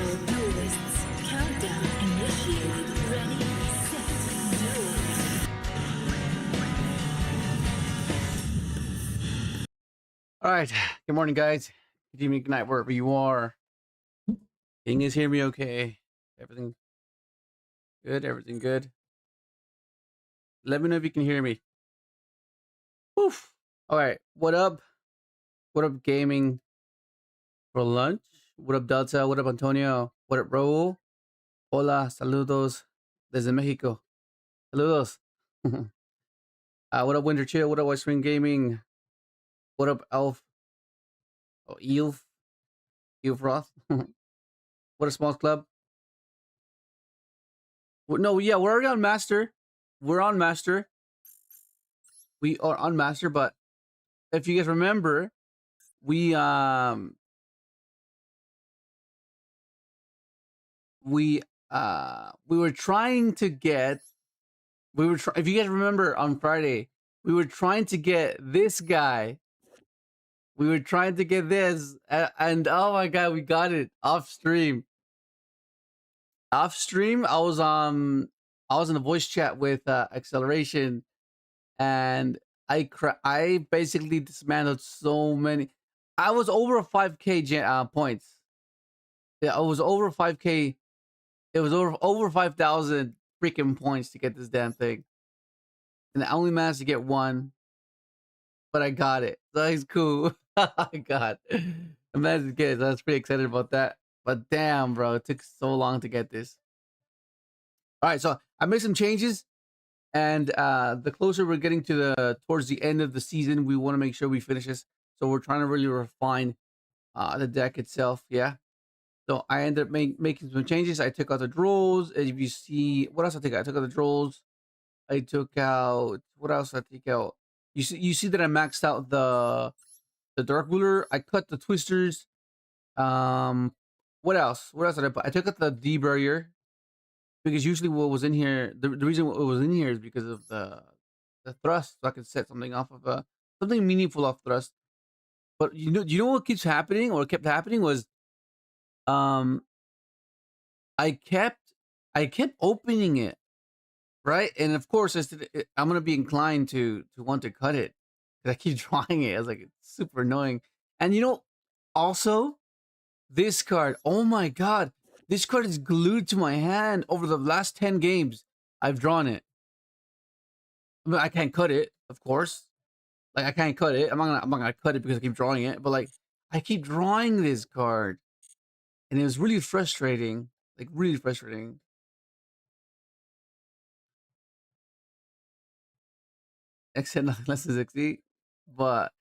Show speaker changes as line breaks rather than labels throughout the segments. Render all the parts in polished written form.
All duelists, countdown initiated. Ready, set, duel.
All right. Good morning, guys. Good evening, good night, wherever you are. Can you guys hear me okay? Everything good? Everything good? Let me know if you can hear me. Woof. All right. What up? What up, gaming for lunch? What up, Delta? What up, Antonio? What up, Raul? Hola, saludos desde Mexico. Saludos. What up, Winter Chill? What up, White Spring Gaming? What up, Elf? Oh, Eelf? Eelf Roth? What a small club. No, yeah, we're already on Master. We're on Master. We are on Master, but if you guys remember, we were trying to get if you guys remember on Friday, we were trying to get this guy. We were trying to get this, and oh my god, we got it off stream. Off stream, I was in a voice chat with Acceleration, and I basically dismantled so many. I was over 5k points. Yeah, I was over 5k. It was over 5,000 freaking points to get this damn thing, and I only managed to get one, but I got it. So it's cool. I got. I managed to get it. So I was pretty excited about that. But damn, bro, it took so long to get this. All right, so I made some changes, and the closer we're getting to towards the end of the season, we want to make sure we finish this. So we're trying to really refine the deck itself. Yeah. So I ended up making some changes. I took out the draws. If you see, what else I took out? I took out the draws. I took out, what else I take out? You see that I maxed out the dark ruler. I cut the twisters. What else? What else did I put? I took out the D barrier, because usually what was in here, the reason it was in here is because of the thrust. So I could set something off of something meaningful off thrust. But you know what keeps happening, or kept happening, was I kept opening it, right? And of course, I'm gonna be inclined to want to cut it, because I keep drawing it. I was like, it's super annoying. And also this card. Oh my god, this card is glued to my hand. Over the last 10 games, I've drawn it. I mean, I can't cut it, of course. Like, I can't cut it. I'm not gonna cut it because I keep drawing it. But like, I keep drawing this card, and it was really frustrating. Like, really frustrating. Except nothing less than 60. But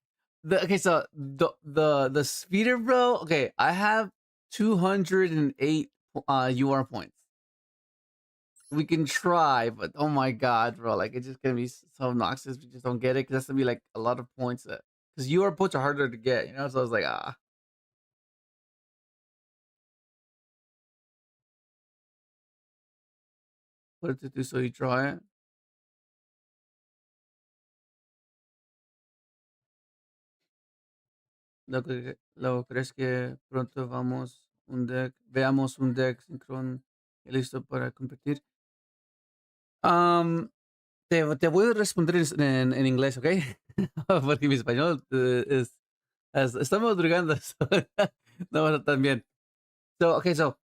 okay, so the speeder, bro. Okay, I have 208 UR points. We can try, but oh my god, bro, like, it's just gonna be so obnoxious. We just don't get it, because that's gonna be like a lot of points. Because UR points are harder to get, So I was like, ah. What did it do? So you draw it. Luego crees que pronto veamos un deck Synchron listo para competir. Te voy a responder en inglés, ¿ok? Porque mi español está madrugando. No, también. So, okay, so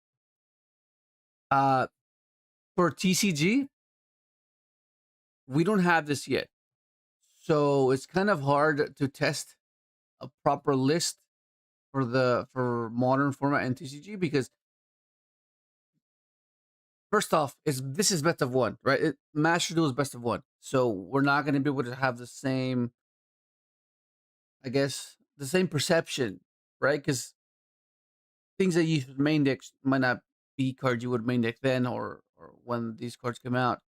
for TCG, we don't have this yet. So it's kind of hard to test a proper list for modern format and TCG, because first off, this is best of one, right? Master Duel is best of one. So we're not going to be able to have the same, I guess, the same perception, right? Because things that you main deck might not be cards you would main deck then, or when these cards come out.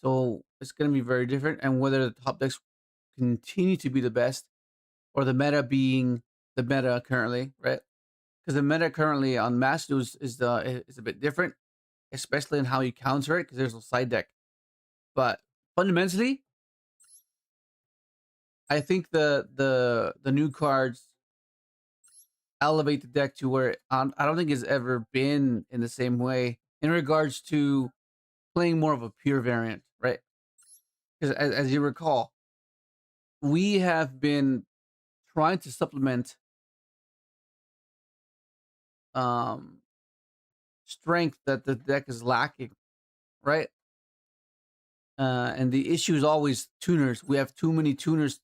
So it's going to be very different. And whether the top decks continue to be the best, or the meta being the meta currently, right? Because the meta currently on Master Duel is a bit different, especially in how you counter it, because there's no side deck. But fundamentally, I think the new cards elevate the deck to where I don't think it's ever been in the same way in regards to playing more of a pure variant, right? Because as you recall, we have been trying to supplement um strength that the deck is lacking, right? And the issue is always tuners. We have too many tuners,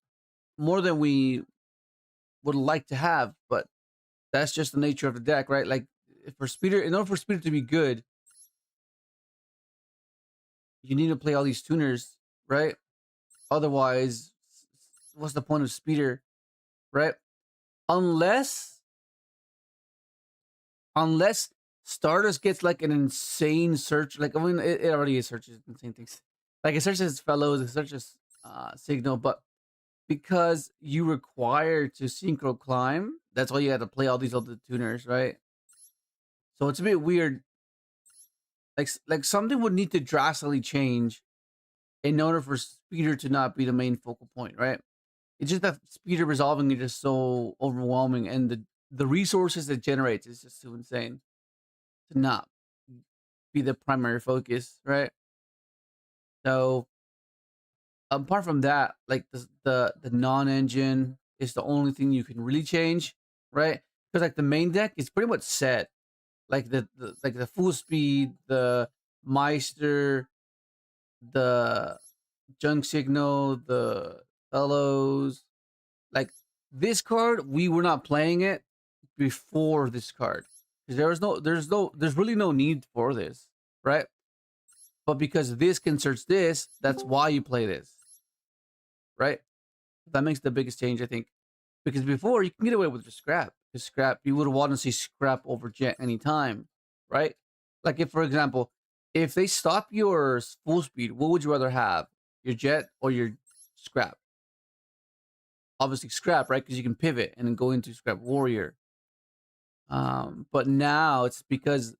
more than we would like to have, but that's just the nature of the deck, right? Like for speeder, in order for speeder to be good, you need to play all these tuners, right? Otherwise, what's the point of speeder, right? Unless Stardust gets like an insane search, like I mean, it already searches insane things. Like it searches fellows, it searches signal, but because you require to synchro climb, that's why you have to play all these other tuners, right? So it's a bit weird. Like something would need to drastically change in order for speeder to not be the main focal point, right? It's just that speeder resolving is just so overwhelming, and the resources it generates is just too insane to not be the primary focus, right? So apart from that, like the non-engine is the only thing you can really change, right? Because like the main deck is pretty much set. Like the full speed, the Meister, the Junk Signal, the fellows. Like this card, we were not playing it before this card. Because there's really no need for this, right? But because this can search this, that's why you play this, right? That makes the biggest change, I think. Because before you can get away with just scrap. Because scrap, you would want to see scrap over jet anytime, right? Like if, for example, if they stop your full speed, what would you rather have? Your jet or your scrap? Obviously scrap, right? Because you can pivot and then go into scrap warrior. But now it's because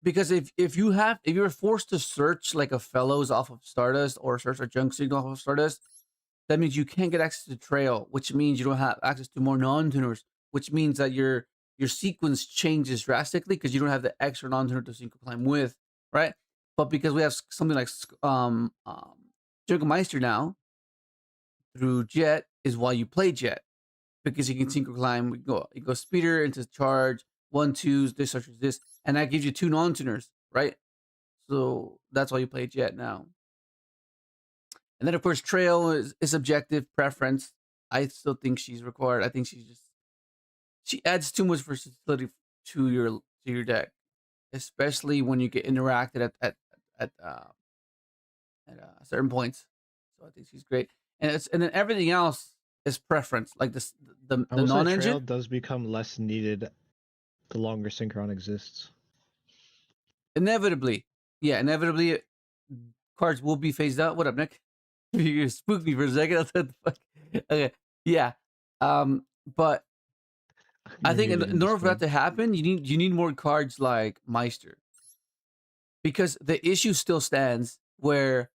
if you're forced to search like a fellows off of Stardust or search a junk signal off of Stardust, that means you can't get access to trail, which means you don't have access to more non-tuners, which means that your sequence changes drastically because you don't have the extra non-tuner to synchro climb with, right? But because we have something like Juggermeister now through Jet is why you play Jet, because you can synchro climb. You go speeder into charge, 1-2s, this such as this, and that gives you 2 non-tuners, right? So that's why you play Jet now. And then of course trail is subjective preference. I still think she's required. I think she adds too much versatility to your deck, especially when you get interacted at certain points. So I think she's great. And then everything else is preference. Like this, the
I will say trail
non-engine.
does become less needed the longer Synchron exists.
Inevitably, cards will be phased out. What up, Nick? You spooked me for a second. I said, the fuck. Okay, yeah. But I
You're
think in
muted,
order for that
Discord.
to happen, you need more cards like Meister, because the issue still stands where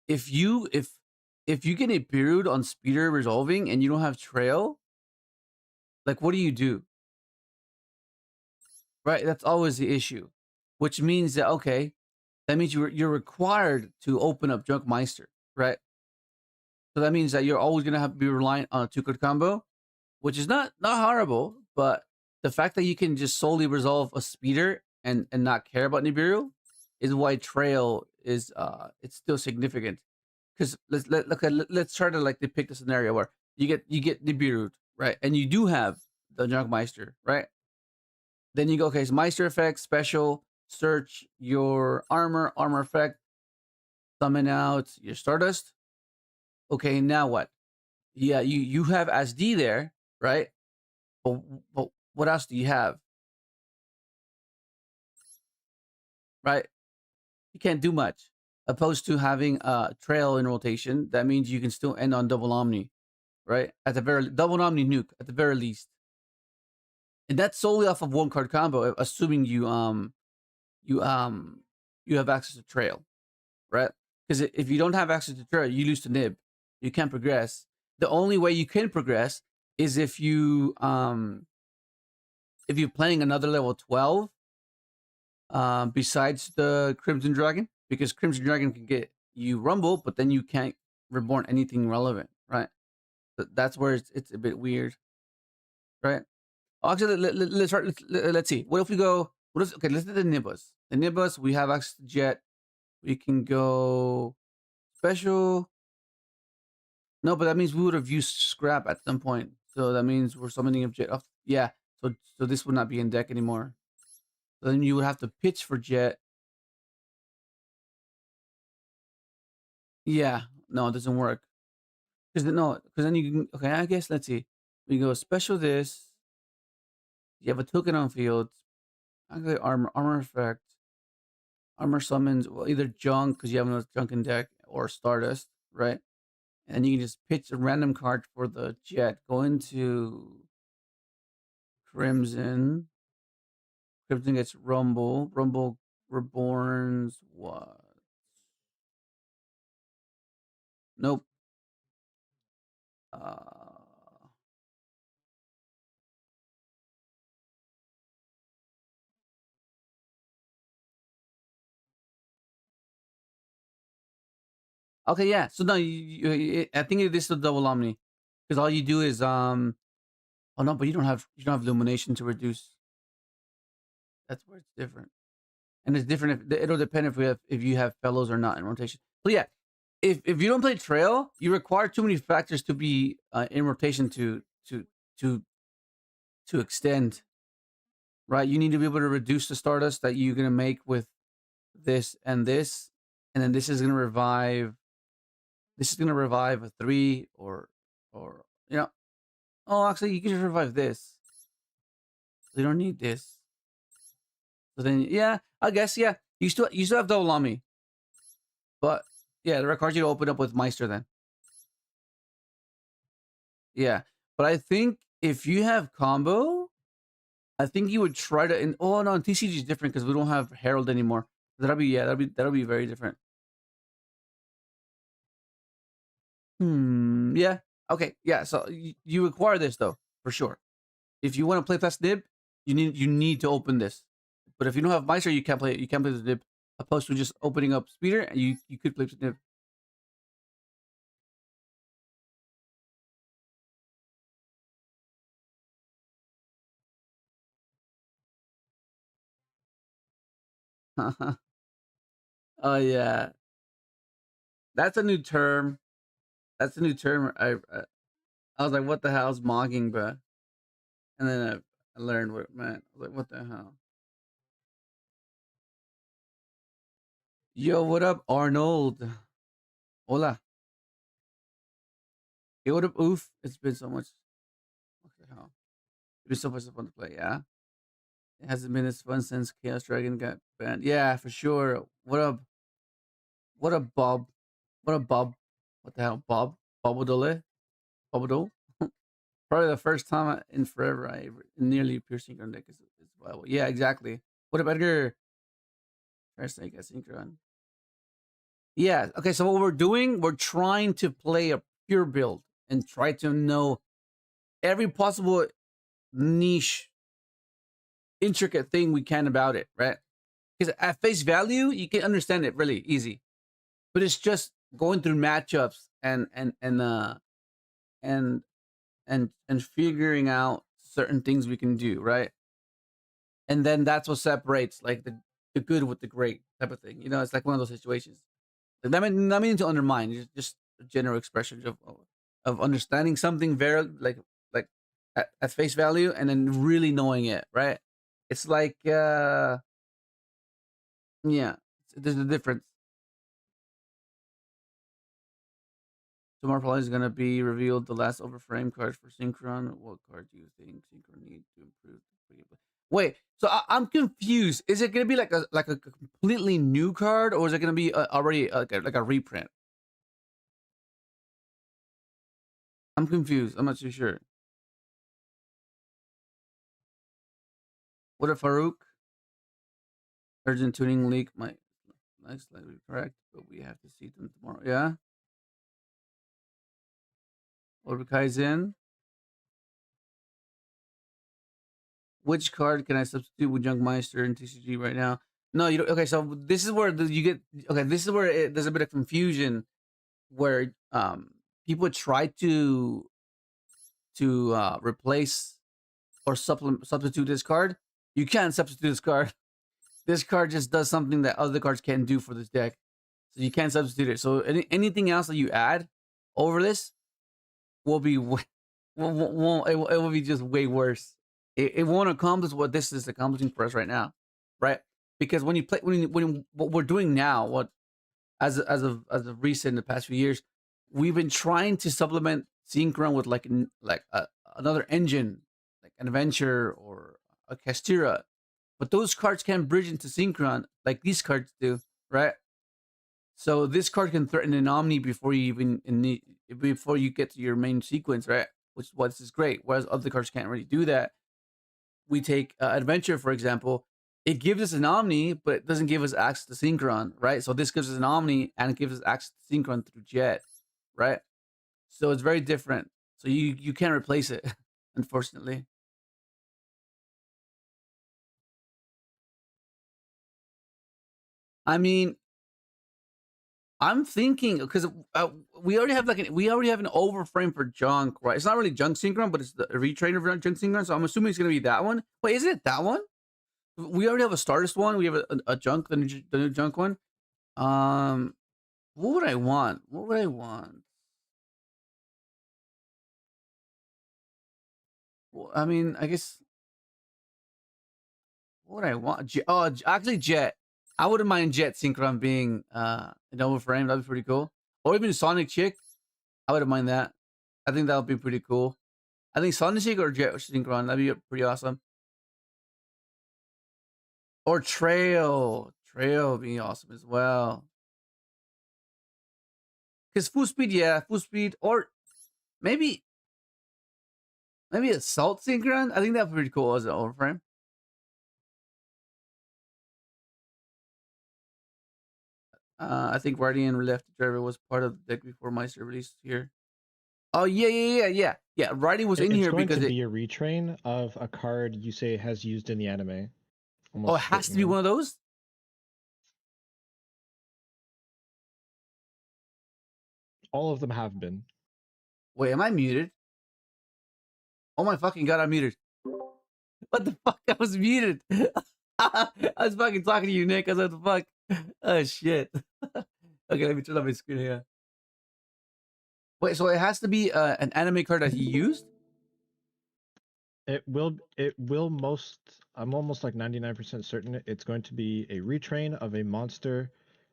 if you get a period on speeder resolving and you don't have trail, like what do you do? Right, that's always the issue, which means that okay, that means you're required to open up Junk Meister, right? So that means that you're always gonna have to be reliant on a 2-card combo, which is not horrible, but the fact that you can just solely resolve a speeder and not care about Nibiru is why trail is it's still significant. Because let's try to like depict a scenario where you get Nibiru, right, and you do have the Junk Meister, right? Then you go, okay, it's Meister effect, special, search your armor effect, summon out your Stardust. Okay, now what? Yeah, you have SD there, right? But what else do you have? Right? You can't do much. Opposed to having a trail in rotation, that means you can still end on double omni, right? At the very double omni nuke at the very least. And that's solely off of 1-card combo, assuming you have access to trail, right? Because if you don't have access to trail, you lose to nib. You can't progress. The only way you can progress is if you're playing another level 12 besides the Crimson Dragon, because Crimson Dragon can get you Rumble, but then you can't reborn anything relevant, right? That's where it's a bit weird, right? Actually, let's see. What if we go? Okay, let's do the Nibus. The Nibus, we have access to Jet. We can go special. No, but that means we would have used Scrap at some point. So that means we're summoning a Jet. Oh, yeah. So this would not be in deck anymore. So then you would have to pitch for Jet. Yeah. No, it doesn't work. Because then you can. Okay, I guess let's see. We go special this. You have a token on field. Actually, armor effect. Armor summons, well, either junk because you have no junk in deck, or Stardust, right? And you can just pitch a random card for the Jet. Go into Crimson. Crimson gets Rumble. Rumble reborns what? Nope. Okay, yeah. So no, I think this is a double Omni, because all you do is Oh no, but you don't have illumination to reduce. That's where it's different, and it's different it'll depend if you have fellows or not in rotation. So yeah, if you don't play Trail, you require too many factors to be in rotation to extend. Right, you need to be able to reduce the Stardust that you're gonna make with this, and then this is gonna revive. This is gonna revive a 3 or you know. Oh, actually, you can just revive this. So you don't need this. So then, yeah, I guess, yeah, you still have double on me, but yeah, the requires you to open up with Meister then. Yeah, but I think if you have combo, I think you would try to. Oh no, TCG is different because we don't have Herald anymore. That'll be very different. Yeah. Okay. Yeah. So you require this though, for sure. If you want to play past Nib, you need to open this. But if you don't have Meister, you can't play it. You can't play the Nib. Opposed to just opening up Speeder, and you could play Nib. Oh yeah, that's a new term. That's a new term. I was like, what the hell is mogging, bro? And then I learned what it meant. I was like, what the hell? Yo, what up, Arnold? Hola. Hey, what up, Oof? It's been so much. What the hell? It's been so much fun to play, yeah? It hasn't been as fun since Chaos Dragon got banned. Yeah, for sure. What up? What up, Bob? What up, Bob? What the hell, Bob? Bobodole? Bobodole? Probably the first time in forever I nearly pure synchron deck is viable. Yeah, exactly. What up, Edgar? Try to get synchron. Yeah. Okay. So what we're doing, we're trying to play a pure build and try to know every possible niche, intricate thing we can about it, right? Because at face value, you can understand it really easy, but it's just going through matchups and figuring out certain things we can do, right? And then that's what separates like the good with the great type of thing. You know, it's like one of those situations. Like, that means to undermine. It's just a general expression of understanding something very like at face value, and then really knowing it, right? It's like yeah, there's a difference. Tomorrow probably is gonna be revealed the last overframe card for Synchron. What card do you think Synchron needs to improve? Wait, so I'm confused. Is it gonna be like a completely new card, or is it gonna be already like a reprint? I'm confused. I'm not too sure. What if Farouk? Urgent tuning leak might slightly correct, but we have to see them tomorrow. Yeah. Or Kaizen. which card can I substitute with Junk Meister and TCG right now? No, you don't. Okay, so this is where you get. Okay, this is where there's a bit of confusion, where people try to replace or substitute this card. You can't substitute this card. This card just does something that other cards can't do for this deck, so you can't substitute it. So anything else that you add over this will be it will be just way worse. It won't accomplish what this is accomplishing for us right now, right? Because when you play, when what we're doing now, what as of recent in the past few years, we've been trying to supplement Synchron with like another engine, like an adventure or a kashtira, but those cards can't bridge into Synchron like these cards do, right? So this card can threaten an Omni before you even before you get to your main sequence, right? Which is great. Whereas other cards can't really do that. We take Adventure, for example. It gives us an Omni, but it doesn't give us access to Synchron, right? So this gives us an Omni, and it gives us access to Synchron through Jet, right? So it's very different. So you can't replace it, unfortunately. I mean, I'm thinking because we already have an overframe for Junk, right? It's not really Junk Synchron, but it's the retrainer for Junk Synchron. So I'm assuming it's gonna be that one. Wait, isn't it that one? We already have a Stardust one. We have a Junk, the new Junk one. What would I want? What would I want? Well, I mean, I guess. What would I want? Actually, Jet. I wouldn't mind Jet Synchron being an overframe. That'd be pretty cool. Or even Sonic Chick. I wouldn't mind that. I think that would be pretty cool. I think Sonic Chick or Jet Synchron, that'd be pretty awesome. Or Trail. Trail would be awesome as well. Because full speed, yeah, full speed. Or maybe Assault Synchron. I think that'd be pretty cool as an overframe. I think Guardian Left Driver was part of the deck before Meister released here. Oh yeah. Riding was in here because
it's going to be a retrain of a card you say has used in the anime.
Oh, it has to be one of those.
All of them have been.
Wait, am I muted? Oh my fucking god, I'm muted. What the fuck? I was muted. I was fucking talking to you, Nick. I was like, what the fuck? Oh shit. Okay, let me turn on my screen here. Wait, so it has to be an anime card that he used?
It will most, I'm almost like 99% certain it's going to be a retrain of a monster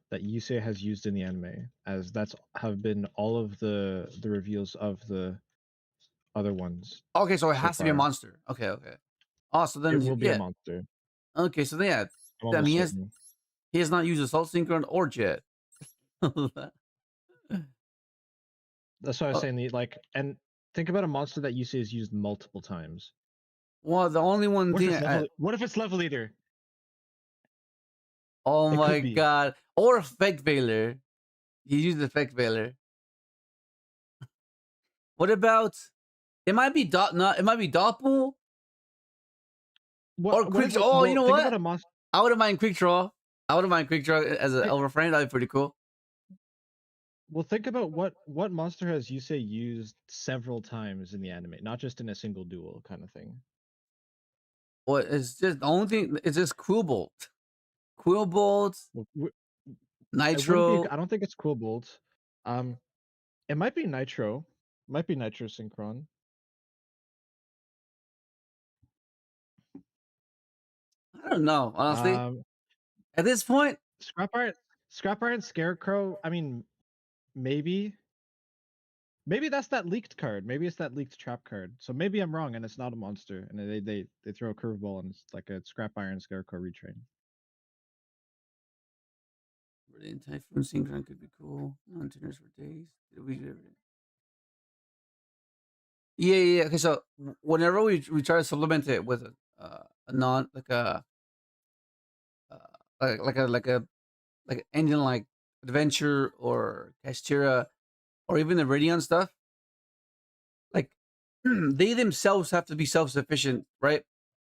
that Yusei has used in the anime, as that's have been all of the reveals of the other ones.
Okay, so it has to be a monster. Okay. Oh, so then
it will be a monster.
Okay, so then yeah, then he has not used Assault Synchron or Jet.
That's why I was saying like, and think about a monster that Yusei has used multiple times.
Well, the only one thing.
What if it's Level Eater?
Oh my god! Or Effect Veiler. He used Effect Veiler. What about? It might be it might be Doppel. Or Quick Draw. Oh, you know what? I wouldn't mind Quick Draw. I wouldn't mind Quick Draw as an overframe. That'd be pretty cool.
Well, think about what monster has Yusei used several times in the anime, not just in a single duel kind of thing.
Well, it's just the only thing. It's just Quillbolt. Quillbolt. Nitro.
I don't think it's Quillbolt. It might be Nitro. Might be Nitro Synchron.
I don't know, honestly. At this point,
Scrap Iron Scarecrow. I mean, maybe that's that leaked card. Maybe it's that leaked trap card. So maybe I'm wrong, and it's not a monster, and they throw a curveball, and it's like a Scrap Iron Scarecrow retrain.
Brilliant Typhoon Synchron could be cool. Non-tuners for days. Yeah. Okay, so whenever we try to supplement it with a non like a engine like Adventure or Kashtira or even the Radiant stuff, like they themselves have to be self-sufficient, right?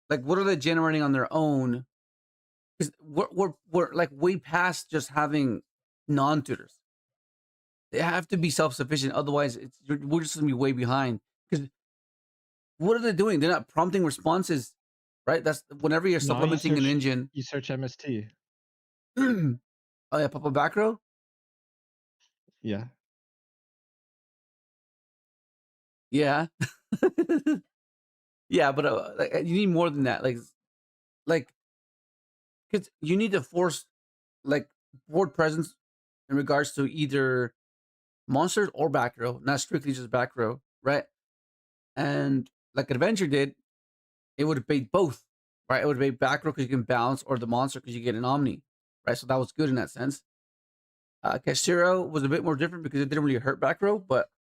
Like, what are they generating on their own? Because we're like way past just having non-tutors. They have to be self-sufficient. Otherwise, we're just gonna be way behind. Because what are they doing? They're not prompting responses, right? That's whenever you're
No, you
supplementing an
search
engine.
you search MST.
Oh yeah, pop a back row.
Yeah.
Yeah, yeah, but like, you need more than that. Like, because you need to force like board presence in regards to either monsters or back row, not strictly just back row, right? And like Adventure did, it would bait both, right? It would bait back row because you can bounce, or the monster because you get an omni, right? So that was good in that sense. Kashtira was a bit more different because it didn't really hurt back row, but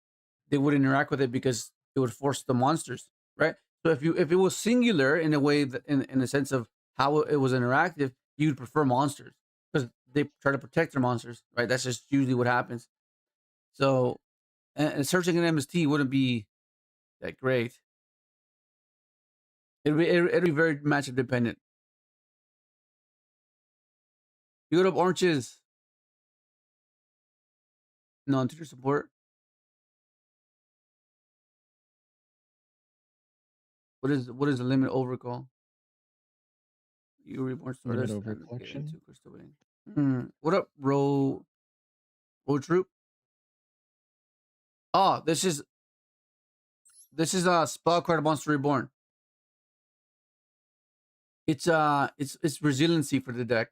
they would interact with it because it would force the monsters, right? So if it was singular in a way that in the sense of how it was interactive, you'd prefer monsters because they try to protect their monsters, right? That's just usually what happens. So and searching an MST wouldn't be that great. It'd be very matchup dependent. You go up oranges, non-tutor support. What is the limit overcall? You reborn
Limit
Stardust
over
and get
collection.
into Crystal Wing. What up, Row Troop? Oh, this is Spellcard Monster Reborn. It's resiliency for the deck.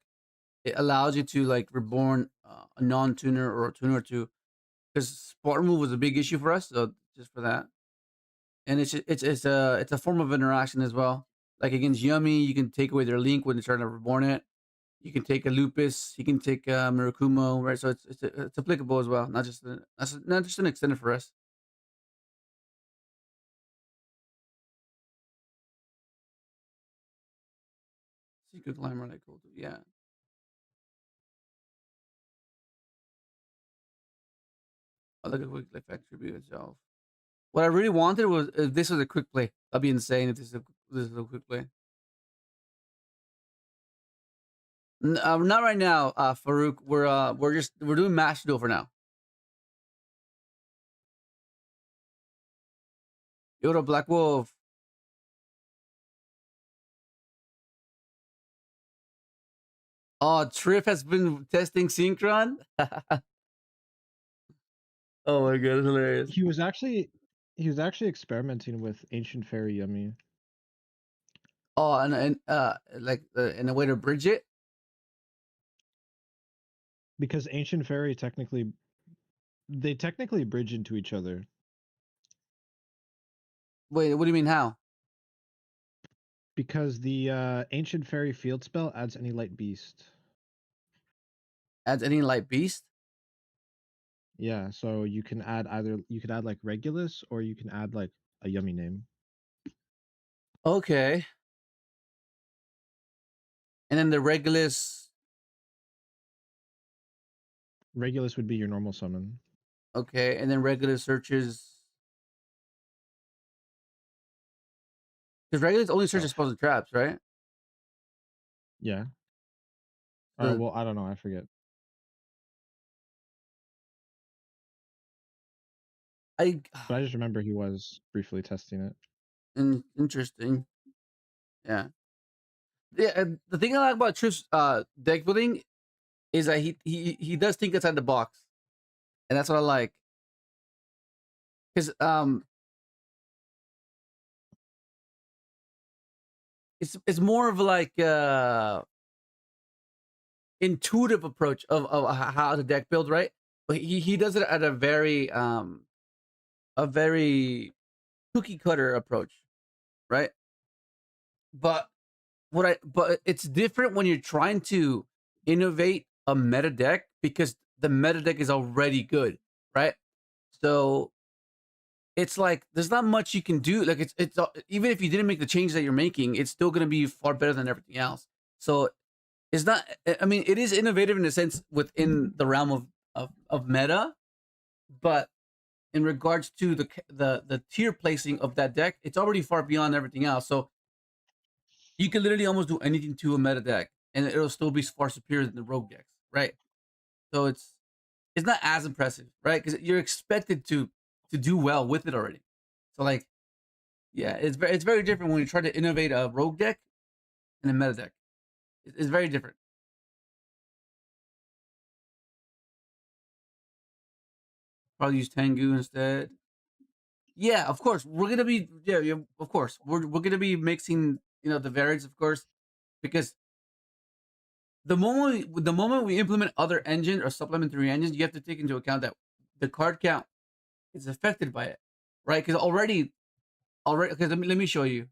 It allows you to like reborn a non-tuner or a tuner or two, because spot remove was a big issue for us. So just for that, and it's a form of interaction as well. Like against Yummy, you can take away their link when they try to reborn it. You can take a Lupus. You can take a Mirakumo, right? So it's applicable as well, not just an extended for us. Secret Climber, like cool too. Yeah. I like a quick effect tribute itself. What I really wanted was if this was a quick play. That'd be insane if this is a quick play. Not right now, Farouk. We're doing Mash Duel for now. Yoda Black Wolf. Oh, Trip has been testing Synchron. Oh my god, it's hilarious.
He was actually experimenting with Ancient Fairy Yummy.
Oh, and like in a way to bridge it.
Because Ancient Fairy technically bridge into each other.
Wait, what do you mean how?
Because the Ancient Fairy field spell adds any light beast.
Adds any light beast?
Yeah, so you can add like Regulus, or you can add like a Yummy name.
Okay. And then the Regulus.
Regulus would be your normal summon.
Okay, and then Regulus searches. Because Regulus only searches spells and traps, right?
Yeah.
So
Well, I don't know. I forget. But I just remember he was briefly testing it.
Interesting. Yeah. Yeah. The thing I like about Triff's deck building is that he does think outside the box, and that's what I like. Because it's more of like intuitive approach of how the deck build, right? But he does it at a very cookie cutter approach, right? But but it's different when you're trying to innovate a meta deck because the meta deck is already good, right? So it's like there's not much you can do. Like it's even if you didn't make the changes that you're making, it's still gonna be far better than everything else. So it's not. I mean, it is innovative in a sense within the realm of meta, but in regards to the tier placing of that deck, it's already far beyond everything else. So you can literally almost do anything to a meta deck, and it'll still be far superior than the rogue decks, right? So it's not as impressive, right? Because you're expected to do well with it already. So like, yeah, it's very different when you try to innovate a rogue deck and a meta deck. It's very different. Probably use Tengu instead. Yeah, of course we're gonna be. Yeah, of course we're gonna be mixing. The variants, of course, because the moment we implement other engine or supplementary engines, you have to take into account that the card count is affected by it, right? Because already, because let me show you.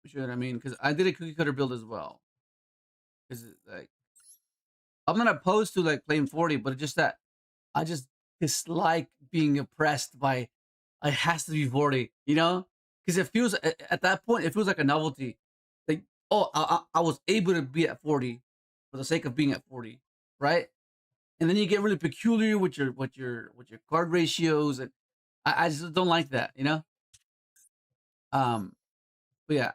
Show you what I mean? Because I did a cookie cutter build as well. Because like I'm not opposed to like playing 40, but it's just that I just dislike being oppressed by it has to be 40, Because it feels at that point it feels like a novelty. Like, oh, I was able to be at 40 for the sake of being at 40, right? And then you get really peculiar with your card ratios, and I just don't like that. Um, but yeah,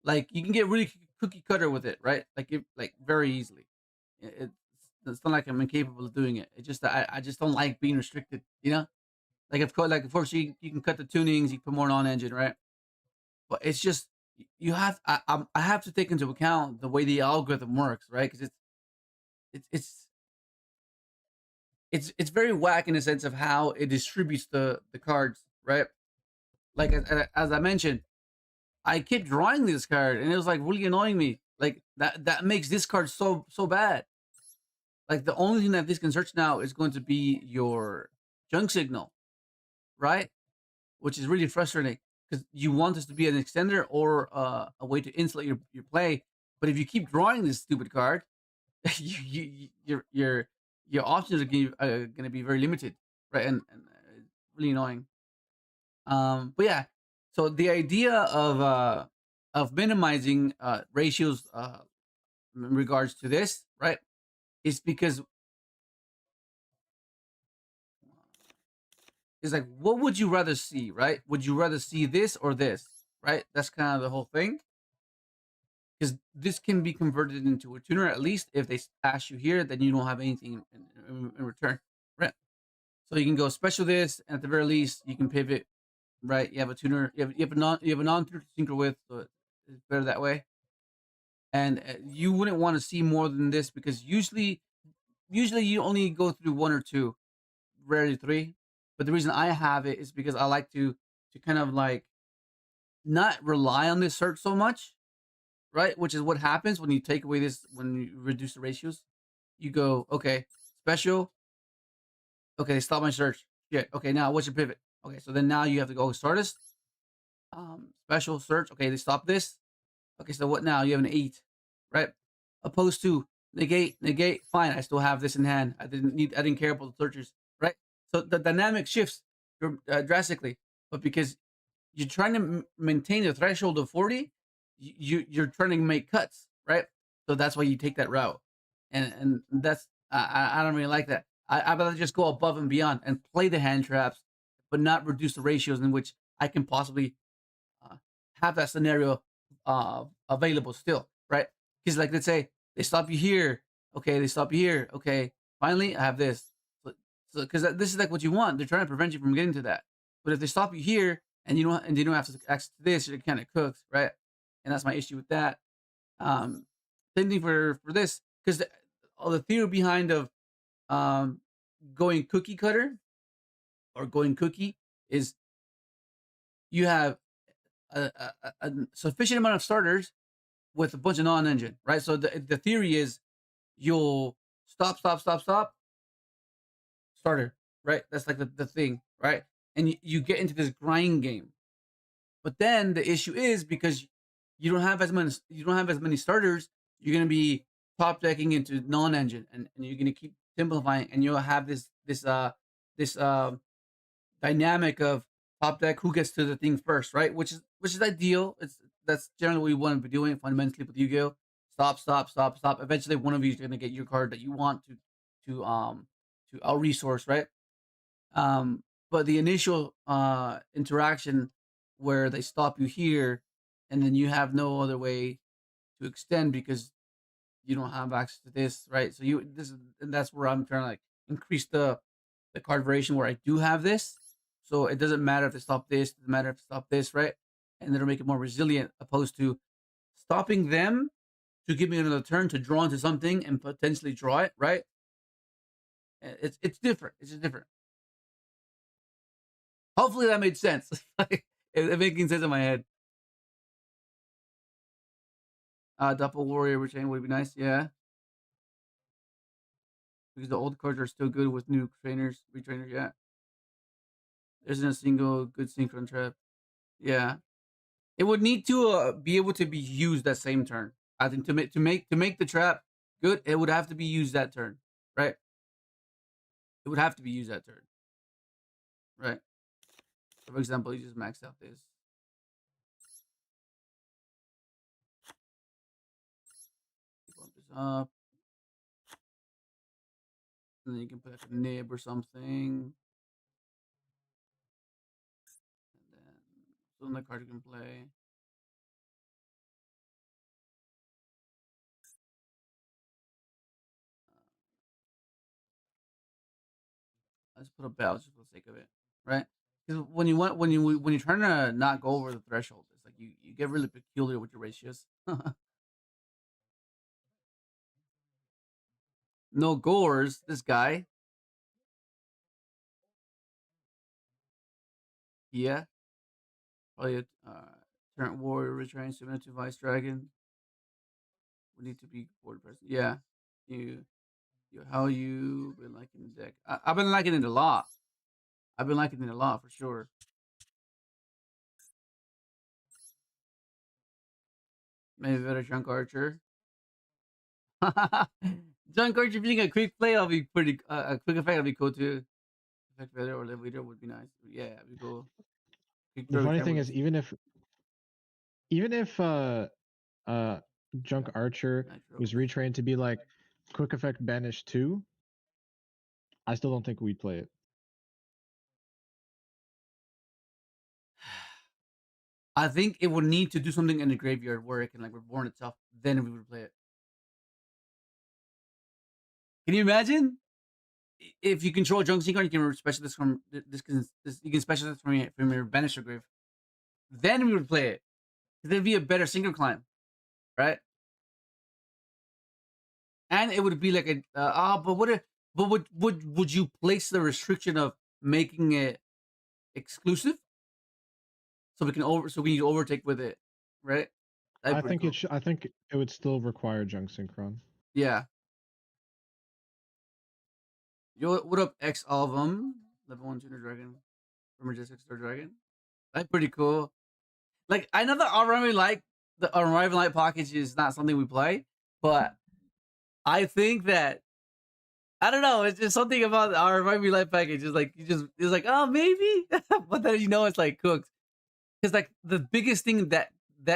like you can get really cookie cutter with it, right? Like very easily. It's not like I'm incapable of doing it. It's just that I just don't like being restricted. Of course you can cut the tunings, you can put more on engine, right? But it's just you have I have to take into account the way the algorithm works, right? Because it's it's it's very whack in the sense of how it distributes the cards, right? Like as I mentioned, I kept drawing this card, and it was like really annoying me. Like that makes this card so bad. Like the only thing that this can search now is going to be your junk signal, right? Which is really frustrating because you want this to be an extender or a way to insulate your play. But if you keep drawing this stupid card, your options are going to be very limited, right? And really annoying. But yeah, so the idea of minimizing ratios in regards to this, right, is because it's like, what would you rather see, right? Would you rather see this or this, right? That's kind of the whole thing. Because this can be converted into a tuner, at least if they ask you here, then you don't have anything in return, right? So you can go special this, and at the very least, you can pivot, right? You have a tuner, you have a non-tuner to synchro with, so it's better that way. And you wouldn't want to see more than this because usually you only go through one or two, rarely three. But the reason I have it is because I like to kind of like not rely on this search so much, right? Which is what happens when you take away this, when you reduce the ratios. You go, okay, special. Okay, stop my search. Yeah. Okay, now what's your pivot? Okay, so then now you have to go Stardust. Special search. Okay, they stop this. Okay, so what now? You have an 8, right? Opposed to negate. Fine, I still have this in hand. I didn't care about the searches, right? So the dynamic shifts drastically, but because you're trying to maintain the threshold of 40, you're trying to make cuts, right? So that's why you take that route, and that's I don't really like that. I'd rather just go above and beyond and play the hand traps, but not reduce the ratios in which I can possibly uh, have that scenario available still, right? Because like let's say they stop you here, okay, they stop you here, okay. Finally, I have this, so because this is like what you want. They're trying to prevent you from getting to that. But if they stop you here and you don't have access to this, it kind of cooks, right? And that's my issue with that. Um, Same thing for this because all the theory behind of um going cookie cutter or going cookie is you have a sufficient amount of starters with a bunch of non-engine, right? So the theory is you'll stop, starter, right? That's like the thing, right? And you get into this grind game. But then the issue is because you don't have as many starters, you're gonna be top decking into non-engine and you're gonna keep simplifying and you'll have this dynamic of top deck who gets to the thing first, right? Which is ideal. That's generally what we want to be doing fundamentally with Yu-Gi-Oh. Stop. Eventually one of you is gonna get your card that you want to out resource, right? But the initial interaction where they stop you here, and then you have no other way to extend because you don't have access to this, right? So and that's where I'm trying to like increase the card variation where I do have this. So it doesn't matter if they stop this, it doesn't matter if they stop this, right? And it'll make it more resilient, opposed to stopping them to give me another turn to draw into something and potentially draw it, right? It's different. It's just different. Hopefully that made sense. It making sense in my head. Doppel Warrior Rechain would be nice, yeah. Because the old cards are still good with new retrainers, yeah. There isn't a single good synchron trap. Yeah. It would need to be able to be used that same turn. I think to make the trap good, it would have to be used that turn, right? It would have to be used that turn, right? So for example, you just max out this. Bump this up, and then you can put like a nib or something, and then some of the card you can play. Let's put a bell just for the sake of it, right? Because when you're trying to not go over the threshold, it's like you get really peculiar with your ratios. No gores, this guy. Yeah. Probably a current warrior returning similar to Vice Dragon. We need to be board present. Yeah. How you been liking the deck? I've been liking it a lot. I've been liking it a lot for sure. Maybe better Junk Archer. Junk Archer being a quick play, I'll be pretty. A quick effect, will be cool too. Effect Feather or Live Leader would be nice. Yeah, it'd be cool.
The funny thing is, even if Junk Archer was retrained to be like quick effect banish 2, I still don't think we'd play it.
I think it would need to do something in the graveyard where it can like reborn itself. Then we would play it. Can you imagine? If you control Junk Synchron, you can special this from this. You can special this from your banisher grave. Then we would play it. There'd be a better Synchro climb, right? And it would be like a but would you place the restriction of making it exclusive so we can overtake with it, right?
I think cool. I think it would still require Junk Synchron.
Yeah. Yo, what up, X all of them? Level 1 Tuner Dragon, from Majestic Star Dragon. That's pretty cool. Like I know the Arrival Light package is not something we play, but I think that I don't know. It's just something about our Arrival Light package. It's like it's like, oh maybe, but then it's like cooked. Because like the biggest thing that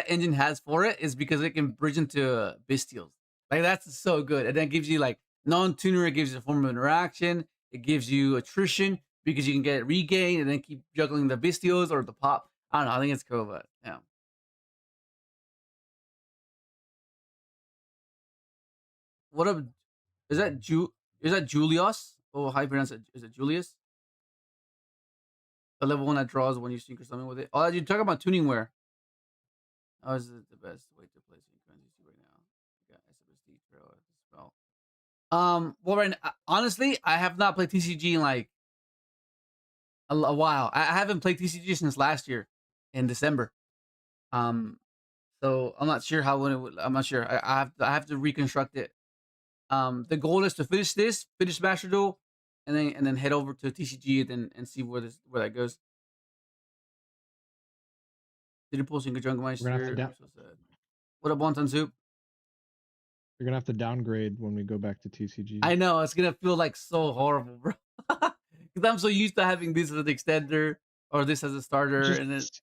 engine has for it is because it can bridge into Bestials. Like that's so good, and then it gives you like non-tuner. It gives you a form of interaction. It gives you attrition because you can get it regained and then keep juggling the Bestials or the pop. I don't know. I think it's cool, but yeah. What up? Is that Julius? Oh, how you pronounce it? Is it Julius? The level 1 that draws when you sync or something with it. Oh, you're talking about tuning where? How is it the best way to play Synchro right now? Got SFSD trail at the spell. Well, right now, honestly, I have not played TCG in like a while. I haven't played TCG since last year in December. So I'm not sure how I'm not sure. I have to reconstruct it. The goal is to finish Master Duel, and then head over to TCG and see where that goes. Did you pull Synchro Junk Meister? So sad. What up, Wonton Soup?
You're gonna have to downgrade when we go back to TCG.
I know, it's gonna feel like so horrible, bro. Because I'm so used to having this as an extender or this as a starter, and it's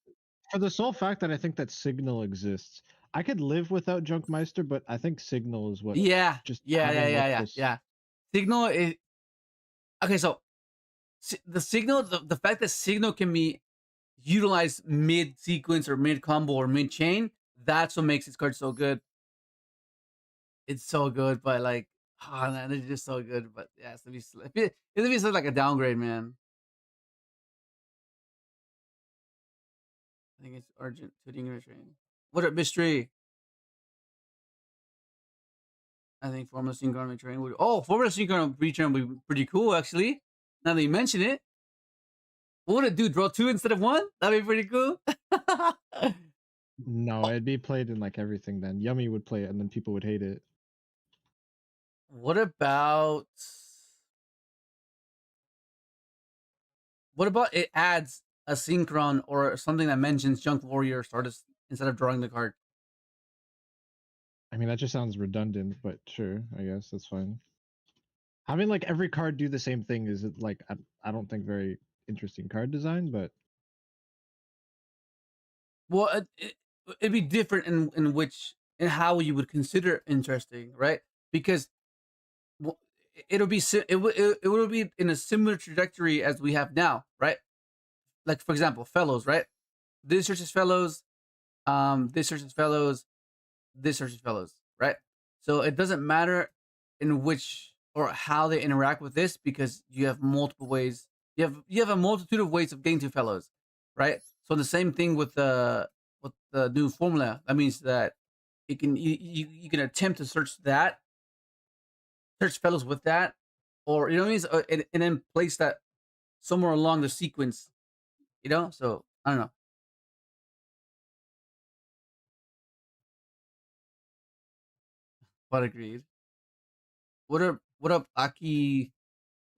for the sole fact that I think that Signal exists. I could live without Junk Meister, but I think Signal is what.
Yeah.
Just
yeah. Signal is okay. So the Signal, the fact that Signal can be utilize mid sequence or mid combo or mid chain. That's what makes this card so good. It's so good, but like, oh man, it's just so good. But yeah, it's gonna be sort of like a downgrade, man. I think it's urgent to the English train. What up, mystery? I think Formula Synchron retrain would. Oh, Formula Synchron retrain would be pretty cool, actually. Now that you mention it, what would it do? Draw 2 instead of 1? That'd be pretty cool.
No, it'd be played in like everything. Then Yummy would play it, and then people would hate it.
What about it adds a synchron or something that mentions Junk Warrior Stardust instead of drawing the card?
I mean, that just sounds redundant, but sure, I guess that's fine. Having like every card do the same thing is like I don't think very interesting card design, but
Well, it'd be different in how you would consider interesting, right? Because it'll be it will be in a similar trajectory as we have now, right? Like for example, fellows, right? This searches fellows, this searches fellows, this searches fellows, right? So it doesn't matter in which or how they interact with this because you have multiple ways. You have a multitude of ways of getting to fellows, right? So the same thing with the new formula. That means that you can attempt to search fellows with that, or you know what I mean, and then place that somewhere along the sequence, you know. So I don't know. But agreed. What up, Aki?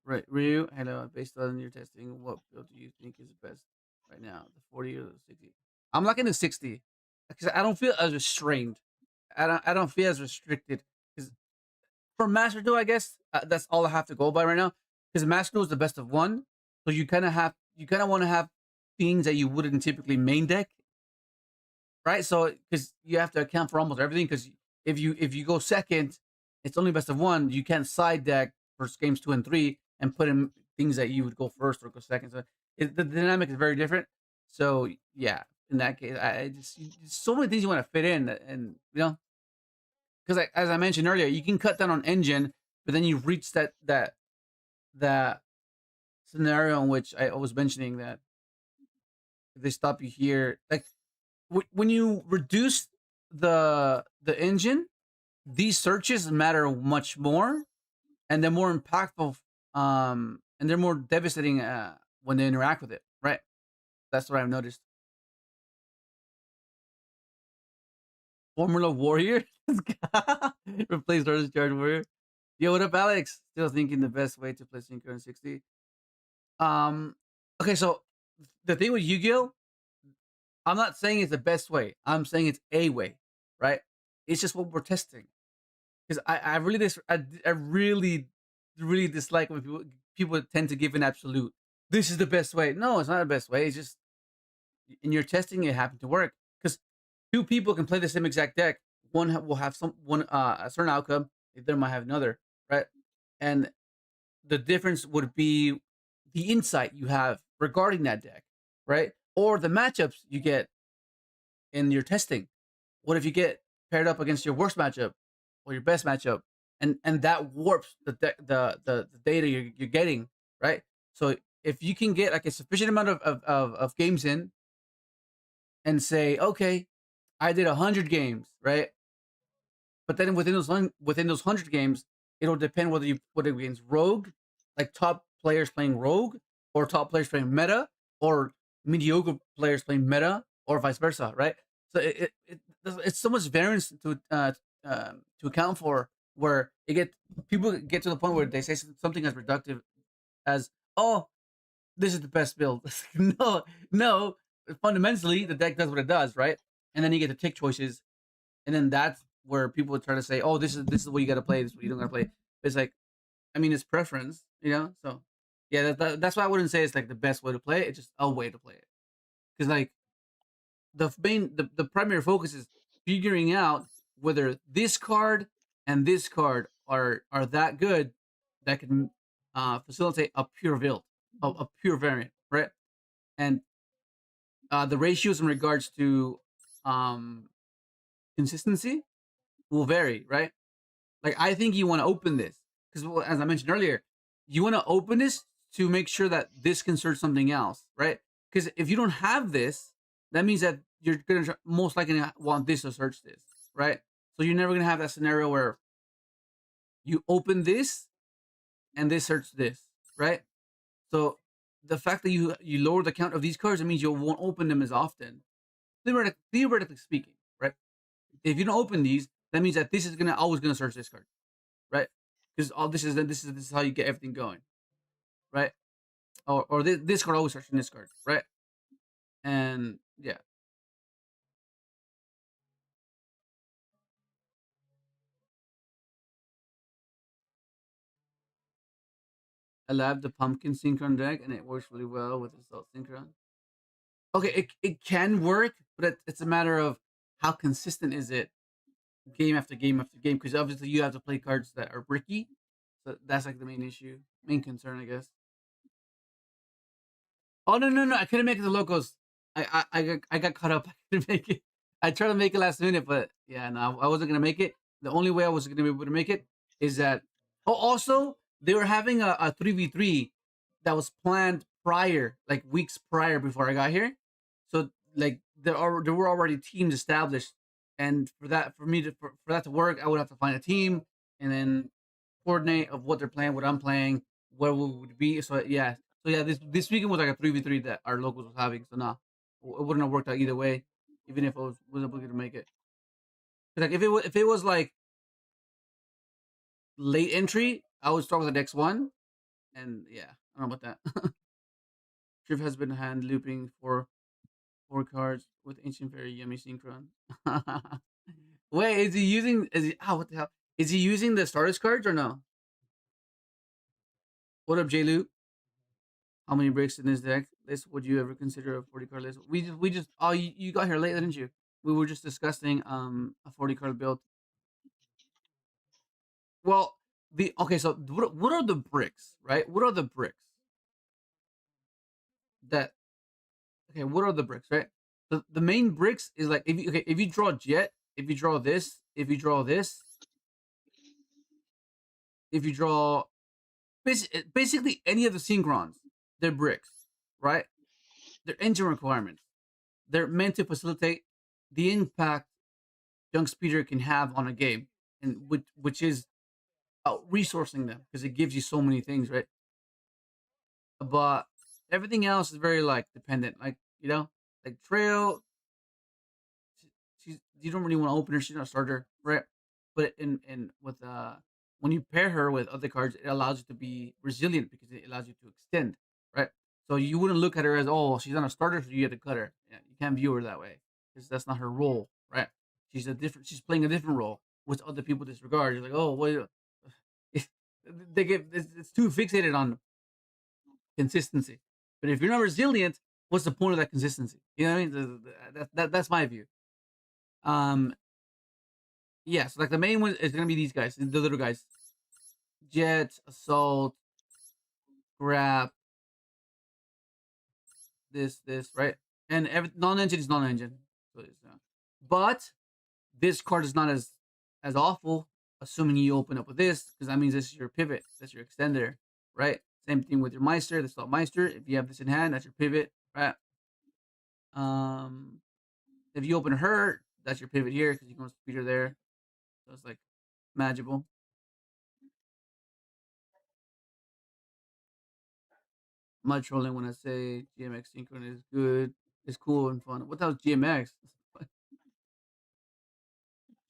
Right, Ryu. Hello. Based on your testing, what build do you think is the best right now? The 40 or the 60? I'm liking the 60 because I don't feel as restrained. I don't feel as restricted because for Master Duel, I guess that's all I have to go by right now. Because Master Duel is the best of one, so you kind of want to have things that you wouldn't typically main deck, right? So because you have to account for almost everything. Because if you go second, it's only best of one. You can't side deck for games 2 and 3 and put in things that you would go first or go second. So the dynamic is very different. So yeah, in that case, I just so many things you want to fit in, and you know, because as I mentioned earlier, you can cut down on engine, but then you reach that scenario in which I was mentioning that if they stop you here, like when you reduce the engine, these searches matter much more, and they're more impactful, and they're more devastating when they interact with it. Right? That's what I've noticed. Formula Warrior replace Darkest Charge Warrior. Yo, what up, Alex? Still thinking the best way to play Synchro in 60. Okay, so the thing with Yu-Gi-Oh, I'm not saying it's the best way. I'm saying it's a way, right? It's just what we're testing. Because I really dislike when people tend to give an absolute. This is the best way. No, it's not the best way. It's just in your testing, it happened to work. Because 2 people can play the same exact deck. One will have a certain outcome. The other might have another, right? And the difference would be the insight you have regarding that deck, right? Or the matchups you get in your testing. What if you get paired up against your worst matchup or your best matchup, and that warps the data you're getting, right? So if you can get like a sufficient amount of games in, and say, okay, I did 100 games, right? But then within those 100 games, it'll depend whether you put it against Rogue, like top players playing Rogue, or top players playing Meta, or mediocre players playing Meta, or vice versa, right? So it's so much variance to account for, where people get to the point where they say something as reductive as, "Oh, this is the best build." No. Fundamentally, the deck does what it does, right? And then you get to take choices, and then that's where people try to say, "Oh, this is what you got to play. This is what you don't got to play." It's like, I mean, it's preference, you know. So, yeah, that's why I wouldn't say it's like the best way to play it. It's just a way to play it, because like the primary focus is figuring out whether this card and this card are that good that can facilitate a pure build, a pure variant, right? And the ratios in regards to consistency will vary, right? Like I think you want to open this because, as I mentioned earlier, you want to open this to make sure that this can search something else, right? Because if you don't have this, that means that you're gonna most likely want this to search this, right? So you're never gonna have that scenario where you open this and this search this, right? So the fact that you lower the count of these cards, it means you won't open them as often. Theoretically speaking, right? If you don't open these, that means that this is always gonna search this card, right? Because all this is how you get everything going, right? Or this card always searching this card, right? And yeah, I love the pumpkin synchron deck, and it works really well with the salt synchron. Okay, it can work, but it's a matter of how consistent is it game after game after game. Because obviously you have to play cards that are bricky, so that's like the main issue, main concern, I guess. Oh no! I couldn't make it the locals. I got caught up. I couldn't make it. I tried to make it last minute, but yeah, no, I wasn't gonna make it. The only way I was gonna be able to make it is that. Oh, also they were having a 3v3 that was planned prior, like weeks prior before I got here. So like there were already teams established, and for that to work, I would have to find a team and then coordinate of what they're playing, what I'm playing, where we would be. So yeah, this weekend was like a 3v3 that our locals was having. So nah, it wouldn't have worked out either way, even if I was able to make it. Like if it was like late entry, I would start with the next one, and yeah, I don't know about that. Triv has been hand looping for 4 cards with ancient very yummy synchron. Wait, is he using? Is he? Oh, what the hell? Is he using the starters cards or no? What up, J Loop? How many breaks in this deck list would you ever consider a 40 card list? We just oh you got here late, didn't you? We were just discussing a 40 card build. Well, so what are the bricks, right? What are the bricks that okay, what are the bricks, right? The main bricks is like if you draw jet, if you draw this, if you draw this, if you draw basically any of the synchrons, they're bricks, right? They're engine requirements. They're meant to facilitate the impact Junk Speeder can have on a game, and which is resourcing them because it gives you so many things, right? But everything else is very like dependent, like like Trail. You don't really want to open her. She's not a starter, right? But in with when you pair her with other cards, it allows you to be resilient because it allows you to extend, right? So you wouldn't look at her as she's not a starter, so you have to cut her. Yeah, you can't view her that way because that's not her role, right? She's playing a different role, which other people disregard. You're like, oh, well, it's too fixated on consistency. But if you're not resilient, what's the point of that consistency? You know what I mean? That's my view. Yeah, so like the main one is gonna be these guys, the little guys. Jet, Assault, Grab, this, right? And every non-engine is non-engine. So but this card is not as awful, assuming you open up with this, because that means this is your pivot, that's your extender, right? Same thing with your Meister, the Salt Meister. If you have this in hand, that's your pivot, right? If you open her, that's your pivot here because you can speed her there. So it's like magical. I'm not trolling when I say GMX Synchron is good. It's cool and fun. What the hell is GMX?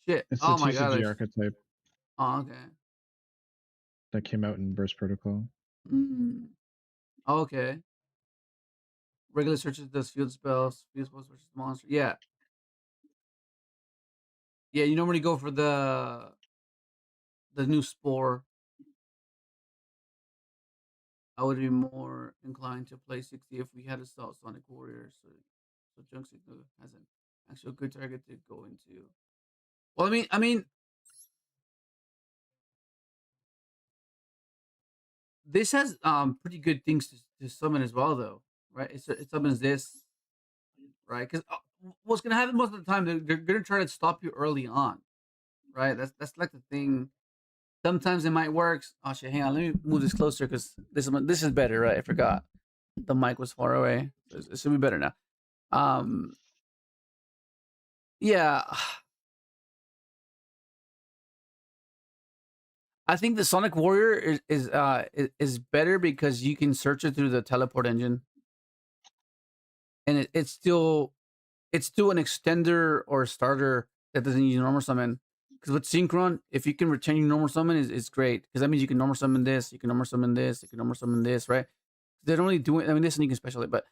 Shit.
It's the
Oh my god.
TCG archetype
Oh, okay.
that came out in Burst Protocol.
Okay. Regular searches does field spells versus monster. Yeah. Yeah, you normally go for the new spore. I would be more inclined to play 60 if we had a Sonic Warrior. So Junk Synchron has an actual good target to go into. Well, I mean, this has pretty good things to summon as well, though, right? It summons this. right? Because what's gonna happen most of the time, they're gonna try to stop you early on, right? That's like the thing. Sometimes it might work. Oh shit! Hang on, let me move this closer because this is better, right? I forgot the mic was far away. So it should be better now. Yeah, I think the Sonic Warrior is better because you can search it through the teleport engine, and it's still an extender or a starter that doesn't use normal summon. Because with Synchron, if you can retain your normal summon, is great. Because that means you can normal summon this, you can normal summon this, you can normal summon this, right? They're only doing, I mean, this and you can special it, but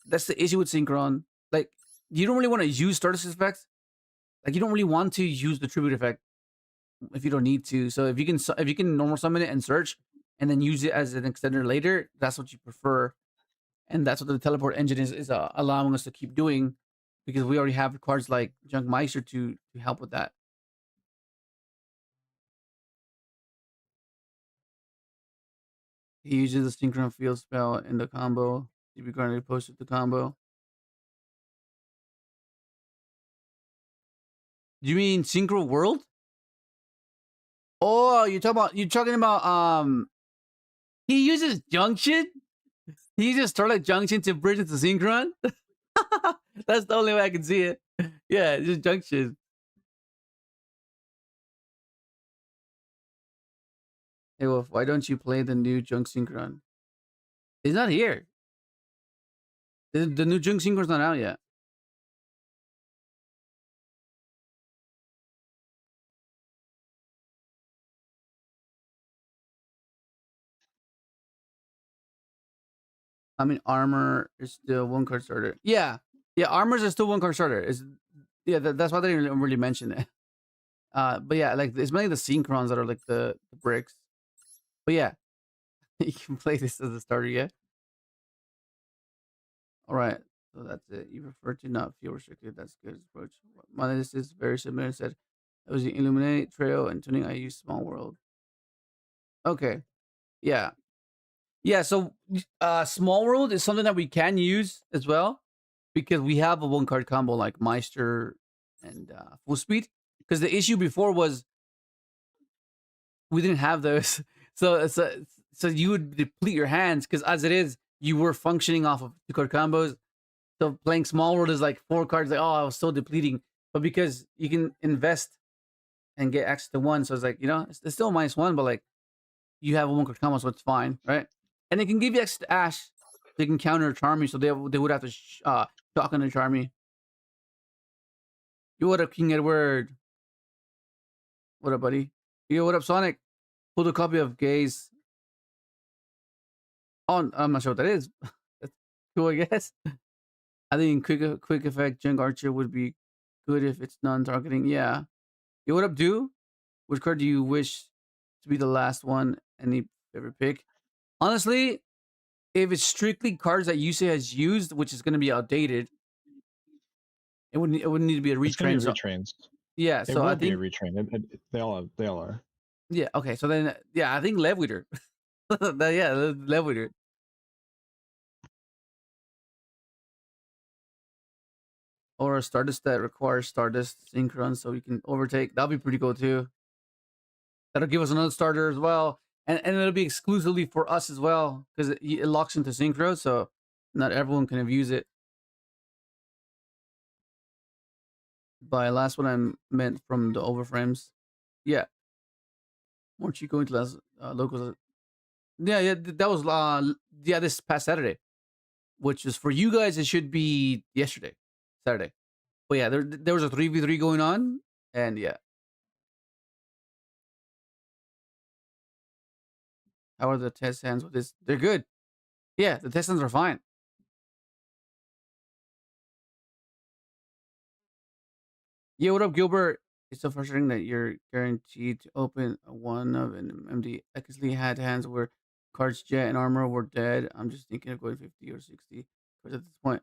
that's the issue with Synchron. Like, you don't really want to use Stardust effects. Like, you don't really want to use the tribute effect if you don't need to. So if you can normal summon it and search, and then use it as an extender later, that's what you prefer. And that's what the teleport engine is allowing us to keep doing, because we already have cards like Junk Meister to help with that. He uses the Synchron Field spell in the combo. To be currently posted the combo. Do you mean Synchro World? Oh, you're talking about he uses Junction? He uses Starlight Junction to bridge into Synchron? That's the only way I can see it. Yeah, just Junction. Hey Wolf, why don't you play the new Junk Synchron? It's not here. The new Junk Synchron's not out yet. I mean, armor is still 1-card starter. Yeah, armors are still 1-card starter. That's why they didn't really mention it. But yeah, like it's mainly the Synchrons that are like the bricks. But yeah, you can play this as a starter. Yeah. All right. So that's it. You prefer to not feel restricted. That's good approach. My list is very similar. It said it was the Illuminate Trail and tuning. I use Small World. Okay. Yeah. Yeah. So Small World is something that we can use as well, because we have a 1-card combo like Meister and Full Speed. Because the issue before was we didn't have those. So you would deplete your hands, because as it is, you were functioning off of 2-card combos. So playing Small World is like 4 cards. Like, oh, I was so depleting. But because you can invest and get access to 1, so it's like, it's still -1, but like you have a 1-card combo, so it's fine, right? And it can give you access to Ash. They can counter Charmy, so they would have to shotgun and Charmy. Yo, what up, King Edward? What up, buddy? Yo, what up, Sonic? Pulled a copy of Gaze. Oh, I'm not sure what that is. That's cool, I guess. I think quick effect Junk Archer would be good if it's non-targeting. Yeah. Yo, what up, dude? Which card do you wish to be the last one? Any favorite pick? Honestly, if it's strictly cards that Yusei has used, which is going to be outdated, it wouldn't need to be a retrain.
It's going to be retrains.
Yeah, so I think
be a retrain. They all are.
Yeah. Okay. So then, yeah, I think Leveweeder. Leveweeder. Or a Stardust that requires Stardust Synchron, so we can overtake. That'll be pretty cool too. That'll give us another starter as well, and it'll be exclusively for us as well, because it locks into Synchro, so not everyone can use it. By last one, I meant from the overframes. Yeah. Weren't you going to last locals? Yeah, that was this past Saturday, which is for you guys. It should be yesterday, Saturday. But yeah, there was a 3v3 going on, and yeah. How are the test hands with this? They're good. Yeah, the test hands are fine. Yeah, what up, Gilbert? It's so frustrating that you're guaranteed to open one of an MD. Eckersley had hands where cards, jet, and armor were dead. I'm just thinking of going 50 or 60 cards at this point.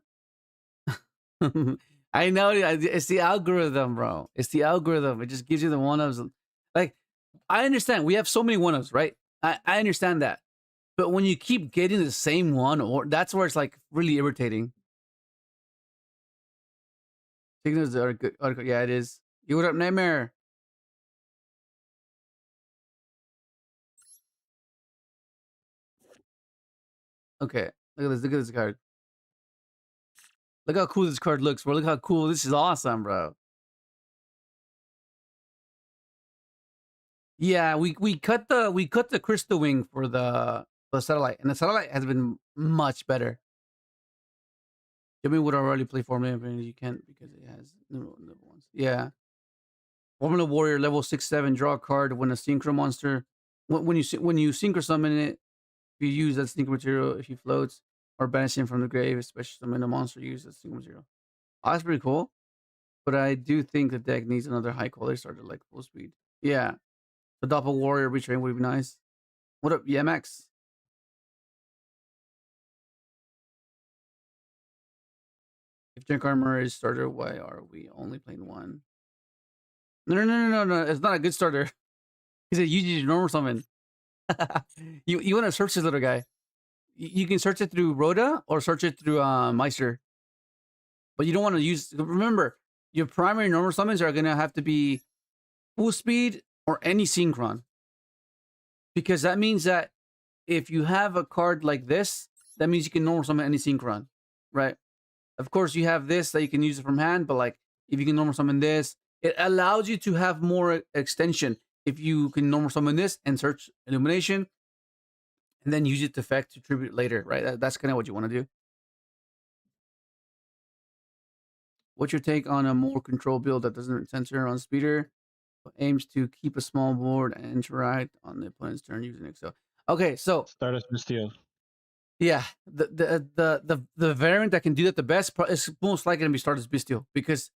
I know it's the algorithm, bro. It's the algorithm. It just gives you the one-ofs. Like, I understand we have so many one-ofs, right? I understand that. But when you keep getting the same one, or that's where it's like really irritating. Signals are good. Yeah, it is. You what up, Nightmare? Okay, look at this. Look at this card. Look how cool this card looks, bro. Look how cool. This is awesome, bro. Yeah, we cut the crystal wing for the satellite, and the satellite has been much better. Jimmy would already play Formula, but you can't because it has no ones. Yeah. Formula Warrior level 6/7, draw a card when a synchro monster. When you synchro summon it, you use that synchro material if he floats or banish him from the grave, especially summon a monster, use that synchro material. Oh, that's pretty cool. But I do think the deck needs another high quality starter like full speed. Yeah. The Doppel Warrior retrain would be nice. What up, yeah, MAXX? If Junk Armor is starter, why are we only playing one? No. It's not a good starter. He said you normal summon. you want to search this little guy. You can search it through Rhoda or search it through Meister. But you don't want to use. Remember, your primary normal summons are gonna have to be full speed or any synchron, because that means that if you have a card like this, that means you can normal summon any synchron, right? Of course, you have this that you can use it from hand, but like if you can normal summon this, it allows you to have more extension. If you can normal summon this and search Illumination, and then use it to effect to tribute later, right? That's kind of what you want to do. What's your take on a more control build that doesn't censor on speeder, but aims to keep a small board and interact on the opponent's turn using Excel? Okay, so
Stardust Mistio.
yeah, the variant that can do that the best is most likely going to be Stardust Bestial, because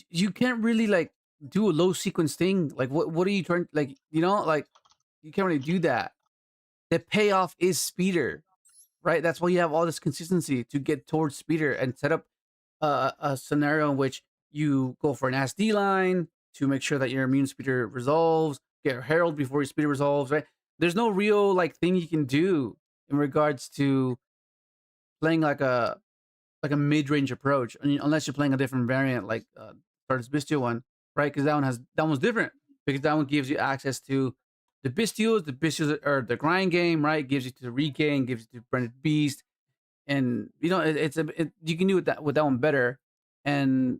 you can't really like do a low sequence thing. Like what are you trying, like, you know, like you can't really do that. The payoff is speeder, right? That's why you have all this consistency to get towards speeder and set up a scenario in which you go for an SD line to make sure that your immune speeder resolves, get Herald before your speeder resolves, right? There's no real like thing you can do in regards to playing like a mid-range approach, unless you're playing a different variant like Stardust Bestial one, right? Because that one's different, because that one gives you access to the Bestials are the grind game, right? Gives you to the regain, gives you to Branded Beast, and you know you can do with that one better. And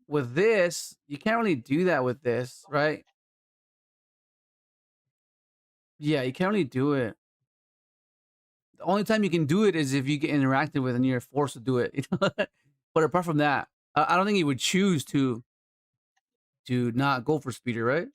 with this, you can't really do that with this, right? Yeah, you can't really do it. The only time you can do it is if you get interacted with and you're forced to do it. You know? But apart from that, I don't think you would choose to not go for speeder, right?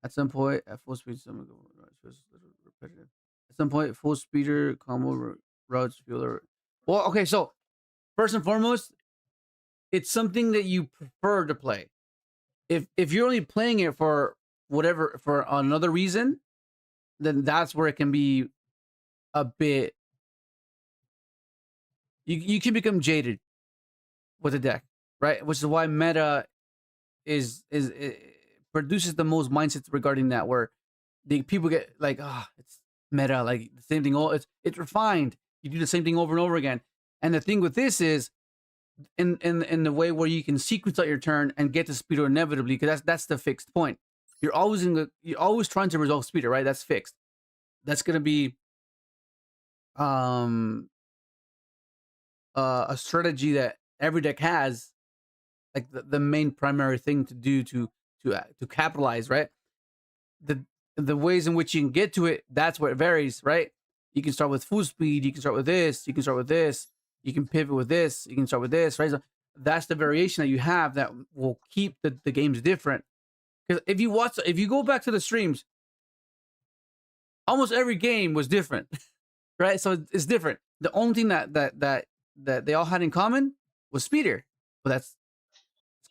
At some point, at full speed, repetitive. At some point, full speeder combo routes feel. Well, okay, so first and foremost, it's something that you prefer to play. If you're only playing it for whatever, for another reason, then that's where it can be a bit. You can become jaded with a deck, right? Which is why meta is produces the most mindsets regarding that, where the people get like, it's meta, like the same thing. It's refined. You do the same thing over and over again. And the thing with this is, in the way where you can sequence out your turn and get to speeder inevitably, because that's the fixed point. You're always trying to resolve speeder, right? That's fixed. That's gonna be a strategy that every deck has, like the main primary thing to do to capitalize, right? The ways in which you can get to it, that's where it varies, right? You can start with full speed, you can start with this, you can start with this, you can pivot with this, you can start with this, right? So that's the variation that you have that will keep the games different. Because if you go back to the streams, almost every game was different, right? So it's different. The only thing that they all had in common was speeder. But that's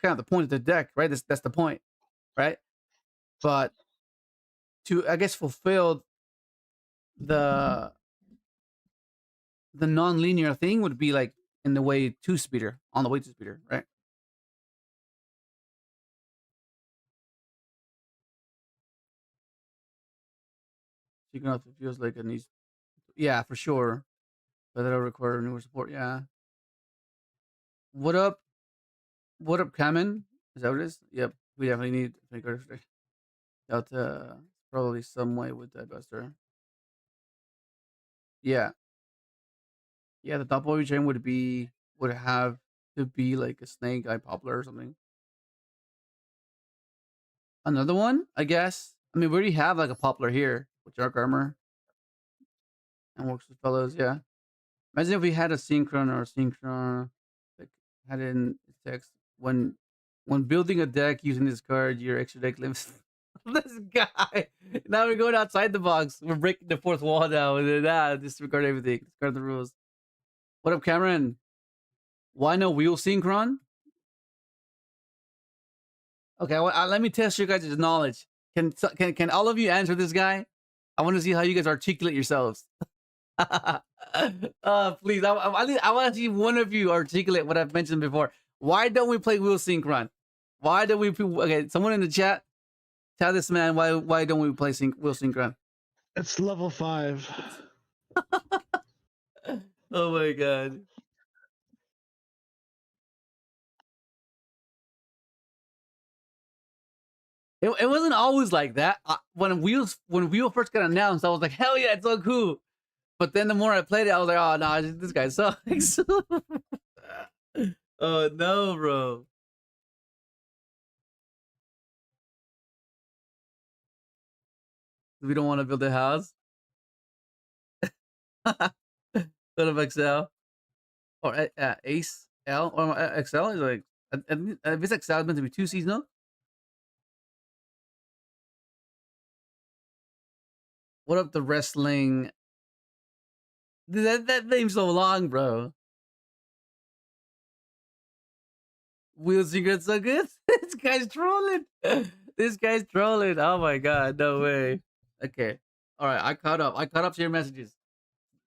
kind of the point of the deck, right? That's the point, right? But to, I guess, fulfill the non-linear thing would be like in the way to speeder, on the way to speeder, right? Taking off it feels like it needs. Yeah, for sure. But that'll require newer support. Yeah. What up? What up, Kamen? Is that what it is? Yep. We definitely need Finger. Delta probably some way with that Buster. Yeah. Yeah, the top wave chain would have to be like a snake eye poplar or something. Another one, I guess. I mean, we already have like a poplar here with dark armor and works with fellows. Yeah. Imagine if we had a synchron or a synchron, like had it in text when building a deck using this card, your extra deck limits. This guy. Now we're going outside the box. We're breaking the fourth wall now. Disregard everything. Discard the rules. What up, Cameron? Why no wheel synchron? Okay, well, let me test you guys' knowledge. Can all of you answer this guy? I want to see how you guys articulate yourselves. Please, I want to see one of you articulate what I've mentioned before. Why don't we play wheel synchron? Why don't we? Okay, someone in the chat, tell this man why don't we play wheel synchron?
It's level 5.
Oh my god. It wasn't always like that. When wheel first got announced, I was like, hell yeah, it's so cool. But then the more I played it, I was like, oh no, this guy sucks. Oh no, bro. We don't want to build a house. Out of XL or Ace L or XL is like if it's XL, it's meant to be 2 seasonal. What up, the wrestling? That name's so long, bro. Wheel Secret's so good. This guy's trolling. This guy's trolling. Oh my god, no way. Okay. All right, I caught up. I caught up to your messages.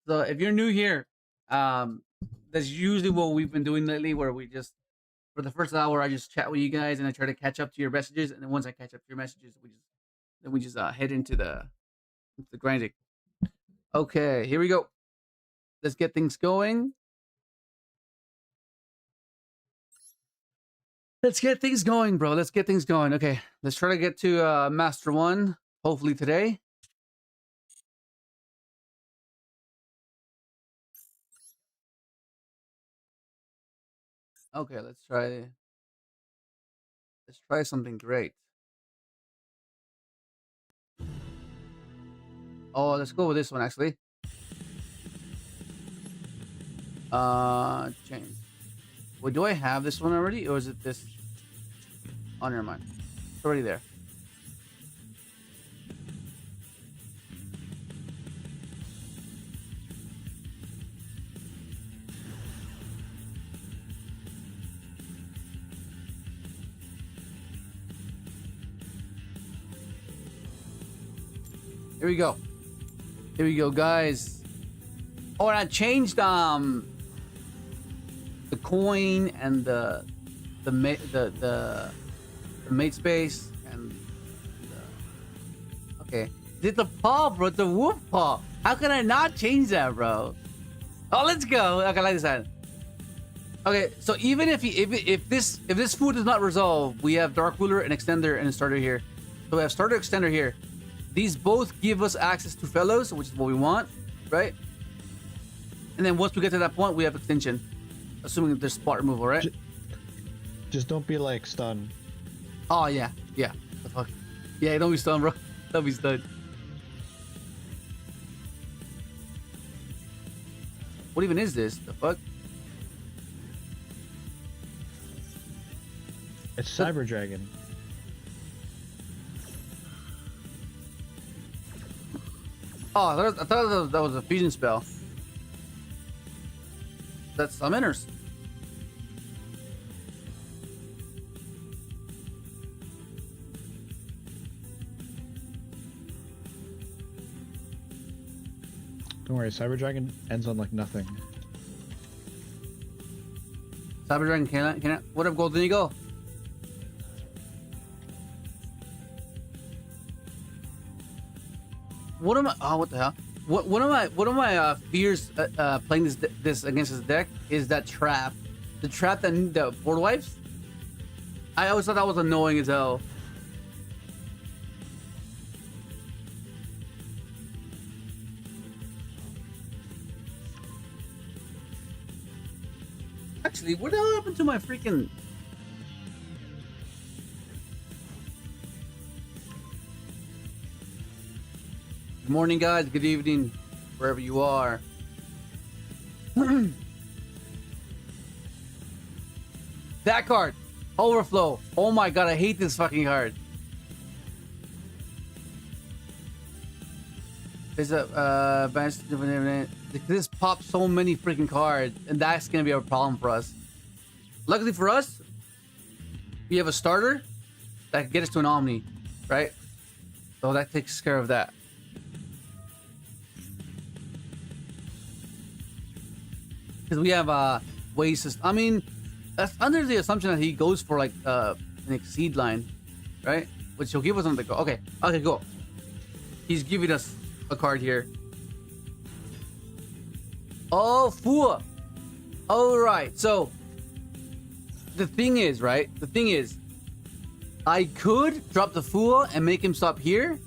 So if you're new here, that's usually what we've been doing lately, where we just for the first hour I just chat with you guys and I try to catch up to your messages, and then once I catch up to your messages, we just head into the grinding. Okay, here we go. Let's get things going. Let's get things going, bro. Let's get things going. Okay, let's try to get to Master 1, hopefully today. Okay, let's try something great. Oh, let's go with this one actually. Change. Wait, do I have this one already, or is it this? Oh, never mind. It's already there. Here we go. Here we go, guys. Oh, and I changed the coin and the mate space and okay. Did the paw, bro? The wolf paw. How can I not change that, bro? Oh, let's go. Okay, like this. Okay, so even if this food does not resolve, we have Dark Ruler, an extender, and a starter here. So we have starter, extender here. These both give us access to fellows, which is what we want, right? And then once we get to that point, we have extension, assuming that there's spot removal, right?
Just don't be like stunned.
Oh yeah. The fuck? Yeah, don't be stunned, bro. Don't be stunned. What even is this? The fuck?
It's Cyber Dragon.
Oh, I thought that was a fusion spell. That's summoners.
Don't worry, Cyber Dragon ends on like nothing.
Cyber Dragon, can I? What up, Golden Eagle? one of my what the hell? One of my fears playing this against this deck is that trap, the trap that the board wipes. I always thought that was annoying as hell. Actually, what the hell happened to my freaking? Good morning, guys. Good evening, wherever you are. That card, Overflow. Oh my god, I hate this fucking card. There's a this pops so many freaking cards, and that's gonna be a problem for us. Luckily for us, we have a starter that can get us to an Omni, right? So that takes care of that. Because we have ways to, I mean, that's under the assumption that he goes for like an exceed line, right? Which he'll give us on the go. Okay, okay, go. He's giving us a card here. Oh, FUWA. All right. So the thing is, right? The thing is, I could drop the FUWA and make him stop here,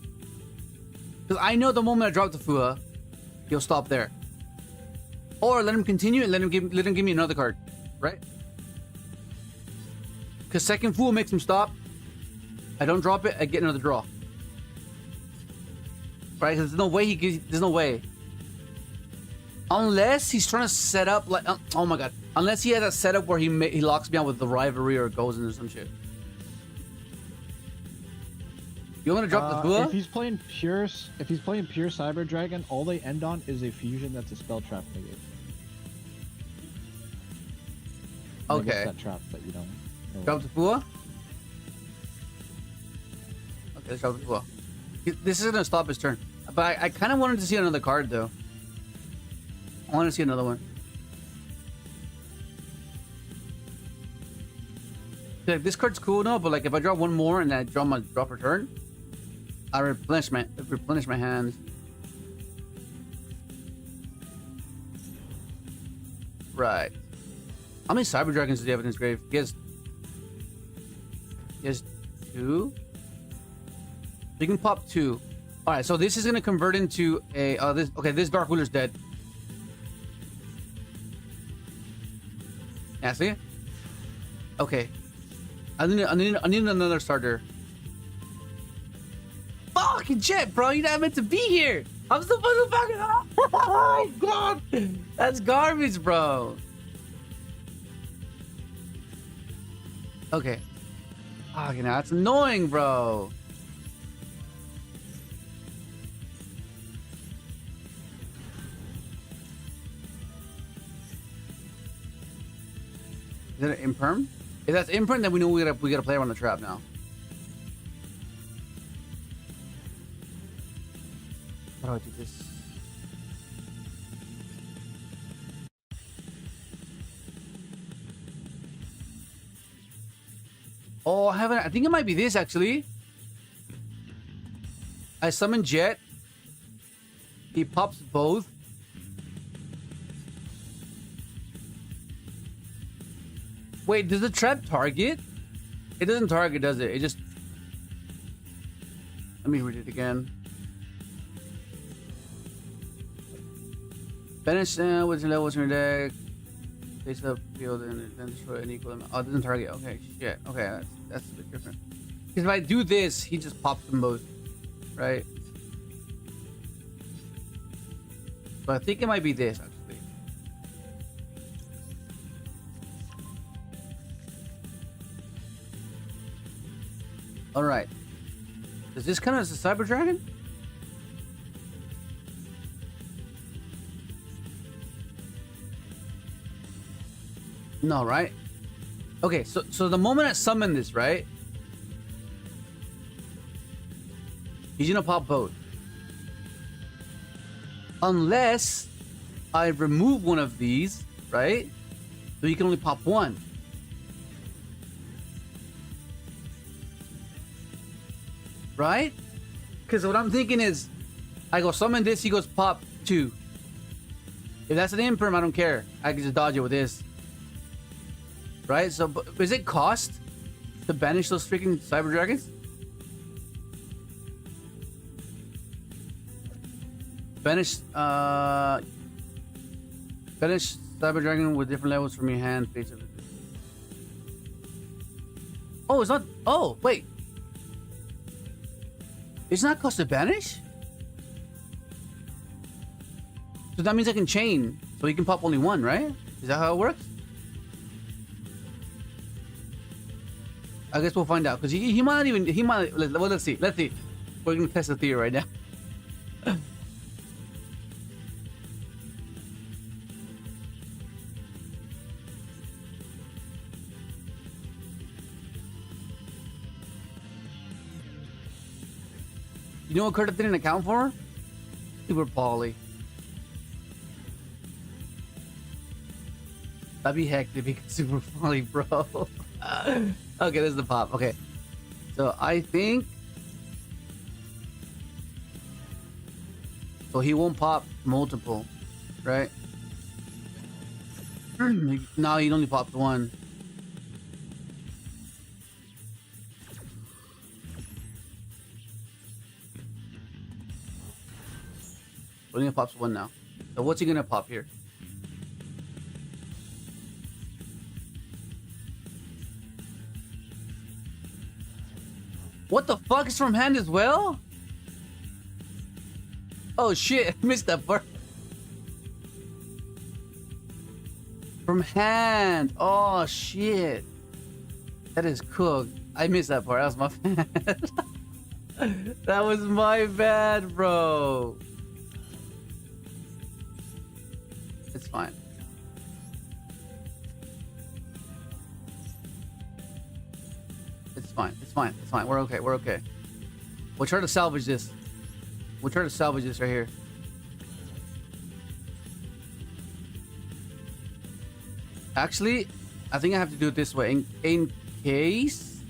because I know the moment I drop the FUWA, he'll stop there. Or let him continue and let him give me another card, right? Because second FUWA makes him stop. I don't drop it, I get another draw. Right? There's no way there's no way. Unless he's trying to set up like, oh my god. Unless he has a setup where he locks me out with the rivalry or goes into some shit. You want to drop the FUWA?
If he's playing pure Cyber Dragon, all they end on is a fusion that's a spell trap negate.
Okay.
That trap that you don't know.
Drop the FUWA? Okay, let's drop the FUWA. This is gonna stop his turn. But I kind of wanted to see another card though. I want to see another one. Like, this card's cool now, but like if I draw one more and I drop return, I replenish my hands. Right. How many Cyber Dragons does he have in his grave? He has 2. You can pop 2. All right, so this is gonna convert into a this Dark Ruler's dead. Yeah, see? Okay. I need another starter. Fucking shit, bro! You're not meant to be here. I'm supposed to fucking. Oh my god, that's garbage, bro. Okay. Fucking, that's annoying, bro. Is that an imperm? If that's imperm, then we know we gotta play around the trap now. How do I do this? Oh, I think it might be this actually. I summon Jet. He pops both. Wait, does the trap target? It doesn't target, does it? It just... Let me read it again. Banish what's your levels in your deck. Face up field and then destroy an equal amount. Oh, it doesn't target. Okay, shit. Okay, that's a bit different. Because if I do this, he just pops them both. Right? But I think it might be this, actually. Alright. Does this count as a Cyber Dragon? No, right? Okay, so the moment I summon this, right? He's gonna pop both. Unless I remove one of these, right? So you can only pop one. Right? Because what I'm thinking is, I go summon this, he goes pop 2. If that's an imperm, I don't care. I can just dodge it with this. Right? So, but is it cost to banish those freaking cyber dragons? Banish cyber dragon with different levels from your hand. Oh, it's not. Oh, wait. It's not cost to banish? So that means I can chain. So you can pop only one, right? Is that how it works? I guess we'll find out. Because he might not even. He might. Well, let's see. Let's see. We're going to test the theory right now. You know what card I didn't account for? Super Poly. That'd be hectic because Super Poly, bro. Okay, this is the pop. Okay. So I think. So he won't pop multiple, right? No, he only popped one. Only pops one now. So what's he gonna pop here? What the fuck is from hand as well? Oh shit, I missed that part. From hand. Oh shit. That is cooked. I missed that part. That was my bad. That was my bad, bro. It's fine. It's fine. It's fine. It's fine. We're okay. We're okay. We'll try to salvage this. We'll try to salvage this right here. Actually, I think I have to do it this way. In case.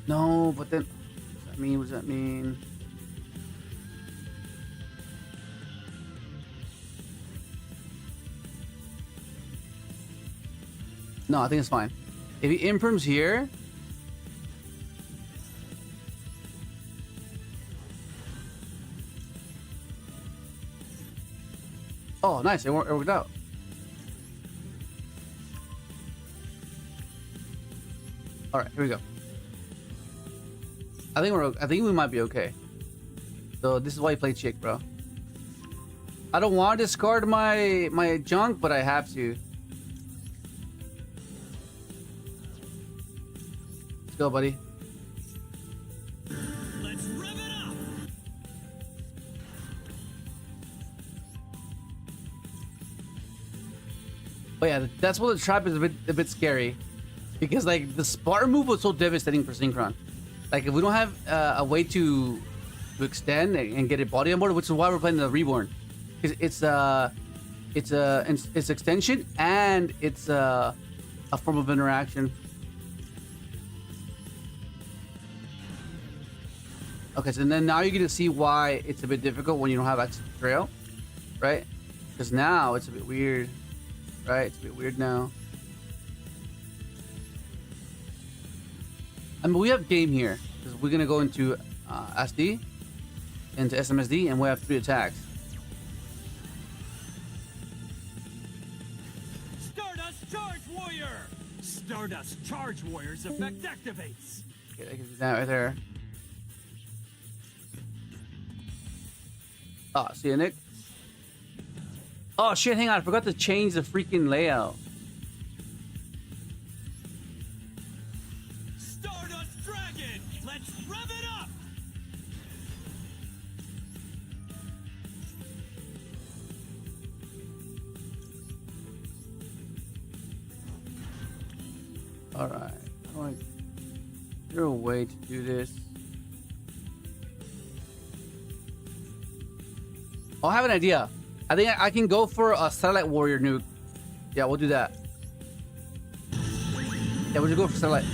No, but then. What does that mean? What does that mean? No, I think it's fine. If he imprims here. Oh, nice. It worked out. All right, here we go. I think we might be okay. So this is why you play chick, bro. I don't want to discard my junk, but I have to. Let's go, buddy.
Let's rev it up.
Oh yeah, that's what the trap is a bit scary, because like the Spartan move was so devastating for Synchron. Like if we don't have a way to extend and get a body on board, which is why we're playing the Reborn, because it's extension and it's a form of interaction. Okay, so then now you're gonna see why it's a bit difficult when you don't have access to trail, right? Because now it's a bit weird, right? It's a bit weird now. I mean, we have game here because we're gonna go into SD, into SMSD, and we have 3 attacks.
Stardust Charge Warrior! Stardust Charge Warrior's effect activates.
Okay, that gives you that right there. Oh, see ya, Nick. Oh shit, hang on, I forgot to change the freaking layout.
Stardust Dragon! Let's rev it up!
Alright. Is there a way to do this? Oh, I have an idea. I think I can go for a Satellite Warrior nuke. Yeah, we'll do that. Yeah, we'll just go for Satellite.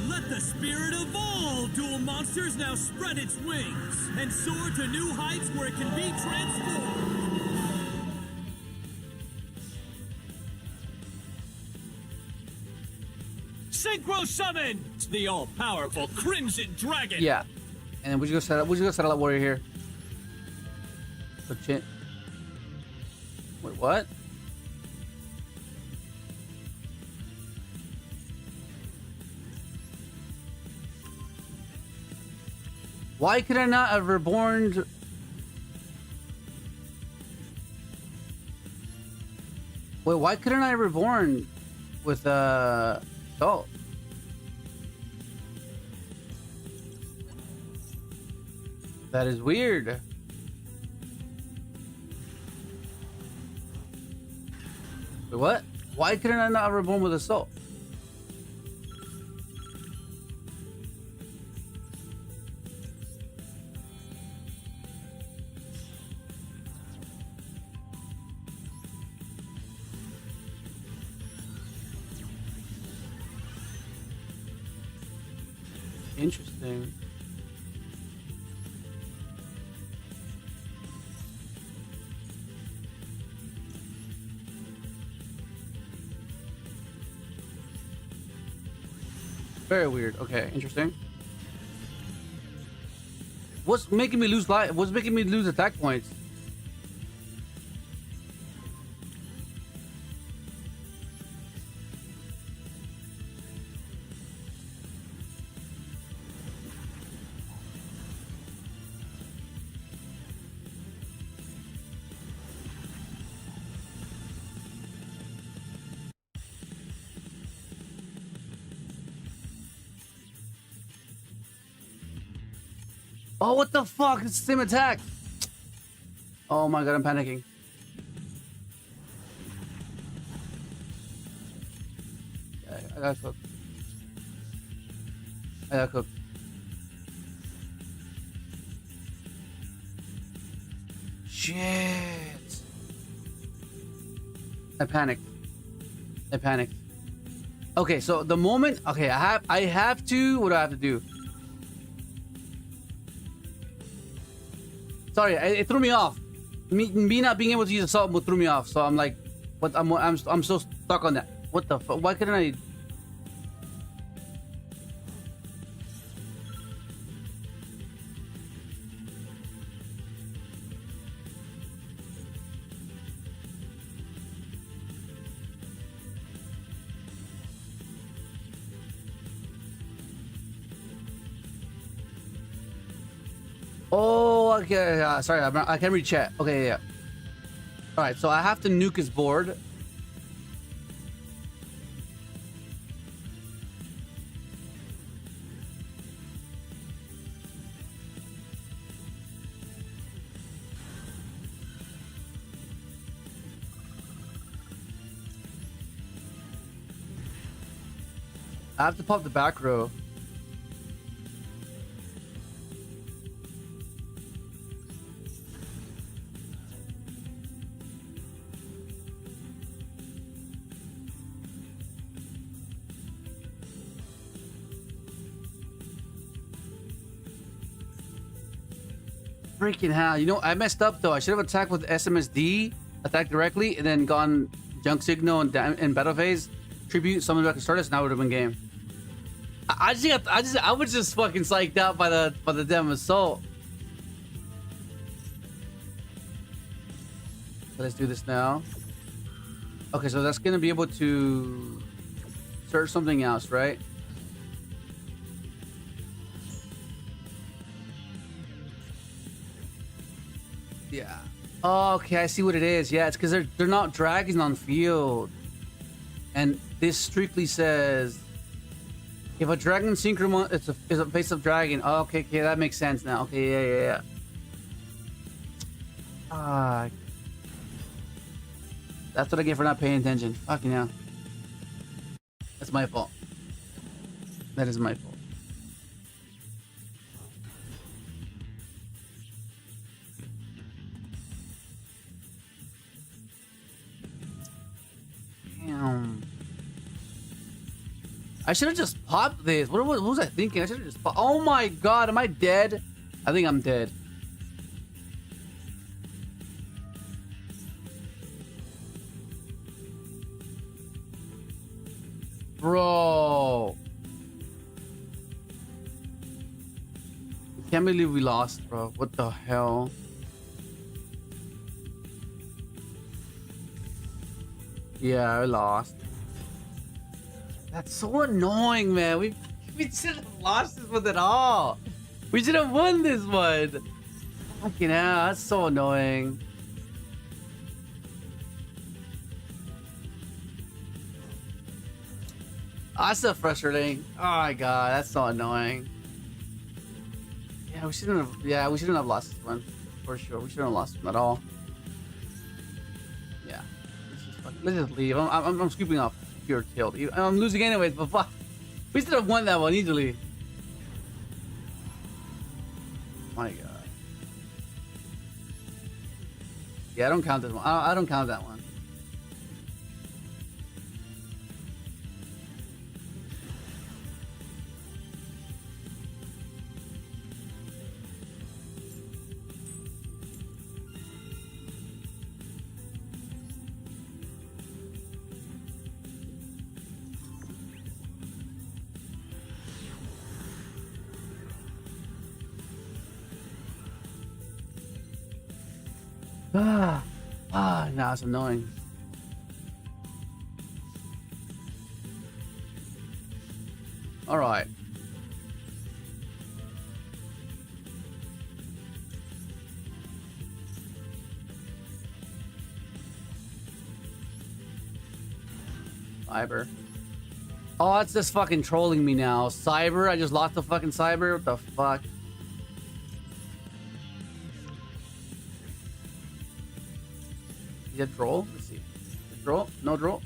Let the spirit evolve! dual monsters now spread its wings and soar to new heights where it can be transformed. Synchro Summons, the all-powerful Crimson Dragon.
Yeah. And then we just go set up warrior here. So chin. Wait, what? Why could I not have reborn? Wait, why couldn't I reborn with oh. That is weird. Wait, what? Why couldn't I not reborn with assault? Interesting. Very weird. Okay, interesting. What's making me lose life? What's making me lose attack points? Oh, what the fuck? It's the same attack. Oh my god, I'm panicking. I gotta cook. I gotta cook. Shit. I panicked. I panicked. Okay, so the moment, okay, I have to, what do I have to do? Sorry, it threw me off. Me not being able to use assault threw me off. So I'm like, what? I'm so stuck on that. What the fuck? Why couldn't I? Oh, okay. Sorry, I can't read chat. Okay, yeah. All right, so I have to nuke his board. I have to pop the back row. Freaking hell. You know, I messed up though. I should have attacked with SMSD, attacked directly, and then gone Junk Signal and Battle Phase, Tribute, summon back to Stardust, and I would have been game. I was just fucking psyched out by the damn assault. So let's do this now. Okay, so that's gonna be able to search something else, right? Yeah. Oh, okay, I see what it is. Yeah, it's because they're not dragons on field, and this strictly says if a dragon synchro is a face-up dragon. Oh, okay, that makes sense now. Okay, yeah. Ah, that's what I get for not paying attention. Fucking hell. That's my fault. That is my fault. Damn. I should have just popped this. What was I thinking? I should have just popped. Oh my god, am I dead? I think I'm dead. Bro. I can't believe we lost, bro. What the hell? Yeah, I lost. That's so annoying, man. We should have lost this one at all. We should have won this one. Fucking hell, that's so annoying. Oh, that's so frustrating. Oh my god, that's so annoying. Yeah, we shouldn't have. Yeah, we shouldn't have lost this one for sure. We shouldn't have lost one at all. Yeah, let's just leave. I'm scooping off pure killed. I'm losing anyways, but fuck. We should have won that one easily. My god. Yeah, I don't count this one. I don't count that one. Now it's annoying. All right. Cyber. Oh, it's just fucking trolling me now. Cyber? I just lost the fucking cyber? What the fuck? Is that draw? Let's see. Draw? No draw?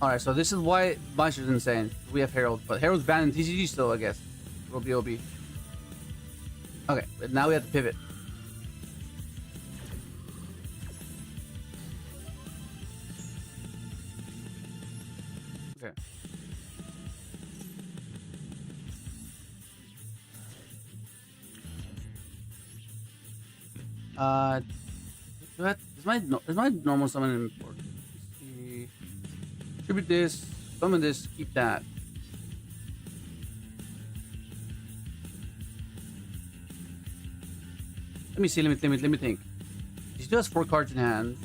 Alright, so this is why Monster's insane. We have Herald, but Herald's banned in TCG still, I guess. Will be OB. Okay, but now we have to pivot. Okay. Is my normal summon important? Tribute this, summon this, keep that. Let me see, let me think. He still has 4 cards in hand.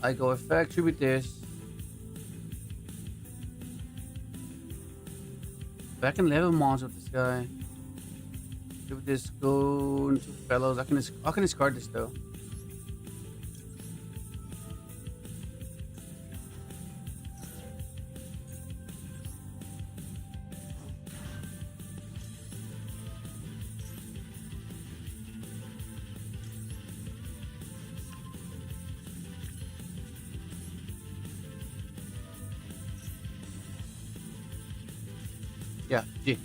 I go effect, tribute this. If I can level monster with this guy. Tribute this, go into fellows. I can discard this though. Yeah, G.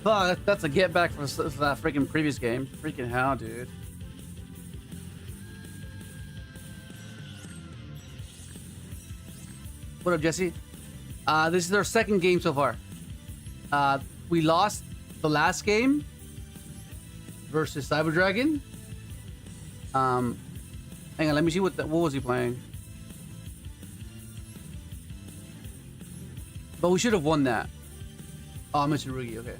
Oh, that's a get back from that freaking previous game. Freaking hell, dude. What up, Jesse? This is our second game so far. We lost the last game versus Cyber Dragon. Hang on, let me see what was he playing. But we should have won that. Oh, Mitsurugi, okay.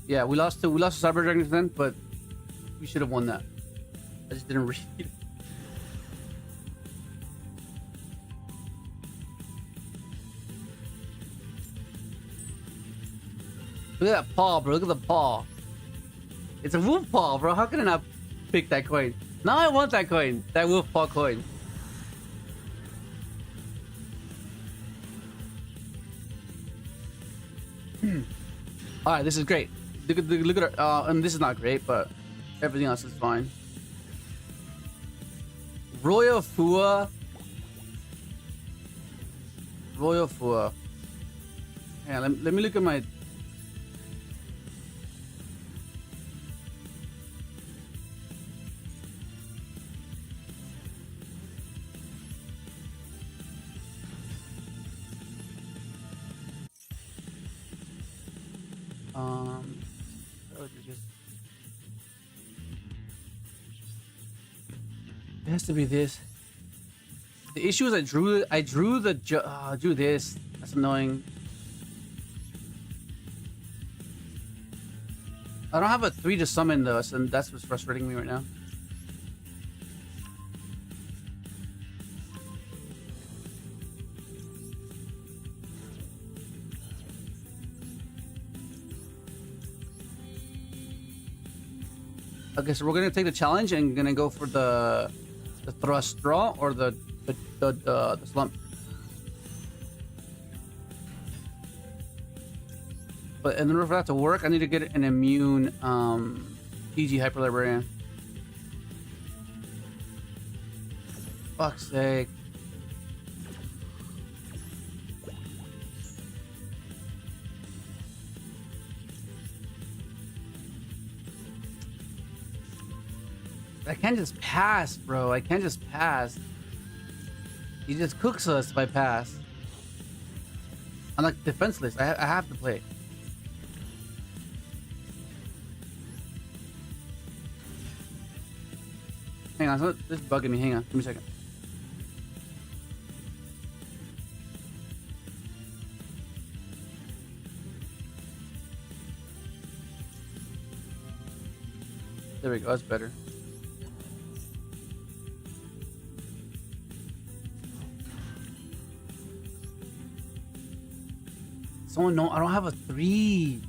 Yeah, we lost to Cyber Dragons then, but we should have won that. I just didn't read it. Look at that paw, bro. Look at the paw. It's a wolf paw, bro. How can I not pick that coin? Now I want that coin. That wolf paw coin. Alright, this is great. Look at our... this is not great, but everything else is fine. Royal FUWA. Royal FUWA. Yeah, let me look at my. It has to be this. The issue is I drew this. That's annoying. I don't have a 3 to summon though, and that's what's frustrating me right now. Okay, so we're gonna take the challenge and gonna go for the thrust draw or the slump. But in order for that to work, I need to get an immune PG Hyper Librarian. Fuck's sake. I can't just pass, bro. I can't just pass. He just cooks us if I pass. I'm like defenseless. I have to play. Hang on, so this is bugging me. Hang on, give me a second. There we go, that's better. Someone know I don't have a 3.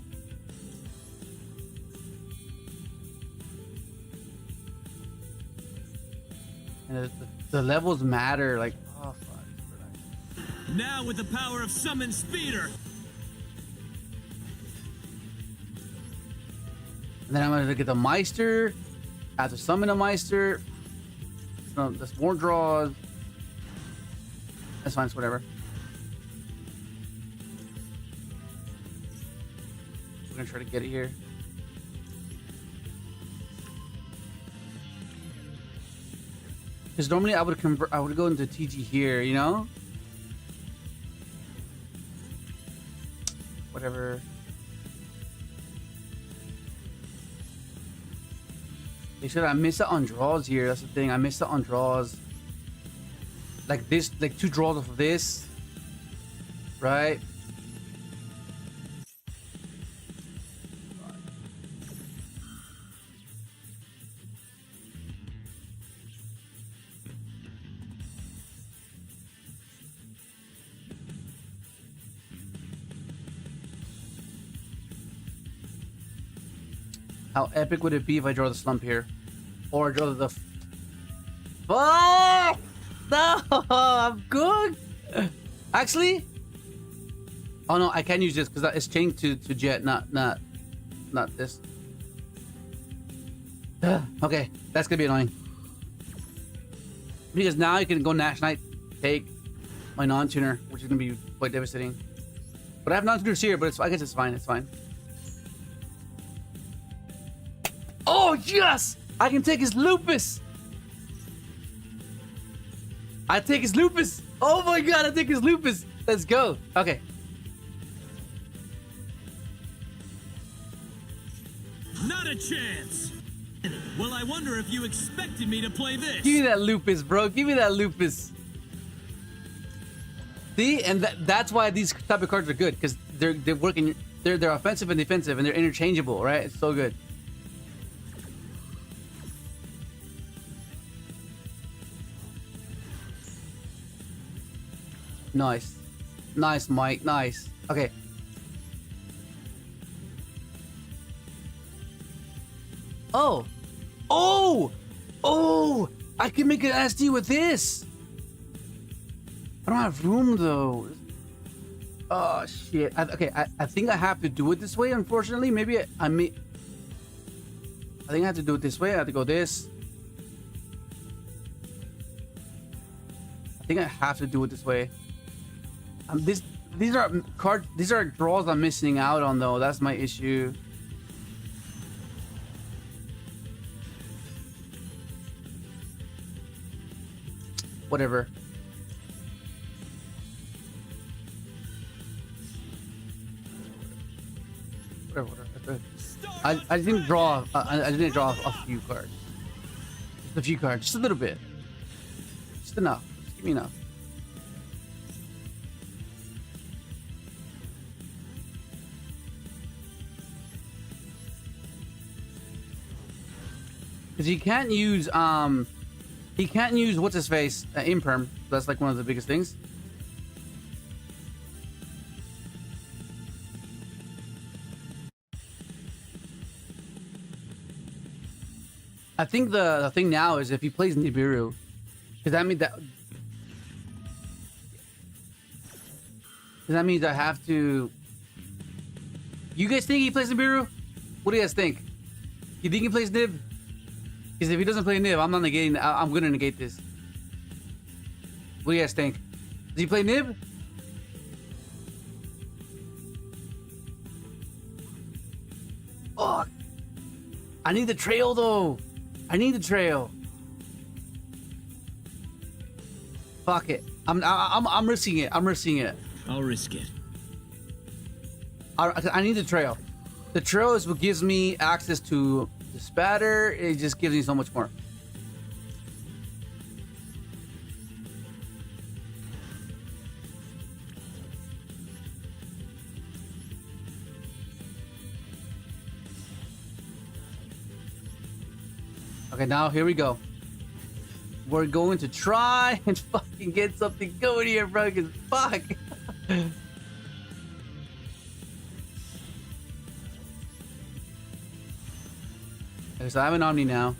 And the levels matter, like, oh fuck.
Now with the power of Summon Speeder.
And then I'm gonna get the Meister. I have to summon a Meister. So that's more draws. That's fine, it's whatever. We're gonna try to get it here. Because normally I would convert, I would go into TG here, you know? Whatever. They said I missed it on draws here. That's the thing. I missed it on draws. Like this, like 2 draws off of this. Right? How epic would it be if I draw the slump here? Or draw the... Fuck! No! I'm good! Actually... Oh no, I can use this because it's changed to jet, not this. Okay, that's gonna be annoying. Because now you can go Nash Knight, take my non-tuner, which is gonna be quite devastating. But I have non-tuners here, but I guess it's fine, it's fine. Oh, yes! I can take his lupus! I take his lupus! Oh my god, I take his lupus! Let's go! Okay.
Not a chance! Well, I wonder if you expected me to play this.
Give me that lupus, bro. Give me that lupus. See? And that's why these type of cards are good, because they're working, they're offensive and defensive, and they're interchangeable, right? It's so good. Nice. Nice, Mike. Nice. Okay. Oh. Oh! Oh! I can make an SD with this! I don't have room, though. Oh, shit. I think I have to do it this way, unfortunately. Maybe I may... I think I have to do it this way. I have to go this. I think I have to do it this way. These are cards. These are draws I'm missing out on though. That's my issue. Whatever. Whatever. I didn't draw. I didn't draw a few cards. Just a few cards. Just a little bit. Just enough. Just give me enough. Because he can't use what's his face imperm. That's like one of the biggest things. I think the thing now is if he plays Nibiru, because that means I have to. You guys think he plays Nibiru? What do you guys think? You think he plays Nib? Because if he doesn't play Nib, I'm not negating. I'm gonna negate this. What do you guys think? Does he play Nib? Oh, I need the trail though. I need the trail. Fuck it. I'm risking it. I'm risking it.
I'll risk it.
I need the trail. The trail is what gives me access to the spatter. It just gives me so much more. Okay, now here we go. We're going to try and fucking get something going here, bro, because fuck. Okay, so I have an Omni now.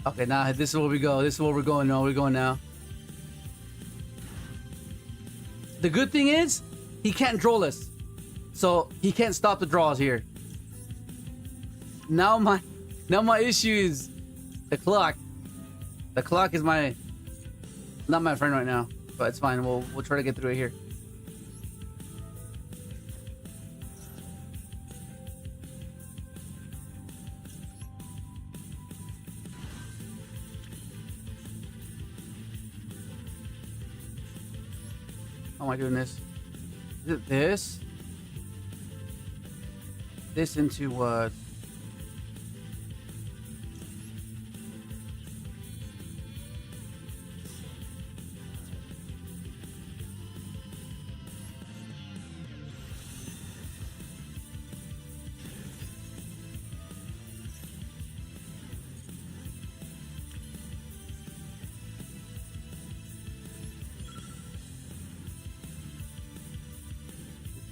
Okay, now this is where we go. This is where we're going. No, we're going now. The good thing is, he can't draw us. So he can't stop the draws here. Now my issue is the clock. The clock is not my friend right now, but it's fine. We'll try to get through it here. How am I doing this? Is it this? This into what?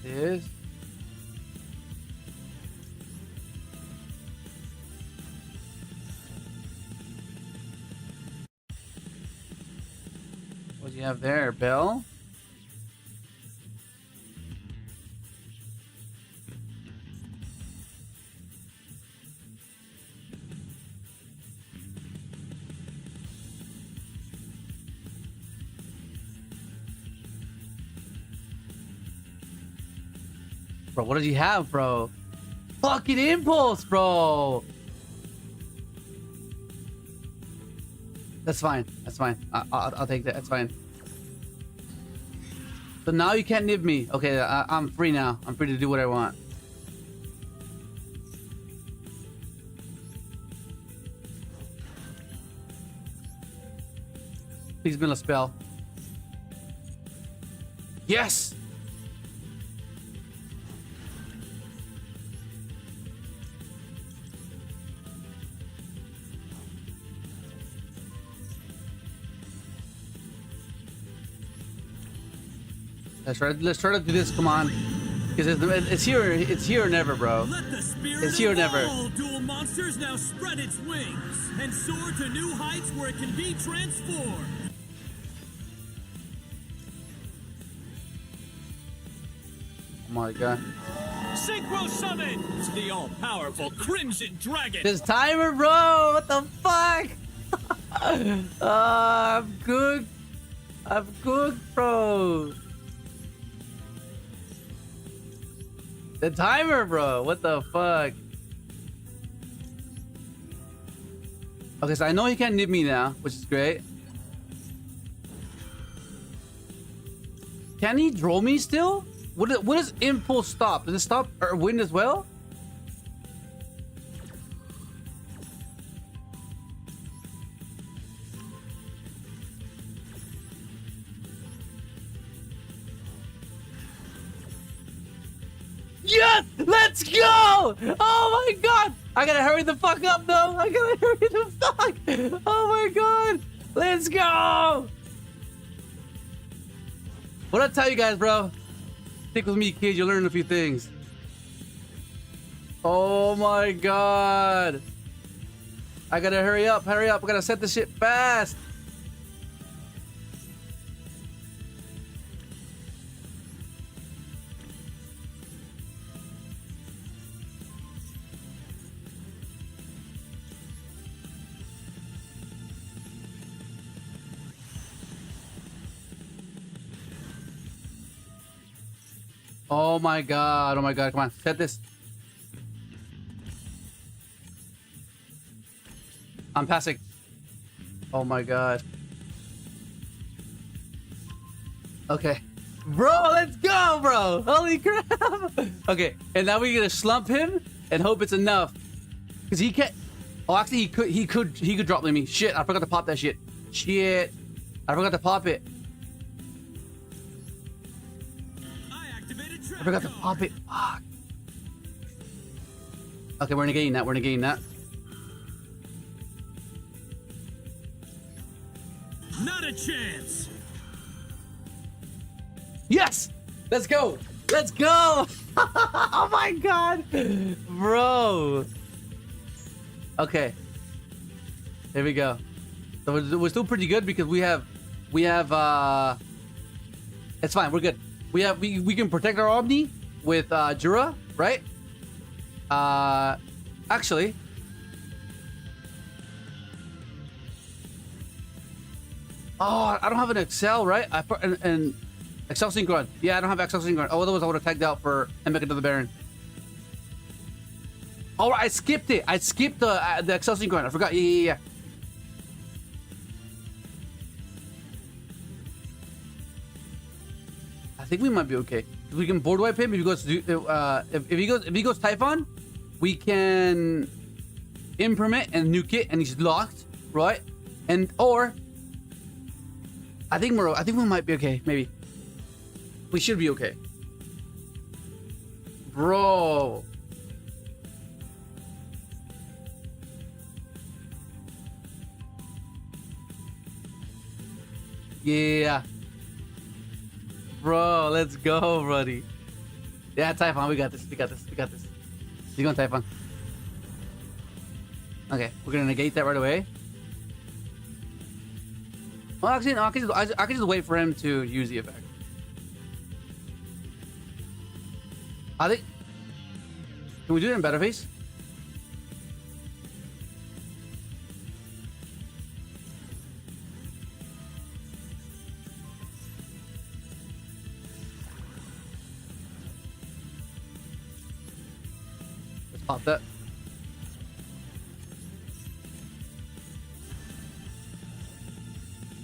This. What do you have there, Bell? Bro, what does he have, bro? Fucking impulse, bro. That's fine. That's fine. I'll take that. That's fine. So now you can't nib me. Okay, I'm free now. I'm free to do what I want. Please build a spell. Yes! Let's try to do this. Come on, because it's here. It's here or never, bro. It's here or never.
Dual monsters now spread its wings and soar to new heights where it can be transformed.
Oh my god.
Synchro Summons! The all-powerful Crimson Dragon!
This timer, bro. What the fuck? I'm cooked. I'm cooked, bro. The timer, bro. What the fuck? Okay, so I know he can't nip me now, which is great. Can he draw me still? What does impulse stop? Does it stop or wind as well? Yes! Let's go! Oh my god! I gotta hurry the fuck up though! I gotta hurry the fuck! Oh my god! Let's go! What I tell you guys, bro? Stick with me, kids. You'll learn a few things. Oh my god! I gotta hurry up, hurry up. I gotta set this shit fast. Oh my god, come on, set this. I'm passing. Oh my god. Okay. Bro, let's go, bro! Holy crap! Okay, and now we're gonna slump him and hope it's enough. Cause he can't. Oh, actually, he could drop me. Shit, I forgot to pop that shit. Shit, I forgot to pop it. I forgot to pop it. Fuck. Okay, we're negating that. We're negating that.
Not a chance.
Yes! Let's go! Let's go! Oh my god! Bro! Okay. Here we go. So we're still pretty good because we have it's fine, we're good. We can protect our Omni with Jura, right? Actually, oh, I don't have an Excel, right? I put an Excel Synchron. Yeah, I don't have Excel Synchron. Oh, otherwise I would have tagged out for and make another Baron. Oh, I skipped it. I skipped the Excel Synchron. I forgot. Yeah. I think we might be okay. We can board wipe him if he goes if he goes Typhon, we can implement and nuke it and he's locked, right? And or I think we might be okay, maybe. We should be okay. Bro. Yeah. Bro, let's go, buddy. Yeah, Typhon, we got this. You going Typhon? Okay, we're gonna negate that right away. Well, actually, no, I can just wait for him to use the effect. I think. Can we do it in better face? Pop that.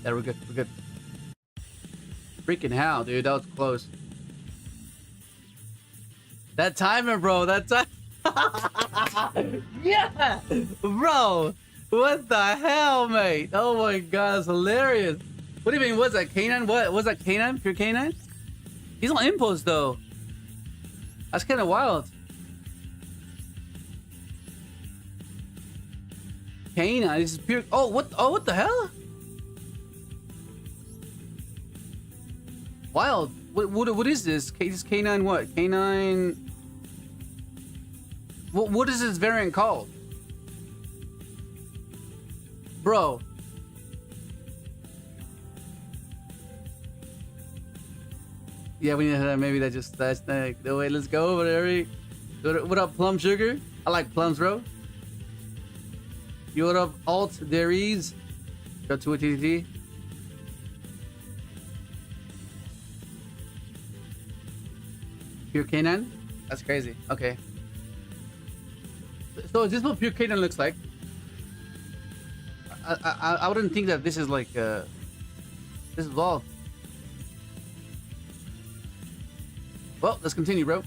Yeah, we're good. We're good. Freaking hell, dude. That was close. That timer, bro. That time. Yeah! Bro! What the hell, mate? Oh my god, that's hilarious. What do you mean? What's that? Canine? What? Was that canine? Pure canine? He's on impulse, though. That's kind of wild. Canine, this is pure. Oh, what? Oh, what the hell? Wild. What is this? This canine what? Canine. What is this variant called? Bro. Yeah, we need to maybe that's the way. Let's go, whatever. What up, Plum Sugar? I like plums, bro. You what up, Alt Dairies? Go to a TTT. Pure Canine? That's crazy. Okay. So is this what Pure Canine looks like? I wouldn't think that this is like this is evolved. Well, let's continue, bro.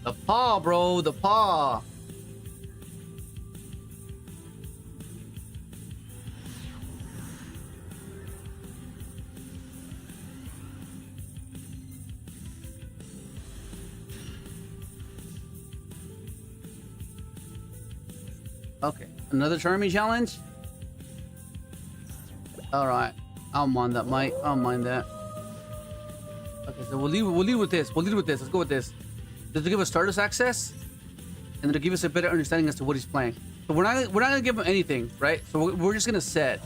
The paw, bro, the paw. Okay, another Charmy challenge. All right, I'll mind that, Mike. I'll mind that. Okay, so we'll lead with this. We'll lead with this. Let's go with this. Does it give us Stardust access, and it'll give us a better understanding as to what he's playing. So we're not gonna give him anything, right? So we're just gonna set.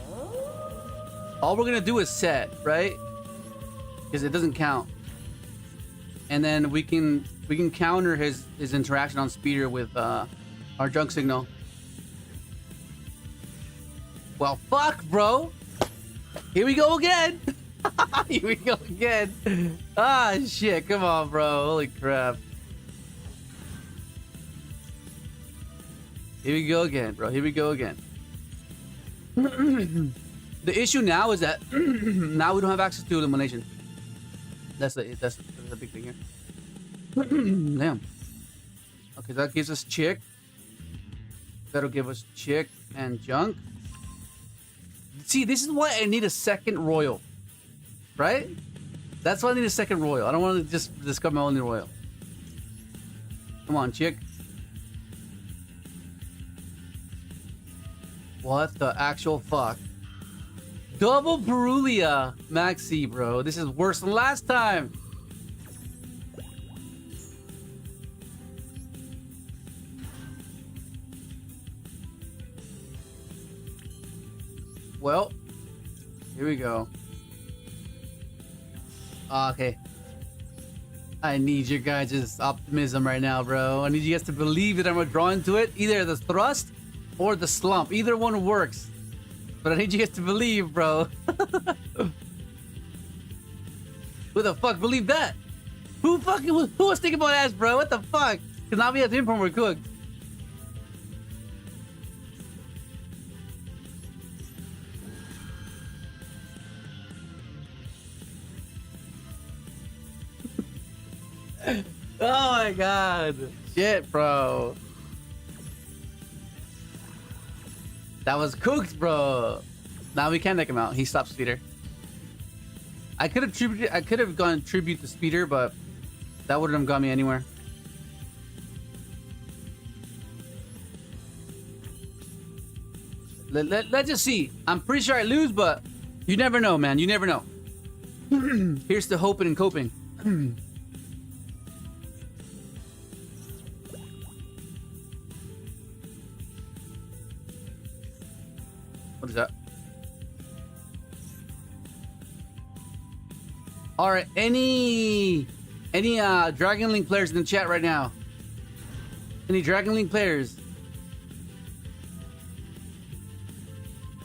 All we're gonna do is set, right? Because it doesn't count. And then we can counter his interaction on speeder with our junk signal. Well, fuck, bro. Here we go again. Here we go again. Ah, shit. Come on, bro. Holy crap. Here we go again, bro. Here we go again. The issue now is that now we don't have access to elimination. That's the big thing here. Damn. Okay, that gives us chick. That'll give us chick and junk. See, this is why I need a second royal, right? That's why I need a second royal. I don't want to just discover my only royal. Come on, chick. What the actual fuck? Double Purulia Maxi, bro. This is worse than last time. Well, here we go. Okay. I need your guys' optimism right now, bro. I need you guys to believe that I'm gonna draw into it. Either the thrust or the slump. Either one works. But I need you guys to believe, bro. Who the fuck believed that? Who was thinking about ass, bro? What the fuck? Cause now we have to inform we're cooked. Oh my god. Shit, bro. That was cooked, bro. Now we can take him out. He stopped speeder. I could have gone tribute to speeder, but that wouldn't have got me anywhere. Let's just see. I'm pretty sure I lose, but you never know, man. You never know. Here's to hoping and coping. What is that? All right, any Dragon Link players in the chat right now? Any Dragon Link players?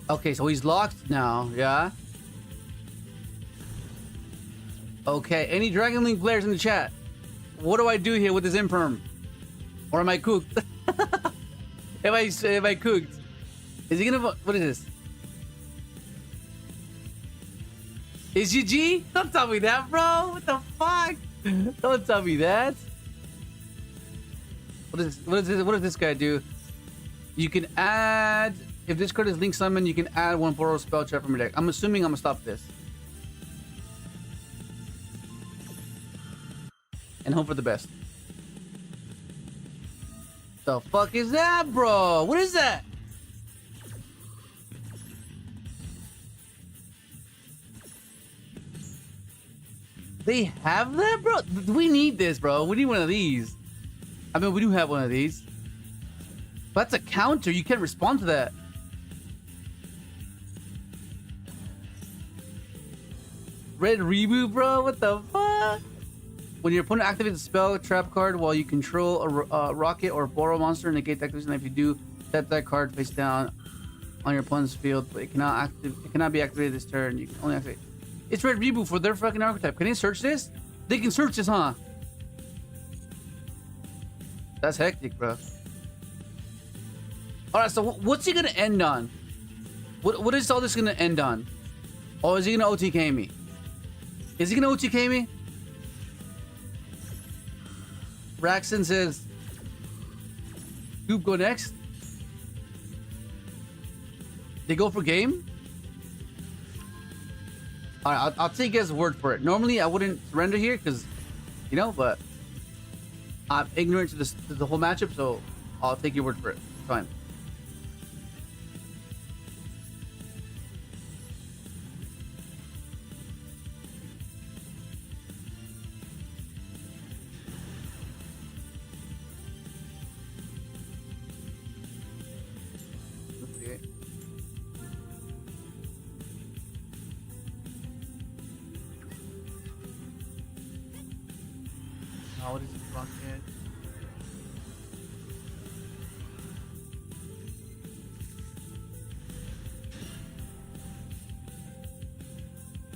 Okay, so he's locked now, yeah? Okay, any Dragon Link players in the chat? What do I do here with this imperm? Or am I cooked? Am I cooked? Is he gonna? What is this? Is GG? Don't tell me that, bro. What the fuck? Don't tell me that. What does this guy do? You can add, if this card is link summon, you can add one portal spell trap from your deck. I'm assuming I'm gonna stop this and hope for the best. The fuck is that, bro? What is that? They have that, bro? We need this, bro. We need one of these. I mean, we do have one of these. But that's a counter. You can't respond to that. Red reboot, bro? What the fuck? When your opponent activates a spell trap card while you control a rocket or borrow monster, negate the activation. If you do, set that card face down on your opponent's field, but it cannot be activated this turn. You can only activate. It's red reboot for their fucking archetype. Can they search this? They can search this, huh? That's hectic, bro. Alright, so what's he gonna end on? What is all this gonna end on? Or is he gonna OTK me? Is he gonna OTK me? Braxton says, Scoop go next. They go for game? Alright, I'll take his word for it. Normally, I wouldn't surrender here because, you know, but I'm ignorant to the whole matchup, so I'll take your word for it. Fine. What is it, Rokket?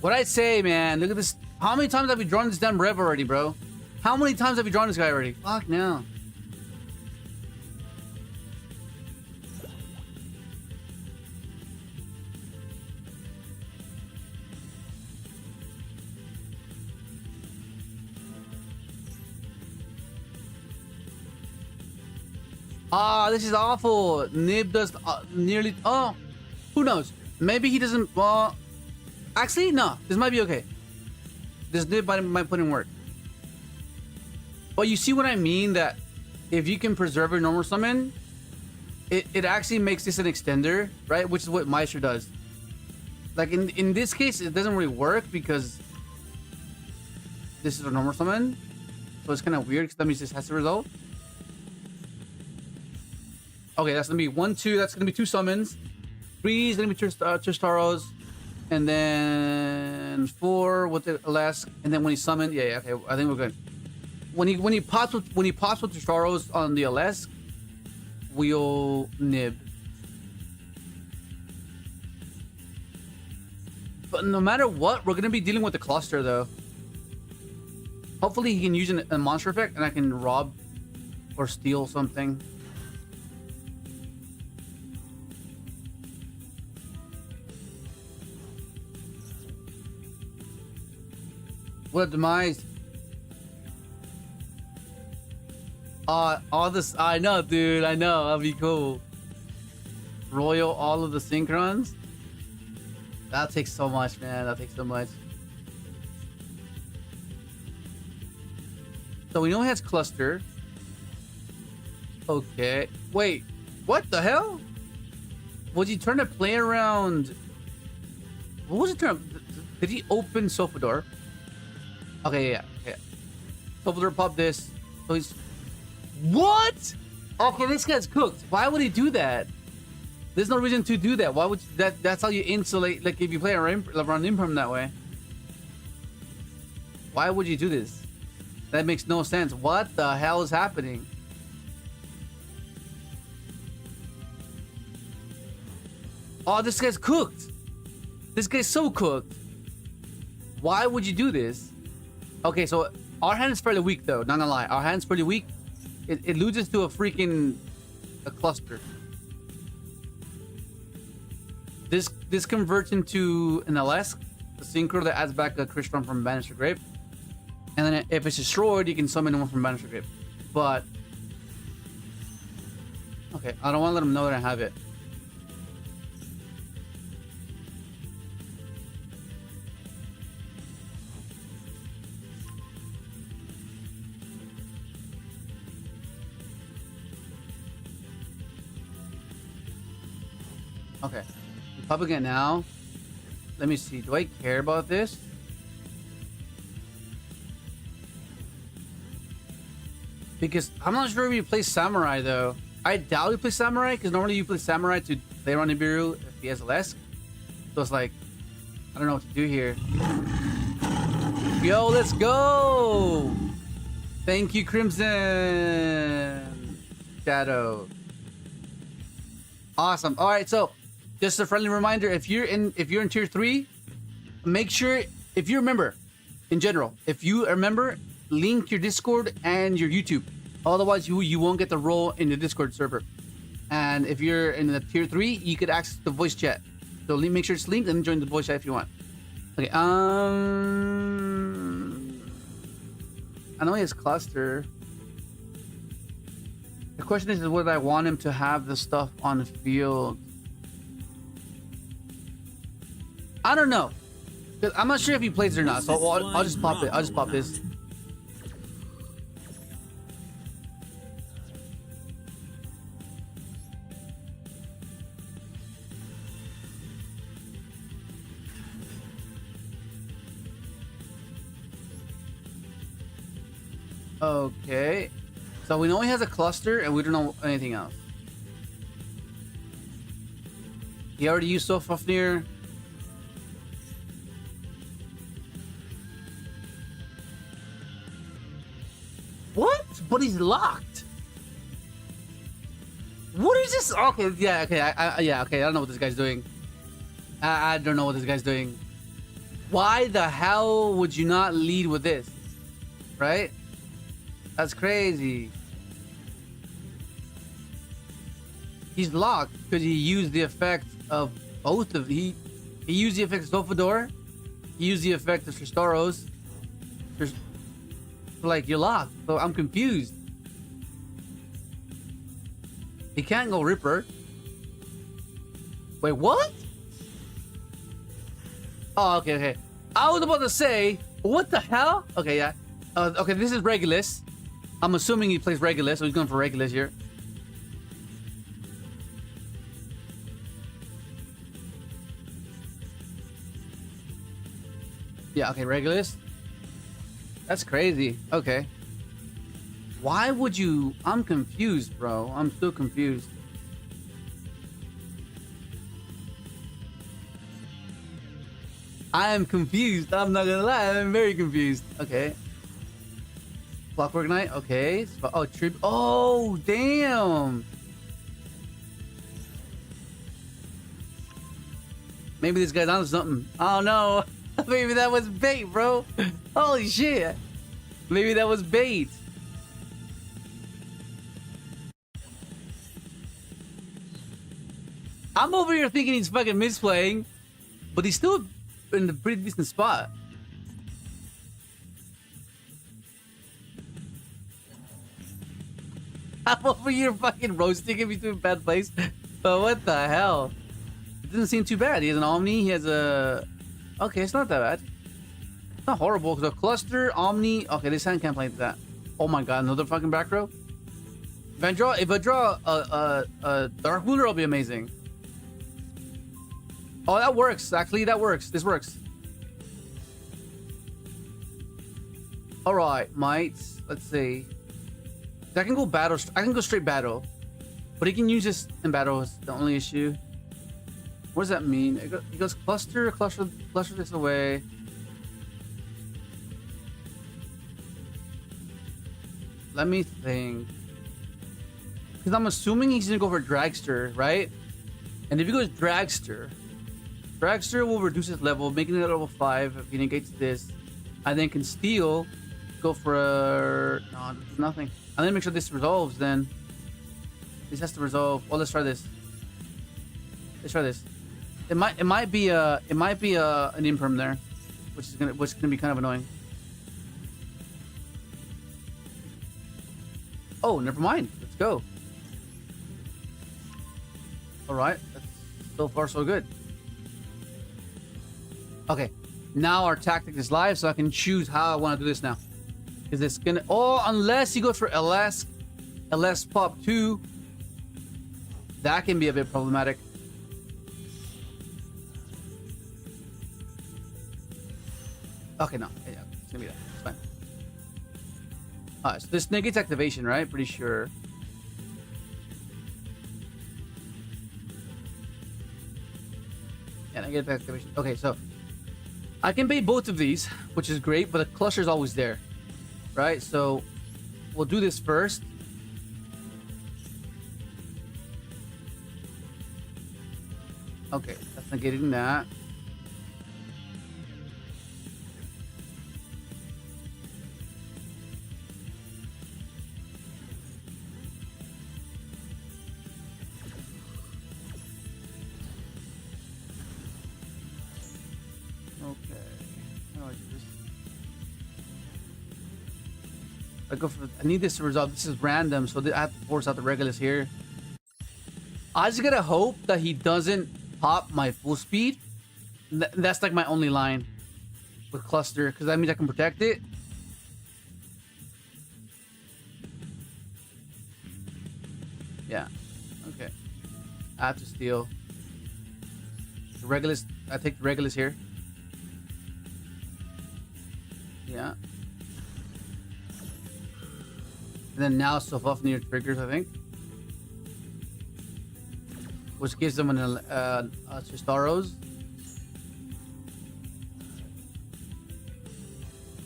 What I say, man? Look at this. How many times have we drawn this damn Rev already, bro? How many times have we drawn this guy already? Fuck now. Ah, this is awful. Nib does nearly. Oh, who knows? Maybe he doesn't. Actually, no. This might be okay. This Nib might put in work. But you see what I mean? That if you can preserve your normal summon, it actually makes this an extender, right? Which is what Maestro does. Like in this case, it doesn't really work because this is a normal summon, so it's kind of weird because that means this has to result. Okay, that's gonna be 1, 2. That's gonna be 2 summons. 3 is gonna be Tristaros, and then 4 with the Alask, and then when he summoned, yeah, okay, I think we're good. When he pops with Tristaros on the Alask, we'll nib. But no matter what, we're gonna be dealing with the cluster though. Hopefully he can use a monster effect, and I can rob or steal something. What a demise. All this, I know, dude. I know. That'd be cool. Royal, all of the Synchrons. That takes so much, man. That takes so much. So we know he has cluster. Okay. Wait. What the hell? Was he trying to play around? What was it turn? Did he open Sulfacord? Okay, yeah. Sulfacord pop this. So he's... What? Okay, this guy's cooked. Why would he do that? There's no reason to do that. Why would you, that's how you insulate, like if you play around Imprim that way. Why would you do this? That makes no sense. What the hell is happening? Oh, this guy's cooked. This guy's so cooked. Why would you do this? Okay, so our hand is fairly weak though, not gonna lie. Our hand's pretty weak. It loses to a freaking cluster. This converts into an LS, the synchro that adds back a Crystron from Banisher Grave. And then if it's destroyed, you can summon one from Banisher Grave. But okay, I don't want to let him know that I have it. Okay, pop again now. Let me see. Do I care about this? Because I'm not sure if you play Samurai though. I doubt you play Samurai because normally you play Samurai to play around Nibiru if he has a Lesk. So it's like, I don't know what to do here. Yo, let's go! Thank you, Crimson Shadow. Awesome. All right, so just a friendly reminder: if you're in tier 3, make sure if you remember, in general, if you remember, link your Discord and your YouTube. Otherwise, you won't get the role in the Discord server. And if you're in the tier 3, you could access the voice chat. So make sure it's linked and join the voice chat if you want. Okay. I know he has cluster. The question is whether I want him to have the stuff on the field. I don't know. I'm not sure if he plays it or not. So I'll just pop it. I'll just pop this. Okay. So we know he has a cluster and we don't know anything else. He already used Sulfacord. What? But he's locked. What is this? Okay, yeah, okay, yeah, okay. I don't know what this guy's doing. I don't know what this guy's doing. Why the hell would you not lead with this? Right? That's crazy. He's locked because he used the effect of both of he used the effect of Sulfacord. He used the effect of Tristaros. Like, you're locked. So I'm confused. He can't go Ripper. Wait, what? Oh, okay, okay. I was about to say, what the hell? Okay, yeah. Okay, this is Regulus. I'm assuming he plays Regulus, so he's going for Regulus here. Yeah, okay, Regulus. That's crazy. Okay. Why would you... I'm confused, bro. I'm still confused. I am confused. I'm not gonna lie. I'm very confused. Okay. Clockwork Knight. Okay. Oh, trip. Oh, damn. Maybe this guy's onto something. Oh, no. Maybe that was bait, bro. Holy shit. Maybe that was bait. I'm over here thinking he's fucking misplaying, but he's still in a pretty decent spot. I'm over here fucking roasting him between bad plays. But what the hell? It doesn't seem too bad. He has an Omni, he has a... Okay, it's not that bad. It's not horrible. The cluster, Omni... Okay, this hand can't play that. Oh my god, another fucking back row? If I draw a Dark Ruler, it'll be amazing. Oh, that works. Actually, that works. This works. Alright, mites. Let's see. I can go battle. I can go straight battle. But he can use this in battle is the only issue. What does that mean? He goes cluster this away. Let me think. Because I'm assuming he's gonna go for Dragster, right? And if he goes Dragster will reduce his level, making it level 5 if he negates this. And then can steal, go for a... No, nothing. And then make sure this resolves then. This has to resolve. Oh, let's try this. Let's try this. It might be an imperm there, which is gonna be kind of annoying. Oh, never mind. Let's go. All right, that's so far so good. Okay, now our tactic is live, so I can choose how I want to do this now. Is this gonna? Oh, unless he goes for LS pop 2, that can be a bit problematic. Okay, no, yeah, it's gonna be that. It's fine. So this negates activation, right? Pretty sure. Yeah, negative activation. Okay, so I can bait both of these, which is great, but the cluster is always there, right? So we'll do this first. Okay, that's negating that. I need this to resolve. This is random, so I have to force out the Regulus here. I just gotta hope that he doesn't pop my full speed. That's like my only line with cluster, because that means I can protect it. Yeah. Okay. I have to steal the Regulus. I take the Regulus here. Yeah. And then now Sofuff near triggers, I think. Which gives them an Chistaros.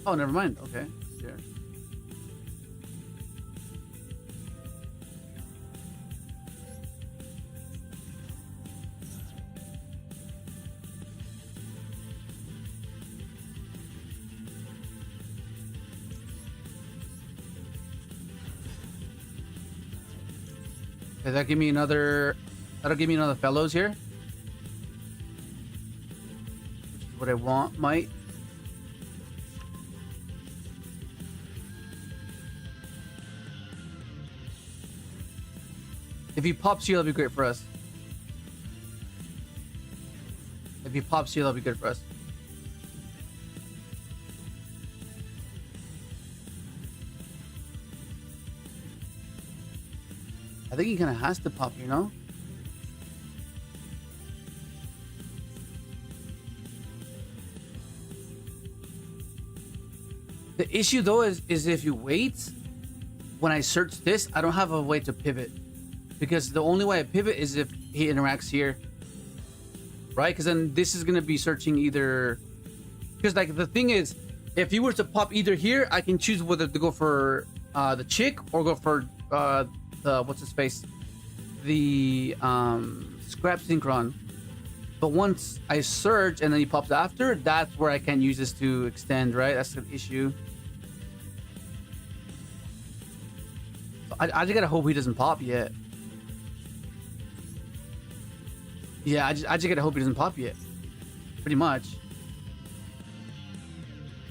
Oh, never mind. Okay. Sure. Does that give me another? That'll give me another fellows here, which is what I want. Might. If he pops here, that'll be great for us. If he pops here, that'll be good for us. I think he kind of has to pop, you know? The issue though is if you wait, when I search this, I don't have a way to pivot. Because the only way I pivot is if he interacts here. Right? Because then this is going to be searching either... Because like the thing is, if he were to pop either here, I can choose whether to go for the chick or go for the... What's his face? The scrap synchron. But once I search and then he pops after, that's where I can use this to extend, right? That's the issue. I just gotta hope he doesn't pop yet. Yeah, I just gotta hope he doesn't pop yet. Pretty much.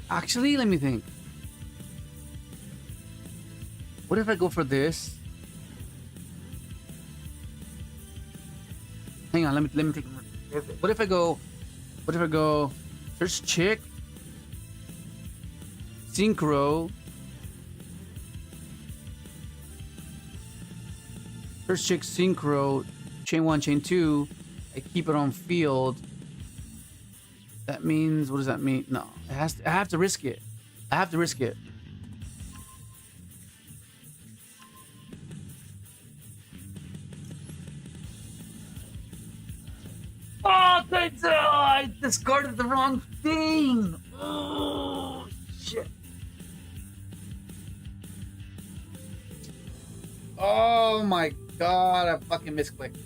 Actually, let me think. What if I go for this? Hang on, let me take. What if I go search chick, synchro, search chick, synchro, chain 1, chain 2, I keep it on field. That means, what does that mean? No, I have to risk it. I have to risk it. Oh, I discarded the wrong thing. Oh, shit. Oh my god, I fucking misclicked.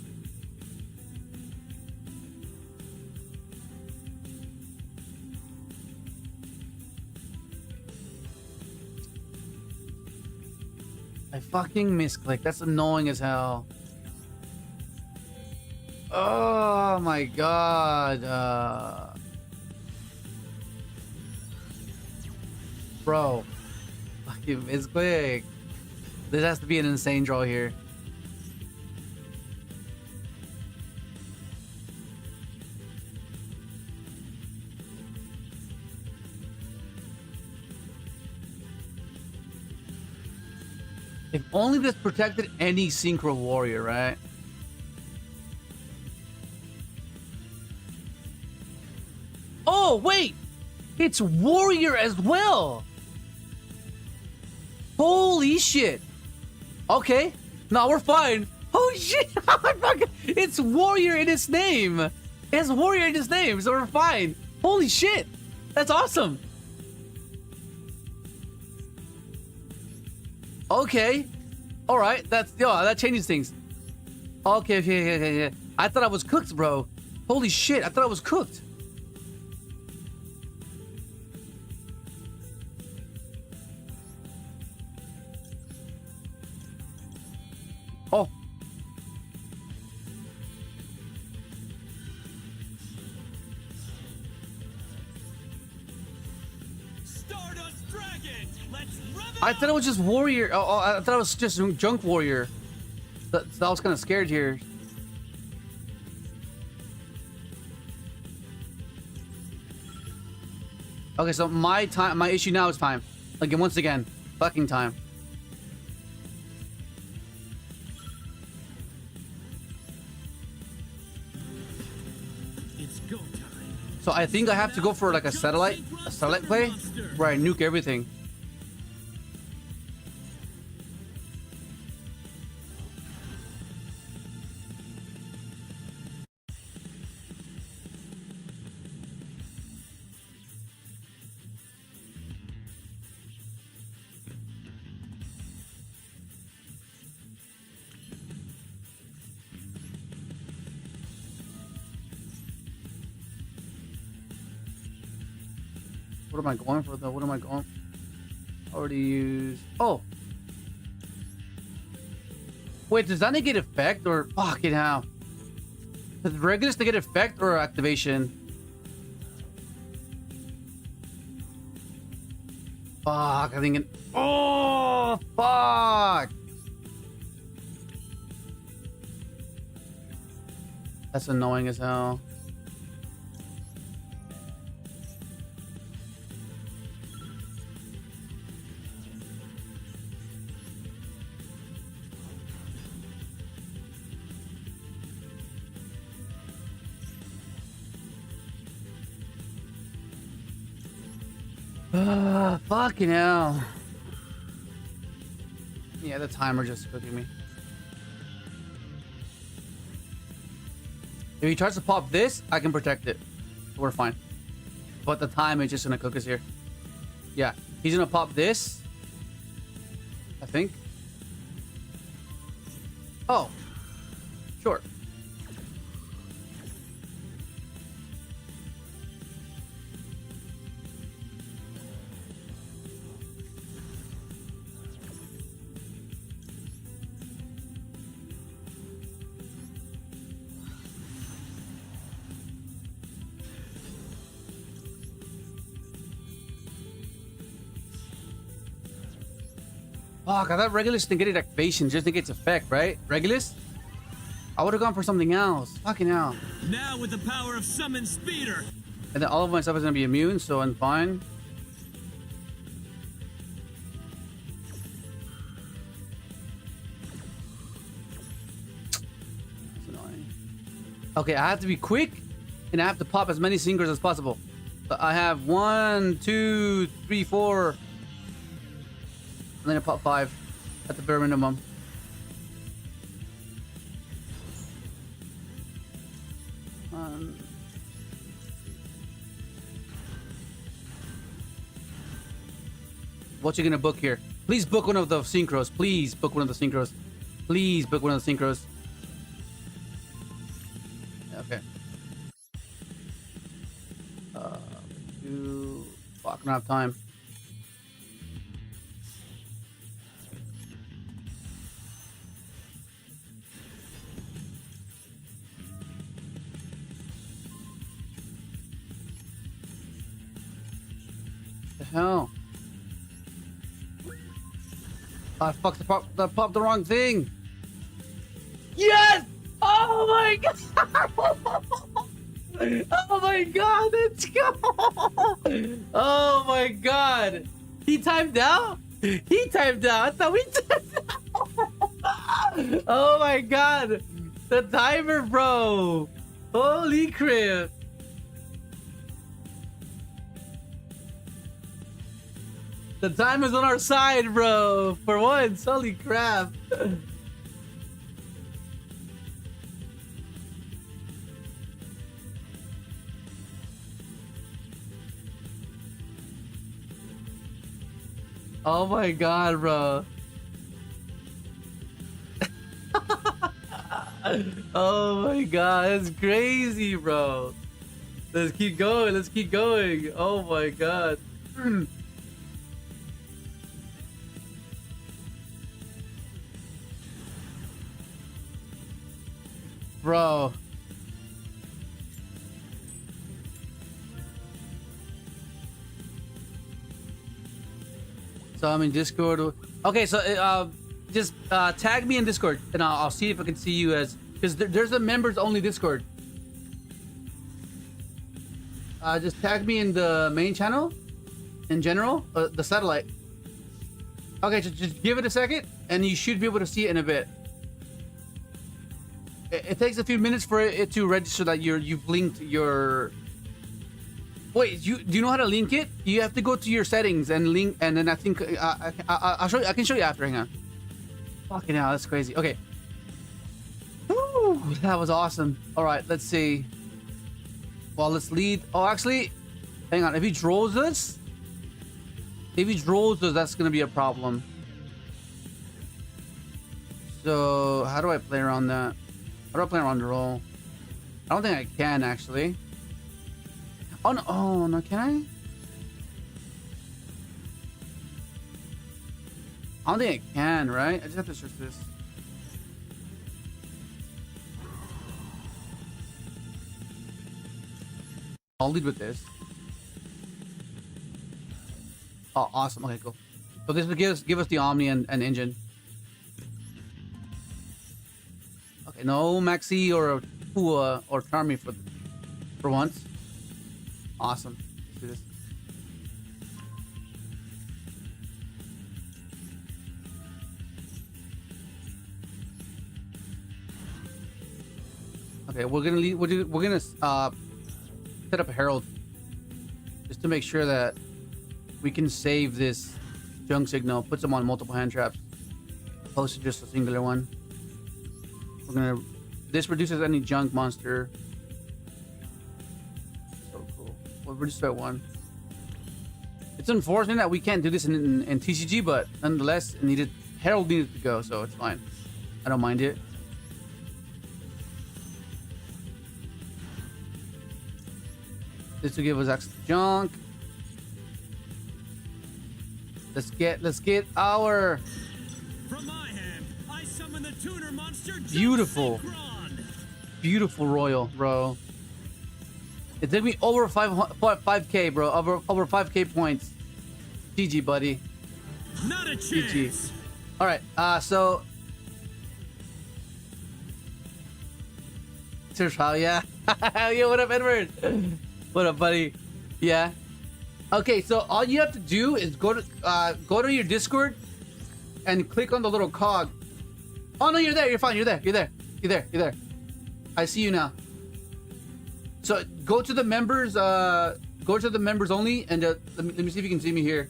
I fucking misclicked. That's annoying as hell. Oh my god. Bro. Fucking misclick. This has to be an insane draw here. If only this protected any synchro warrior, right? Oh, wait! It's warrior as well! Holy shit. Okay. No, we're fine. Oh shit. It's warrior in its name. It has warrior in its name, so we're fine. Holy shit. That's awesome. Okay. Alright, that changes things. Okay. I thought I was cooked, bro. Holy shit, I thought I was cooked. Oh.
Stardust Dragon! Let's rev it
I
up!
thought it was just warrior. Oh, I thought it was just junk warrior. So I was kind of scared here. Okay, so my issue now is time. Again, once again, fucking time.
It's go time.
So I think I have to go for like a satellite play where I nuke everything. What am I going for though? What am I going? Already used. Oh. Wait, does that negate effect or fucking hell? Does Regulus negate effect or activation? Fuck, I think it. Oh, fuck. That's annoying as hell. Fucking hell. Yeah, the timer just cooking me. If he tries to pop this, I can protect it. We're fine. But the time is just gonna cook us here. Yeah, he's gonna pop this. I think. Oh. Sure. Fuck, I thought Regulus negated activation just negates effect, right? Regulus? I would have gone for something else. Fucking hell.
Now with the power of Summon Speeder!
And then all of my stuff is gonna be immune, so I'm fine. That's annoying. Okay, I have to be quick, and I have to pop as many synchros as possible. But I have 1, 2, 3, 4. And then I pop 5 at the bare minimum. What you gonna book here? Please book one of the synchros. Please book one of the synchros. Please book one of the synchros. Okay. Fuck, I don't have time. The hell? I fucked I popped the wrong thing. Yes! Oh my god! Oh my god, let's go! Oh my god! He timed out? He timed out. I thought we timed out. Oh my god! The timer, bro! Holy crap! The time is on our side, bro. For once, holy crap. Oh my god, bro. Oh my god, that's crazy, bro. Let's keep going, let's keep going. Oh my god. Bro. So I'm in Discord. Okay, so just tag me in Discord, and I'll see if I can see you as, because there's a members only Discord. Just tag me in the main channel, in general, the satellite. Okay, just give it a second, and you should be able to see it in a bit. It takes a few minutes for it to register that you've linked your. Wait, do you know how to link it? You have to go to your settings and link, and then I think I'll show you. I can show you after. Hang on. Fucking hell, that's crazy. Okay. Woo, that was awesome. All right, let's see. Well, let's lead. Oh, actually, hang on. If he draws us, that's gonna be a problem. So how do I play around that? How do I play around the roll? I don't think I can actually. Oh no, can I? I don't think I can, right? I just have to search this. I'll lead with this. Oh, awesome. Okay, cool. So this will give us the Omni and engine. Okay, no Maxi or FUWA or Charmy for once. Awesome. Let's do this. Okay, we're gonna leave. We're gonna set up a herald just to make sure that we can save this junk signal. Puts them on multiple hand traps. Opposed to just a singular one. We're gonna. This reduces any junk monster. So cool. We'll reduce that one. It's unfortunate that we can't do this in TCG, but nonetheless, Herald needed to go, so it's fine. I don't mind it. This will give us access to junk. Let's get our
From my hand, I summon the tuner monster
beautiful, beautiful royal, bro. It took me over 5k, bro. Over 5k points. GG, buddy.
Not a chance.
GG. All right. So. Search how? Yeah. Yo, what up, Edward? What up, buddy? Yeah. Okay, so all you have to do is go to your Discord and click on the little cog. Oh no, you're there. You're fine. You're there. You're there. You're there. You're there. I see you now. So go to the members. Go to the members only, and let me see if you can see me here.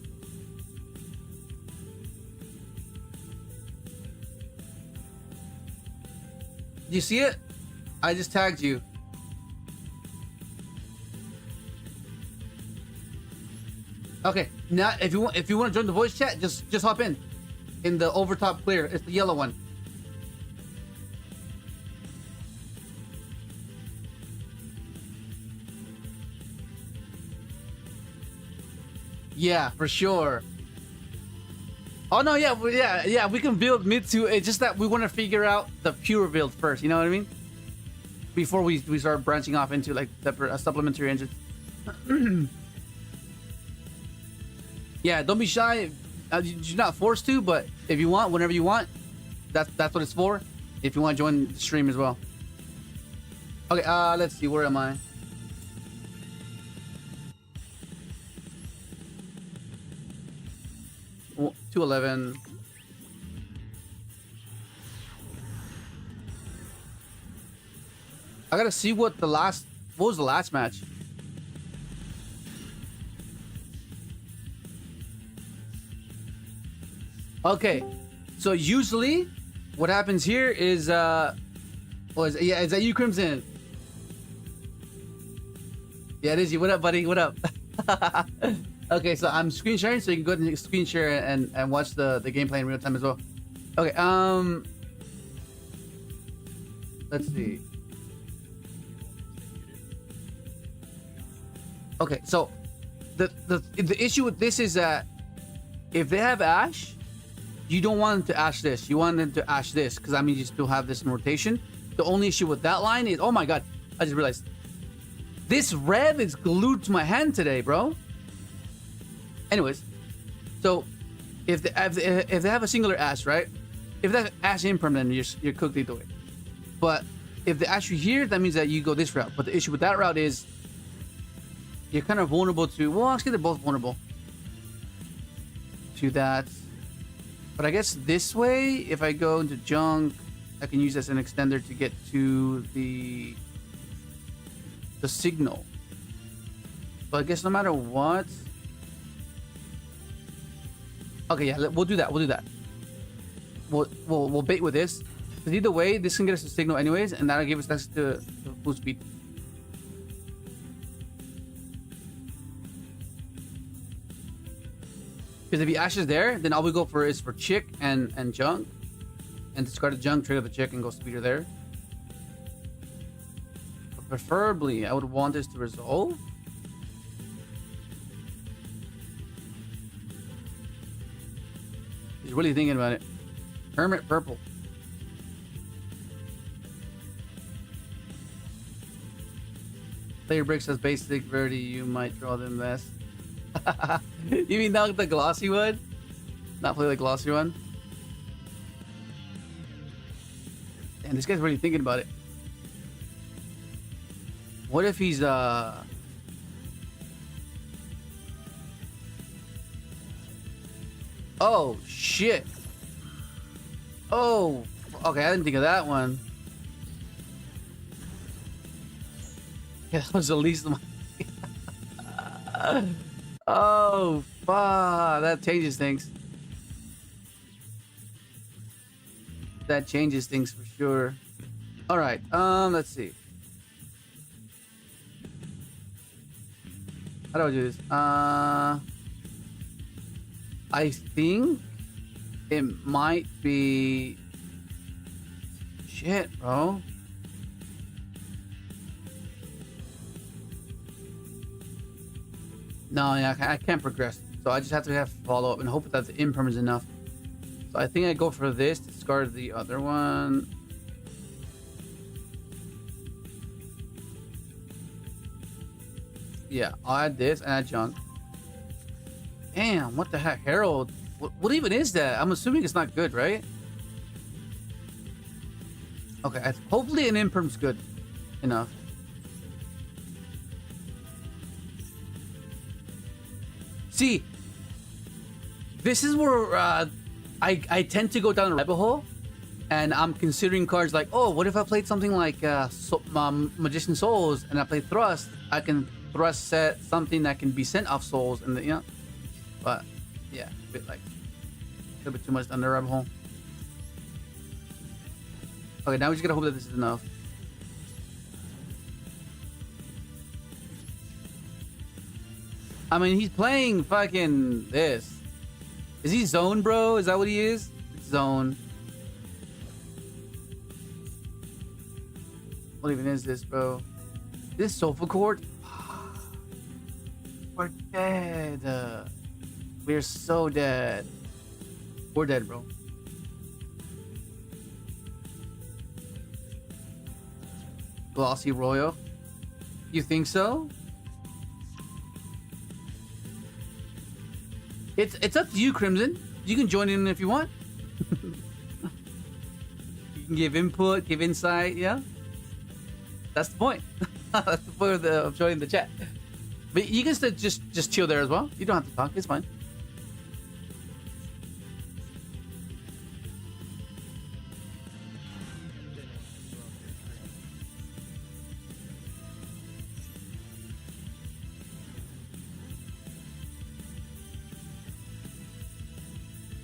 Do you see it? I just tagged you. Okay, now if you want to join the voice chat, just hop in the overtop clear. It's the yellow one. Yeah, for sure. Oh no, yeah, we can build Mitsu. It's just that we want to figure out the pure build first. You know what I mean? Before we start branching off into like supplementary engines. Yeah, don't be shy. You're not forced to, but if you want, whenever you want, that's what it's for. If you want to join the stream as well. Okay, let's see. Where am I? Oh, 211. I gotta see what was the last match. Okay, so usually what happens here is is that you, Crimson? Yeah, it is you. What up, buddy? What up? Okay, so I'm screen sharing, so you can go ahead and screen share and watch the gameplay in real time as well. Okay, let's see. Okay, so the issue with this is that if they have Ash, you don't want them to Ash this. You want them to Ash this, because that means you still have this in rotation. The only issue with that line is, oh my god, I just realized. This Rev is glued to my hand today, bro. Anyways, so if they have a singular Ash, right? If they have Ash impermanent, you're cooked either way. But if they Ash you here, that means that you go this route. But the issue with that route is you're kind of vulnerable to, well, actually they're both vulnerable to that. But I guess this way, if I go into junk, I can use as an extender to get to the signal. But I guess no matter what. Okay, yeah, we'll do that. We'll do that. We'll bait with this. Because either way, this can get us a signal anyways, and that'll give us access to full speed. Because if he ashes there, then all we go for is for chick and junk. And discard the junk, trigger the chick, and go speeder there. But preferably, I would want this to resolve. He's really thinking about it. Hermit purple. Player bricks as basic rarity, you might draw them best. You mean not the glossy one? Not play the glossy one? And this guy's really thinking about it. What if he's oh shit. Oh, okay, I didn't think of that one. Yeah, that was the least of my oh fuck, that changes things. That changes things for sure. All right, let's see. How do I do this? I think it might be shit, bro. No, yeah, I can't progress. So I just have to have follow up and hope that the imperm is enough. So I think I go for this, discard the other one. Yeah, I'll add this and add junk. Damn, what the heck, Herald? What even is that? I'm assuming it's not good, right? Okay, hopefully an imperm's good enough. See, this is where I tend to go down a rabbit hole, and I'm considering cards like, oh, what if I played something like Magician Souls, and I play Thrust? I can Thrust set something that can be sent off Souls, and you know. But yeah, a bit like a little bit too much down the rabbit hole. Okay, now we just gotta hope that this is enough. I mean, he's playing fucking this. Is he zone, bro? Is that what he is? It's zone. What even is this, bro? This Sulfacord? We're dead. We're so dead. We're dead, bro. Glossy Royal? You think so? It's up to you, Crimson. You can join in if you want. You can give input, give insight, yeah? That's the point. That's the point of joining the chat. But you can still just chill there as well. You don't have to talk, it's fine.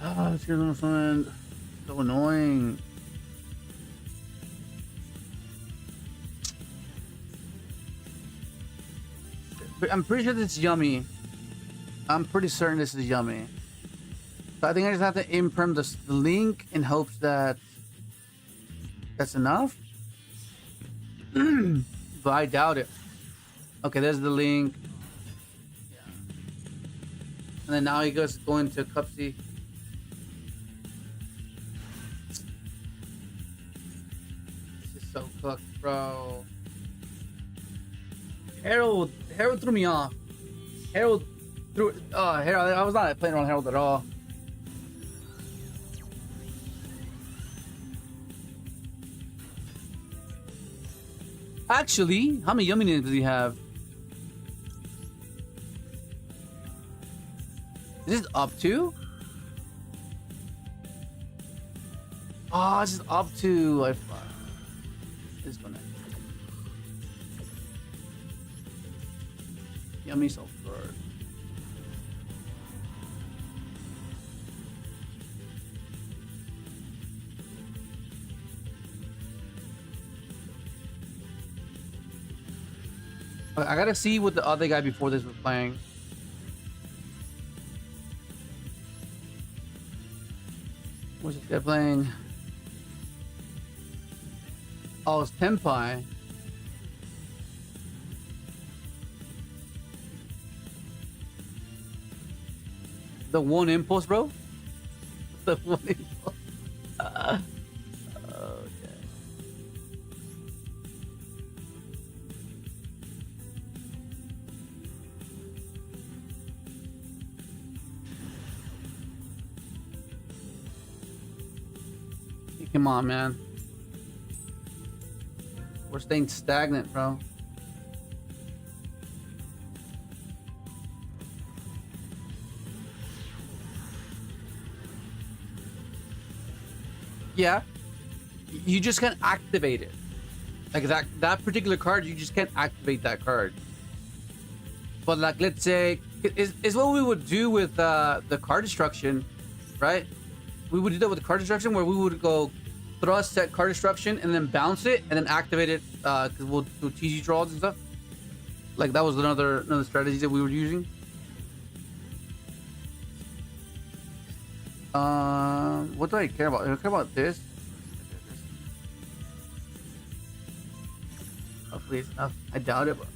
Ah, it's gonna sound so annoying. But I'm pretty sure this is yummy. I'm pretty certain this is yummy. So I think I just have to imprint the link in hopes that that's enough. But I doubt it. Okay, there's the link. Yeah. And then now he goes going to Cupsy. This is so cooked, bro. Harold threw me off. Harold, I was not playing around Harold at all. Actually, how many yummy names does he have? Is this up to? Oh, this is up to. This one. Yummy Sulfacord. I gotta see what the other guy before this was playing. What's this guy playing? Oh, it's Tenpai. The one impulse, bro? The one impulse. Okay. Come on, man. We're staying stagnant, bro. Yeah. You just can't activate it. Like that particular card, you just can't activate that card. But like, let's say, is what we would do with the card destruction, right? We would do that with the card destruction where we would go thrust set card destruction and then bounce it and then activate it because we'll do TG draws and stuff. Like that was another strategy that we were using. What do I care about? I care about this. Hopefully it's enough. I doubt it, but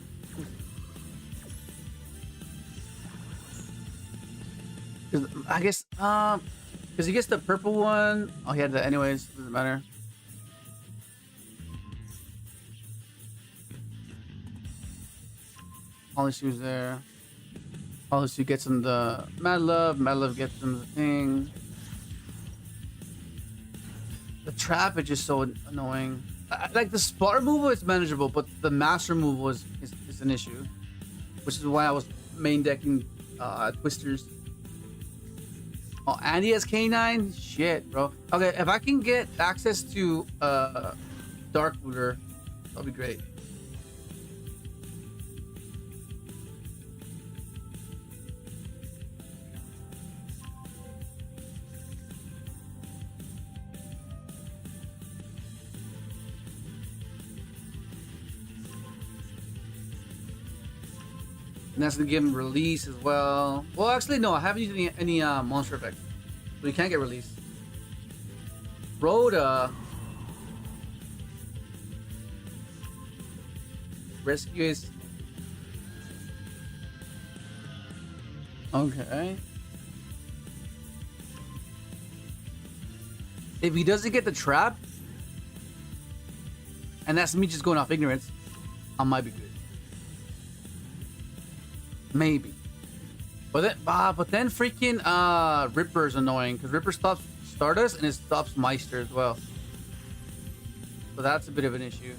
I guess because he gets the purple one. Oh, he had that anyways. Doesn't matter. Hollysue's there. Hollisue gets him the Mad Love. Mad Love gets him the thing. The trap is just so annoying. Like the spotter move is manageable, but the master move is an issue, which is why I was main decking Twisters. Oh, and he has K9? Shit, bro. Okay, if I can get access to Dark Looter, that'll be great. And that's gonna give him release as well. Well, actually, no, I haven't used any monster effects, so he can't get released. Rhoda. Rescue is okay. If he doesn't get the trap, and that's me just going off ignorance, I might be good. Maybe. But then freaking Ripper's annoying because Ripper stops Stardust and it stops Meister as well. So that's a bit of an issue.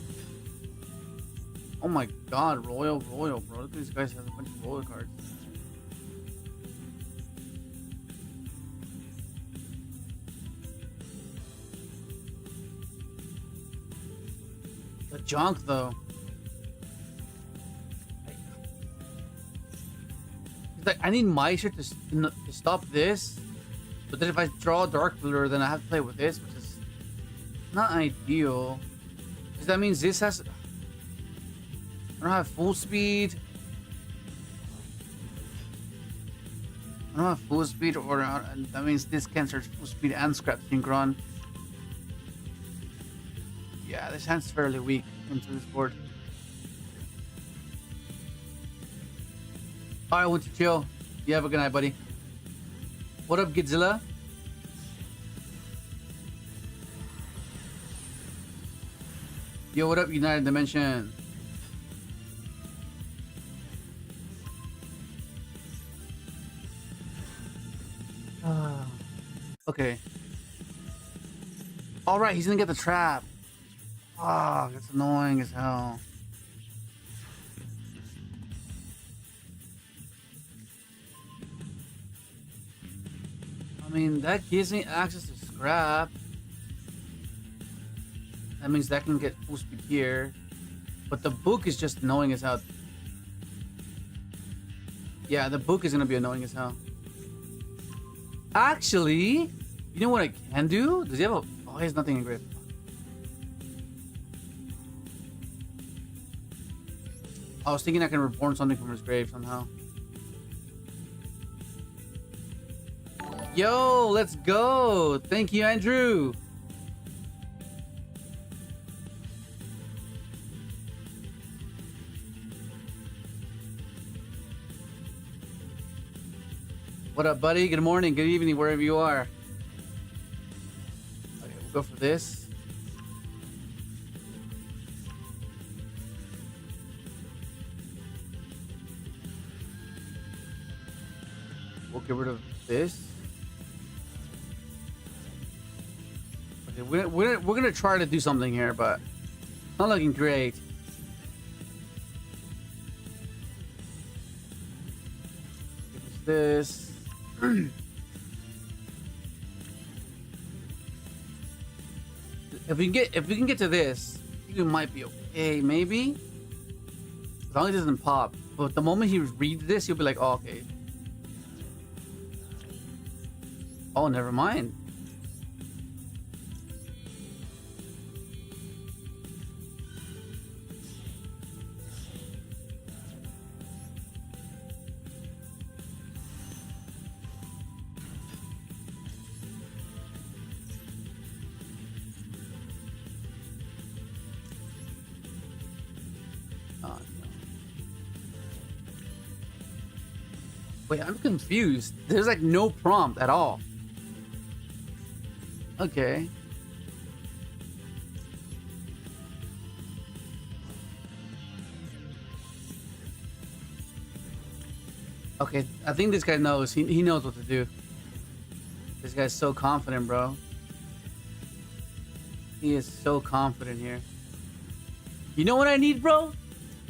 Oh my god, Royal, bro. Look at these guys have a bunch of Royal cards. The junk though. It's like I need Meister to stop this. But then if I draw Dark Blur, then I have to play with this, which is not ideal. Because that means this has... I don't have full speed. I don't have full speed, or and that means this can search full speed and scrap Synchron. Yeah, this hand's fairly weak into this board. Alright, I went to chill. You have a good night, buddy. What up, Godzilla? Yo, what up, United Dimension? Okay. Alright, he's gonna get the trap. Ah, that's annoying as hell. I mean, that gives me access to scrap. That means that can get full speed here. But the book is just annoying as hell. Yeah, the book is gonna be annoying as hell. Actually, you know what I can do? Does he have a... Oh, he has nothing engraved. I was thinking I can reborn something from his grave somehow. Yo, let's go! Thank you, Andrew! What up, buddy? Good morning, good evening, wherever you are. Okay, we'll go for this. We'll get rid of this. Okay, we're gonna try to do something here, but not looking great. This. If we can get to this, I think we might be okay, maybe. As long as it doesn't pop. But the moment he reads this, he'll be like, oh, okay. Oh, never mind. Wait, I'm confused. There's like no prompt at all. Okay. Okay, I think this guy knows. He knows what to do. This guy's so confident, bro. He is so confident here. You know what I need, bro?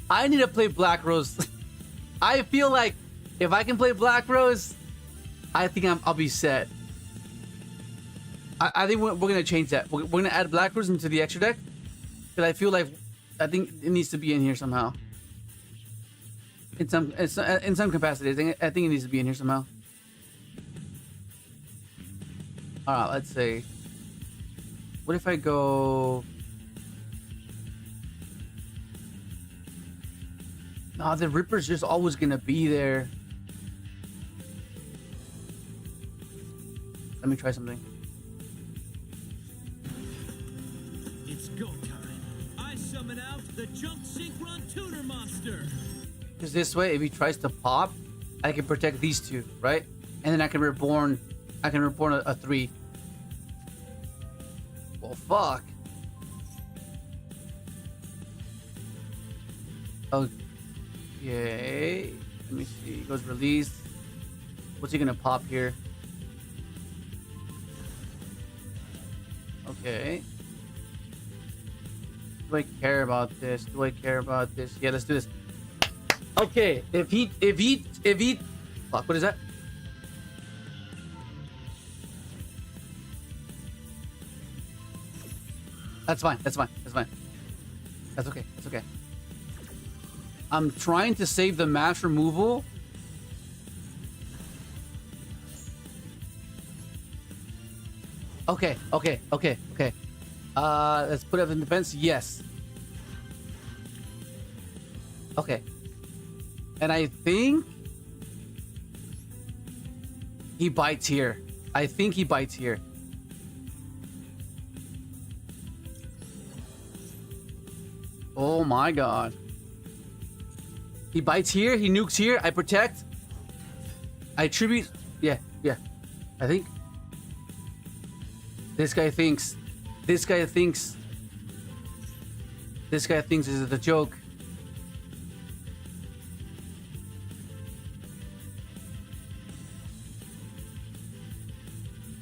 I need to play Black Rose. I feel like if I can play Black Rose, I think I'll be set. I think we're gonna change that. We're gonna add Black Rose into the extra deck, because I feel like I think it needs to be in here somehow. In some capacity, I think it needs to be in here somehow. All right, let's see. What if I go? No, the Ripper's just always gonna be there. Let me try something.
It's go time. I summon out the Junk Synchron tuner monster.
Because this way, if he tries to pop, I can protect these two, right? And then I can reborn. I can reborn a 3. Well, fuck. Okay. Let me see. He goes release. What's he gonna pop here? Okay. Do I care about this? Do I care about this? Yeah, let's do this. Okay, if he fuck, what is that? That's fine, that's fine, that's fine. That's okay, that's okay. I'm trying to save the mass removal. Okay. Let's put up in defense. Yes. Okay. And I think he bites here. I think he bites here. Oh my god. He bites here. He nukes here. I protect. I tribute. Yeah. I think. This guy thinks this is a joke.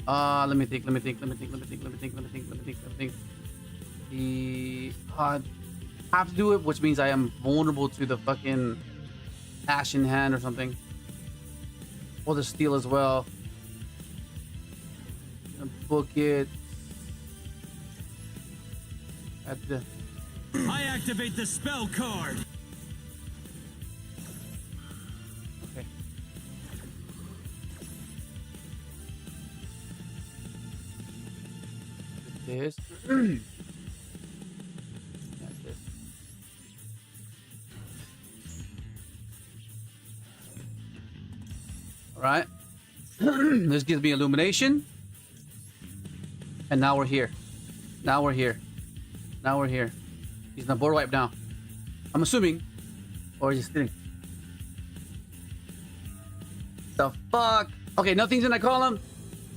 Let me think. He have to do it, which means I am vulnerable to the fucking Ashen Hand or something. Or the Steel as well. Book it.
I activate the spell card.
Okay. This. That's this. All right. This gives me illumination. And now we're here. He's in a board wipe now. I'm assuming. Or he's kidding. The fuck? Okay, nothing's in that column.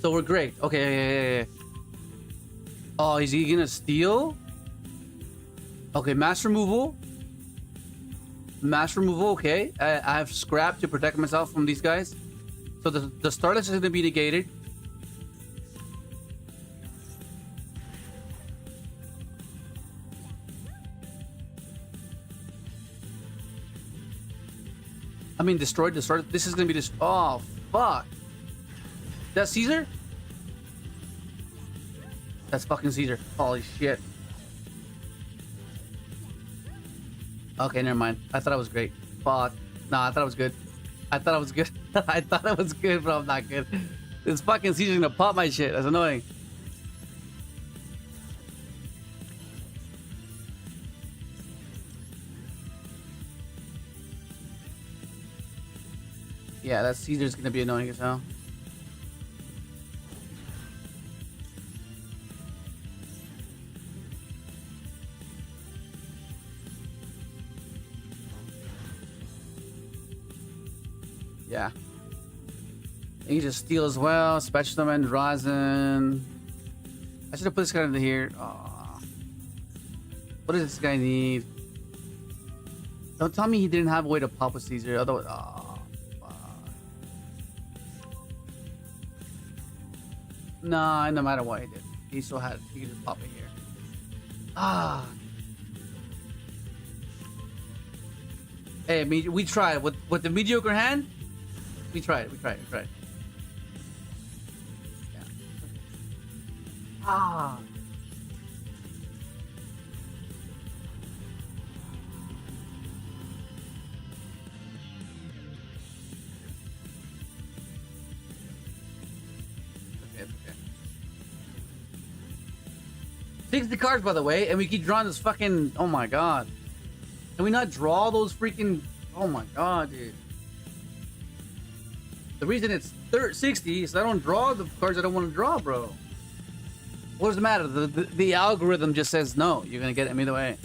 So we're great. Okay, yeah. Oh, is he gonna steal? Okay, mass removal. Okay. I have scrap to protect myself from these guys. So the Starless is gonna be negated. I mean, destroyed. This is gonna be this. Oh, fuck. That's Caesar? That's fucking Caesar. Holy shit. Okay, never mind. I thought I was great. Fuck. Nah, I thought it was good. I thought it was good, but I'm not good. This fucking Caesar's gonna pop my shit. That's annoying. Yeah, that Caesar's gonna be annoying as hell. Yeah. You can just steal as well. Special summon, rosin. I should have put this guy into here. Aw. What does this guy need? Don't tell me he didn't have a way to pop with Caesar. Otherwise, oh, fuck. Nah, no matter what he did, he still had. He could just pop it here. Ah. Hey, we tried with the mediocre hand. We tried. Yeah. Ah. Okay. 60 cards, by the way, and we keep drawing this fucking. Oh my god. Can we not draw those freaking? Oh my god, dude. The reason it's 60 is I don't draw the cards I don't want to draw, bro. What does it matter? The algorithm just says no. You're gonna get them either way.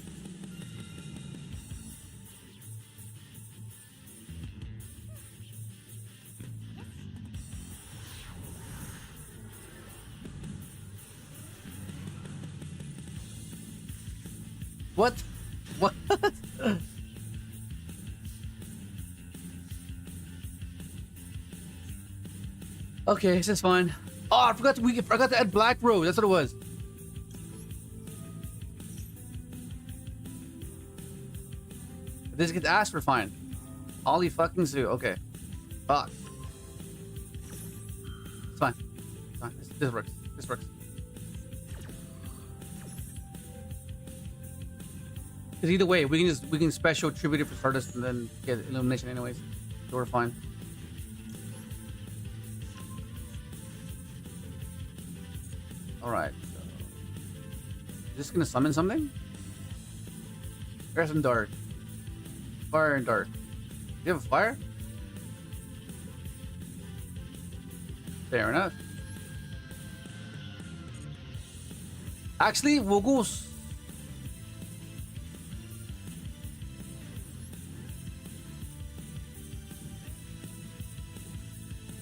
What? Okay, this is fine. Oh, I forgot to add Black Rose. That's what it was. If this gets asked for, fine. Ollie fucking Zoo. Okay. Fuck. It's fine. It's fine. This works. This works. Because either way, we can special tribute it for Stardust and then get illumination anyways. So we're fine. Alright, so... Is this gonna summon something? There's some dark. Fire and dark. Do you have a fire? Fair enough. Actually, we'll go...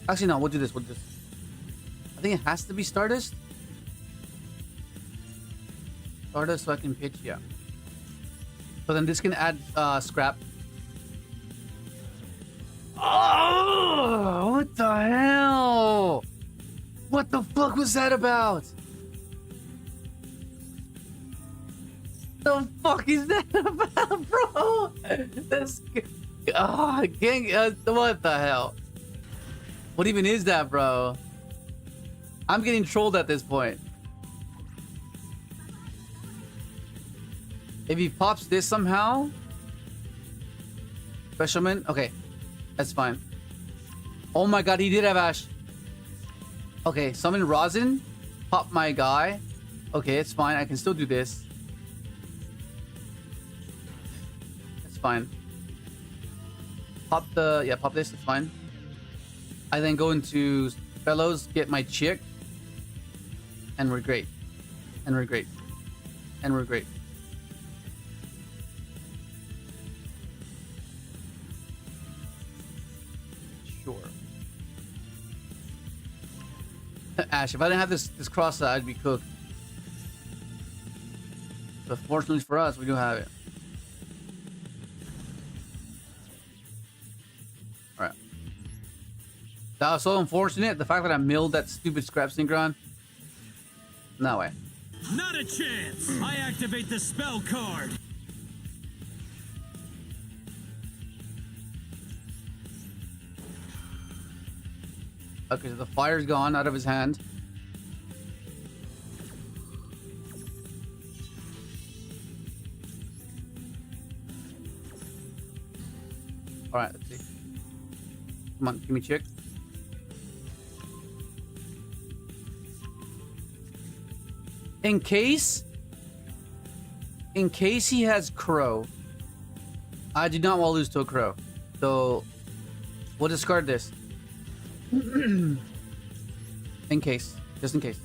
Actually, no, we'll do this. We'll do this. I think it has to be Stardust. Stardust so I can pitch, yeah. So then this can add scrap. Oh, what the hell? What the fuck was that about? The fuck is that about, bro? That's what the hell? What even is that, bro? I'm getting trolled at this point. If he pops this somehow, Specialman, okay, that's fine. Oh my god, he did have Ash. Okay, summon Rosin, pop my guy. Okay, it's fine. I can still do this. It's fine. Pop this. It's fine. I then go into Fellows, get my chick, and we're great. And we're great. And we're great. Sure. Ash, if I didn't have this cross, I'd be cooked. But fortunately for us, we do have it. Alright. That was so unfortunate. The fact that I milled that stupid scrap synchron. No way.
Not a chance! I activate the spell card!
Okay, so the fire's gone out of his hand. Alright, let's see. Come on, give me chick. In case he has Crow, I do not want to lose to a Crow. So we'll discard this. In case. Just in case.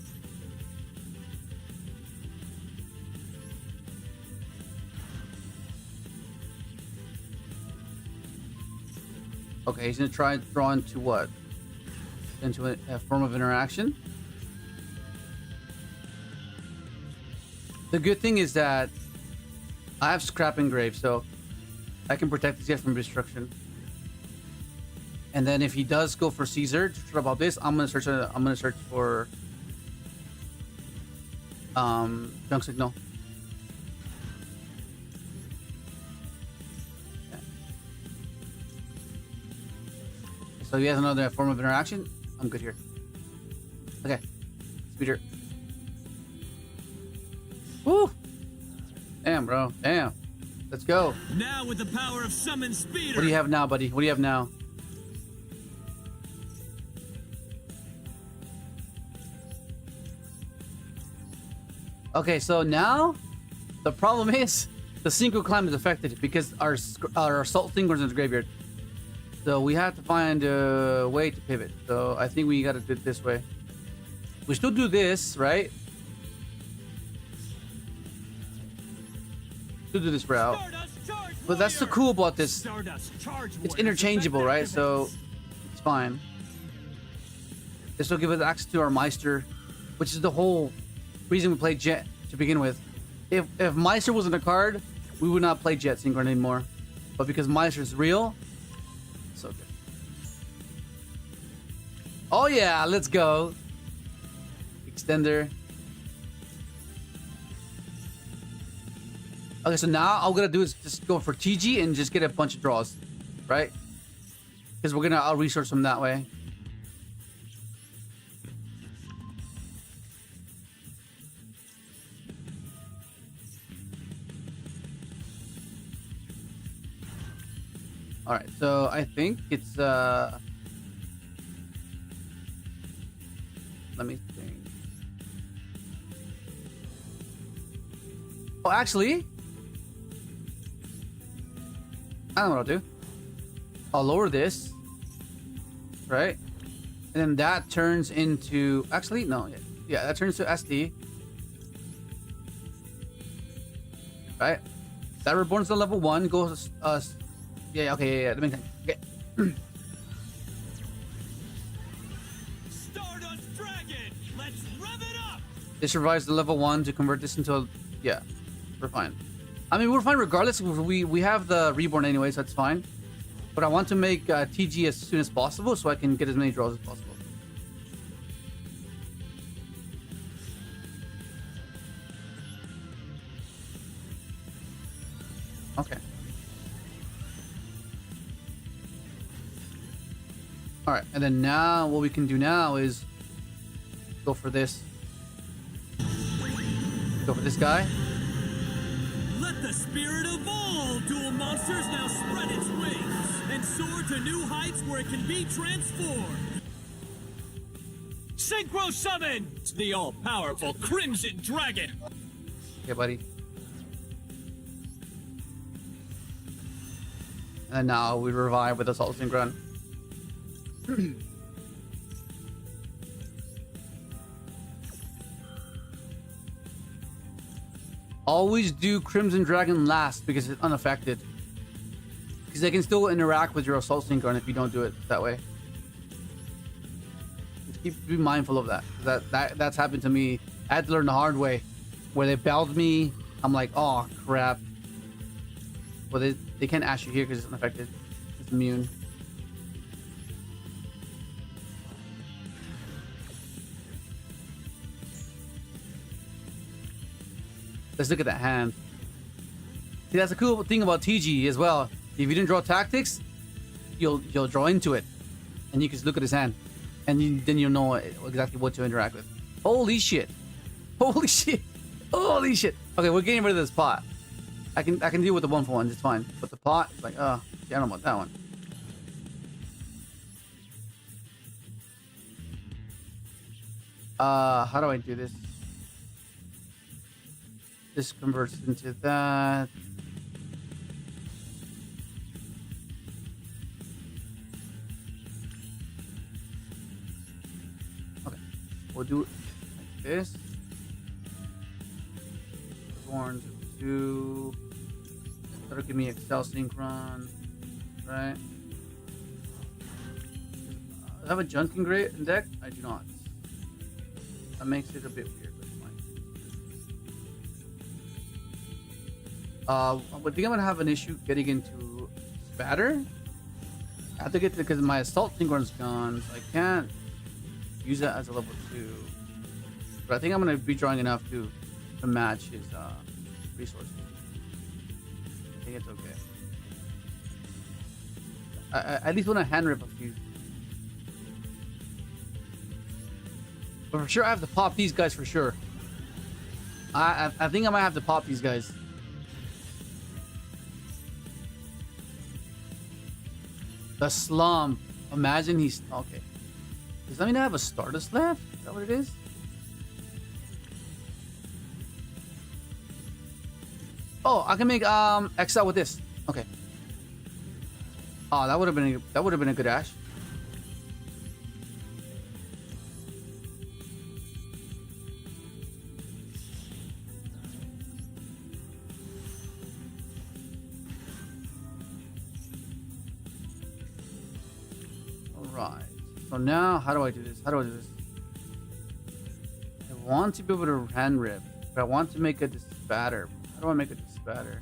Okay, he's gonna try and draw into what? Into a form of interaction. The good thing is that I have Scrap Engrave, so I can protect this guy from destruction. And then if he does go for Caesar to try about this, I'm gonna search for Junk Signal. Okay. So he has another form of interaction. I'm good here. Okay, Speeder. Woo! Damn, bro. Damn. Let's go.
Now with the power of Summon Speeder.
What do you have now, buddy? What do you have now? Okay, so now the problem is the Synchro Climb is affected because our Assault Synchron's in the graveyard. So we have to find a way to pivot. So I think we gotta do it this way. We still do this, right? Still do this route. But that's the cool about this. It's interchangeable, right? So it's fine. This will give us access to our Meister, which is the whole reason we played Jet to begin with. If Meister wasn't a card, we would not play Jet Synchron anymore. But because Meister is real, so good. Oh yeah, let's go. Extender. Okay, so now all we're gonna do is just go for TG and just get a bunch of draws, right? Because we're gonna out-resource them that way. All right, so I think it's let me think. Oh, actually, I don't know what I'll do. I'll lower this, right? And then that turns into... Actually, no. Yeah, that turns to SD. Right? That reborns to level 1, goes... yeah, okay, yeah, that makes sense. Okay.
Stardust Dragon! Let's rev it up!
This revives the level 1 to convert this into a... Yeah, we're fine. I mean, we're fine regardless. We have the reborn anyway, so that's fine. But I want to make TG as soon as possible so I can get as many draws as possible. Okay. Alright, and then now what we can do now is go for this. Go for this guy.
Let the spirit of all dual monsters now spread its wings and soar to new heights where it can be transformed. Synchro Summons! The all-powerful Crimson Dragon!
Okay, buddy. And now we revive with Assault Synchron. Always do Crimson Dragon last because it's unaffected. Because they can still interact with your Assault Synchron if you don't do it that way. Just be mindful of that. That's happened to me. I had to learn the hard way. Where they belled me, I'm like, oh crap. Well, they can't ash you here because it's unaffected. It's immune. Let's look at that hand. See, that's a cool thing about TG as well. If you didn't draw tactics, you'll draw into it, and you can just look at his hand, and then you'll know exactly what to interact with. Holy shit! Holy shit! Holy shit! Okay, we're getting rid of this pot. I can deal with the 1-for-1. It's fine. But the pot, it's like, oh, yeah, I don't want that one. How do I do this? This converts into that. Okay, we'll do it like this. Horns of 2. That'll give me Excel Synchron, right? Do I have a Junk in deck? I do not. That makes it a bit weird, but fine. I think I'm gonna have an issue getting into Spatter. I have to get to, because my Assault Synchron's gone, so I can't use that as a level 2. But I think I'm gonna be drawing enough to match his resources. I think it's okay. I at least want to hand rip a few. But for sure, I have to pop these guys for sure. I think I might have to pop these guys. The slump. Imagine he's okay. Does that mean I have a Stardust left? Is that what it is? Oh, I can make XL with this. Okay. Oh, that would have been a good Ash. Alright. So now how do I do this? I want to be able to hand rip, but I want to make a Disbatter. How do I make a Disbatter?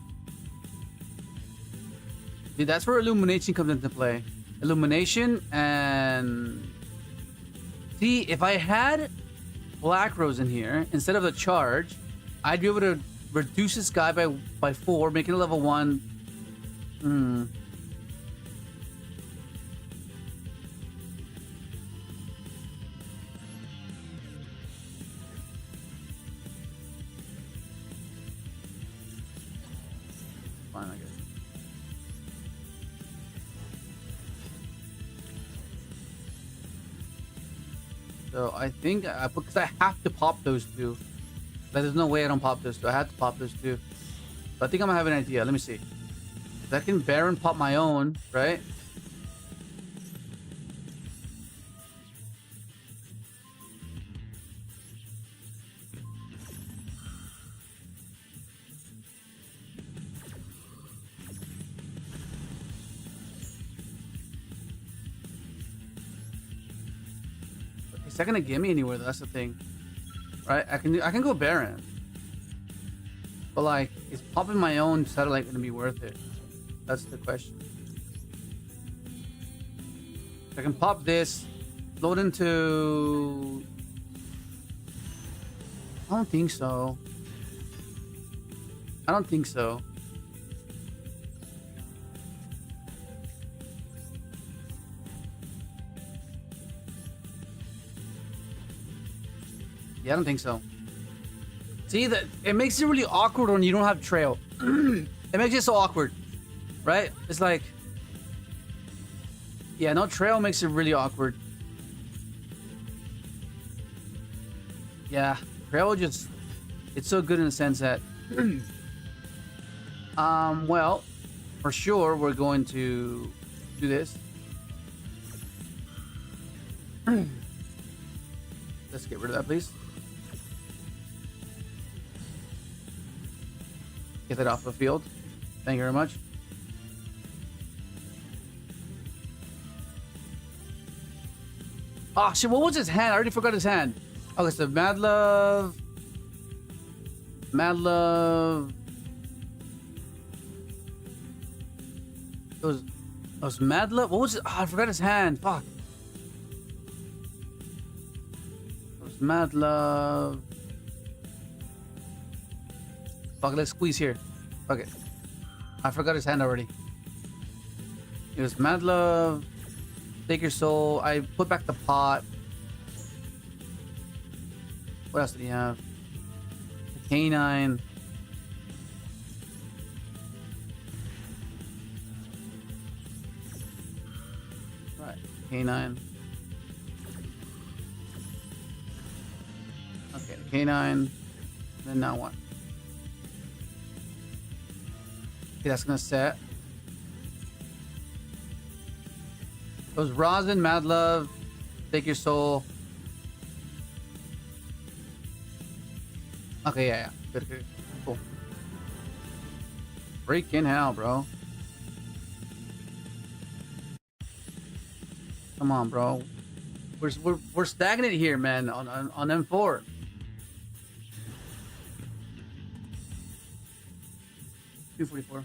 See, that's where Illumination comes into play. Illumination and... See, if I had Black Rose in here, instead of the charge, I'd be able to reduce this guy by 4, making it level 1. Fine, I guess. So I think because I have to pop those two. Like, there's no way I don't pop this. I have to pop this too. But I think I'm gonna have an idea. Let me see. I can Baron pop my own, right? Is that gonna get me anywhere? That's the thing, right? I can go Baron, but like, is popping my own satellite gonna be worth it? That's the question. I can pop this, load into. I don't think so. I don't think so. Yeah, I don't think so. See, that it makes it really awkward when you don't have trail. It makes it so awkward, right? It's like, yeah, no trail makes it really awkward. Yeah, trail just, it's so good in the sense that, well, for sure we're going to do this. Let's get rid of that, please. Get that off the field. Thank you very much. Oh shit, what was his hand? I already forgot his hand. Okay, so Mad Love. Mad Love. It was Mad Love? What was it? Oh, I forgot his hand. Fuck. It was Mad Love. Fuck, let's squeeze here. Fuck it. I forgot his hand already. It was Mad Love. Take your soul. I put back the pot. What else did he have? The canine. Right, canine. Okay, the canine. Then now what? Okay, that's gonna set. It was Rosin, Mad Love, Take Your Soul. Okay, yeah. Good. Cool. Freaking hell, bro. Come on, bro. We're stagnant here, man, on M4. $244.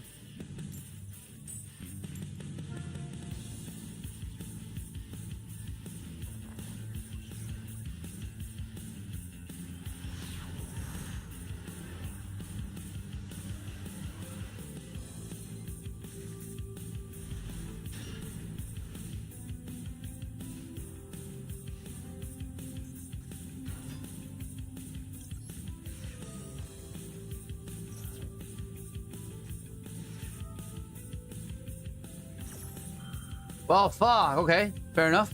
Well, fuck. Okay, fair enough.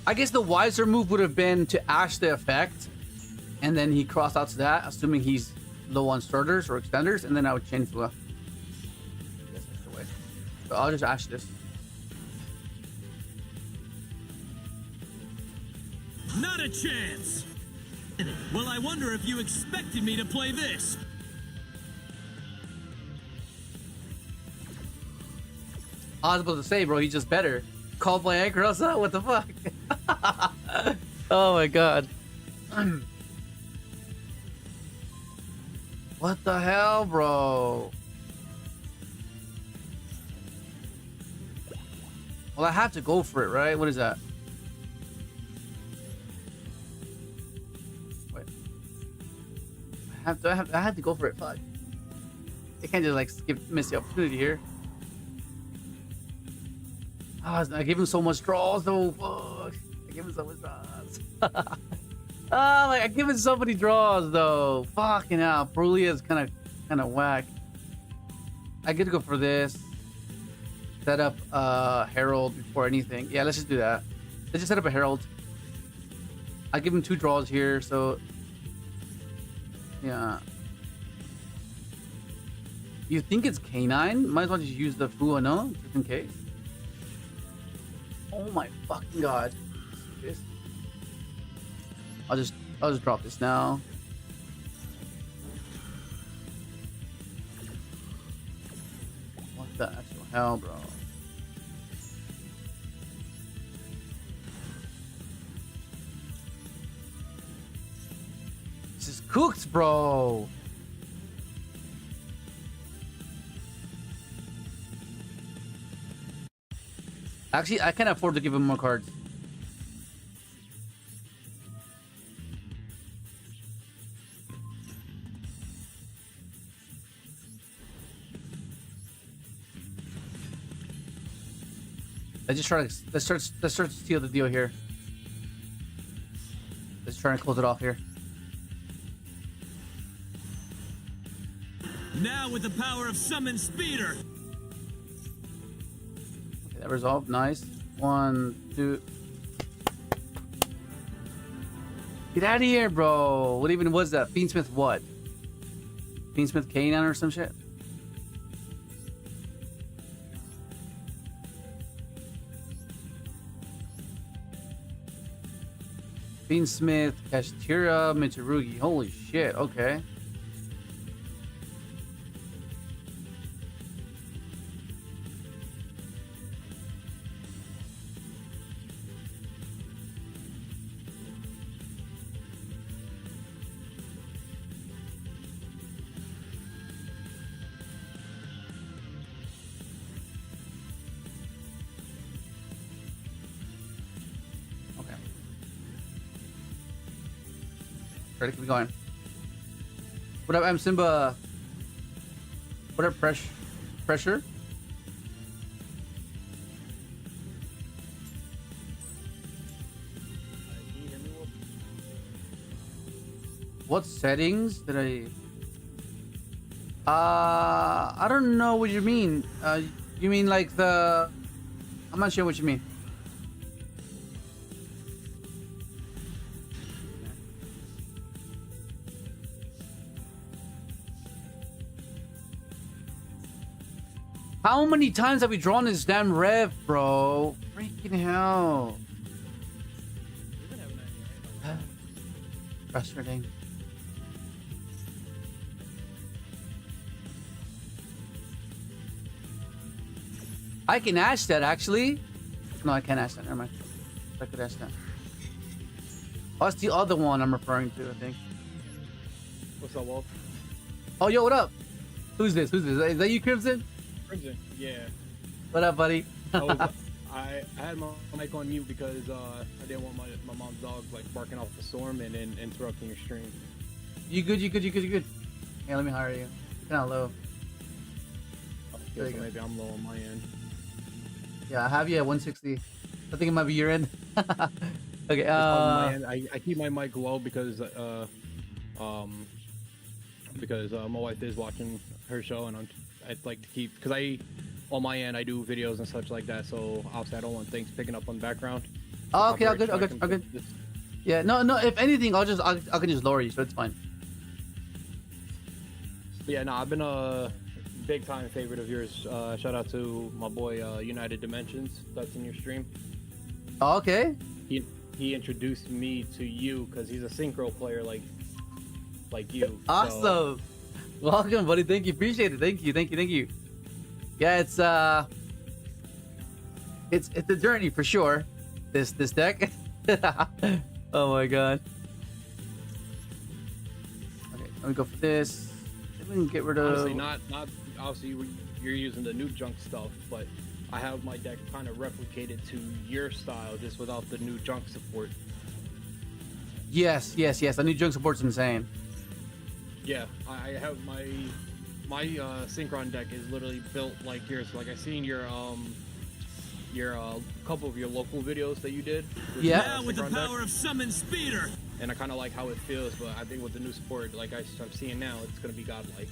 I guess the wiser move would have been to ash the effect, and then he cross outs that, assuming he's low on starters or extenders, and then I would chain FUWA. Yes, that's the way. So I'll just ash this.
Not a chance! Well, I wonder if you expected me to play this.
I was about to say, bro, he's just better. Called by Anchor, what the fuck? Oh my god. What the hell, bro? Well, I have to go for it, right? What is that? Wait. I have to go for it. Fuck. I can't just like miss the opportunity here. Oh, I gave him so much draws though. Fuck. I gave him so much draws. Oh, like I give him so many draws though. Fucking hell. PURULIA is kind of whack. I get to go for this. Set up Herald before anything. Yeah, let's just do that. Let's just set up a Herald. I give him 2 draws here, so yeah. You think it's K9? Might as well just use the FUWA, no? Just in case. Oh my fucking god. This. I'll just drop this now. What the actual hell, bro? This is cooked, bro. Actually, I can't afford to give him more cards. Let's start to steal the deal here. Let's try and close it off here.
Now with the power of Summon Speeder.
Okay, that resolved. Nice. 1, 2. Get out of here, bro. What even was that? Fiendsmith what? Fiendsmith K9 or some shit? Fiendsmith, kashtira, Mitsurugi. Holy shit, okay. Ready? Keep going. What up, I'm Simba? What up, pressure? What settings did I don't know what you mean. You mean like the... I'm not sure what you mean. How many times have we drawn this damn rev, bro? Freaking hell. Frustrating. I can ash that actually. No, I can't ash that. Never mind. I could ash that. Oh, that's the other one I'm referring to, I think.
What's up, Wolf?
Oh, yo, what up? Who's this? Is that you, Crimson?
Crimson, yeah.
What up, buddy?
I had my mic on mute because I didn't want my mom's dog like barking off the storm and then interrupting your stream.
You good? Hey, let me hire you. You're kind of low.
So maybe I'm low on my end.
Yeah, I have you at 160. I think it might be your end. Okay.
I keep my mic low because my wife is watching her show and I'd like to keep because on my end I do videos and such like that, so obviously I don't want things picking up on the background.
Oh, okay, all good. Yeah, no. If anything, I can just lower you, so it's fine.
But yeah, no, I've been a big time favorite of yours. Shout out to my boy United Dimensions that's in your stream.
Oh, okay.
He introduced me to you because he's a synchro player like you.
Awesome.
So.
Welcome, buddy. Thank you. Appreciate it. Thank you. Yeah, it's a journey for sure. This deck. Oh my god. Okay, let me go for this. We can get rid of.
Honestly, not obviously you're using the new junk stuff, but I have my deck kind of replicated to your style, just without the new junk support.
Yes. The new junk support's insane.
Yeah, I have my Synchron deck is literally built like yours. Like I seen your couple of your local videos that you did.
Yeah.
Now with the power of Summon Speeder.
And I kind of like how it feels, but I think with the new support, like I'm seeing now, it's gonna be godlike.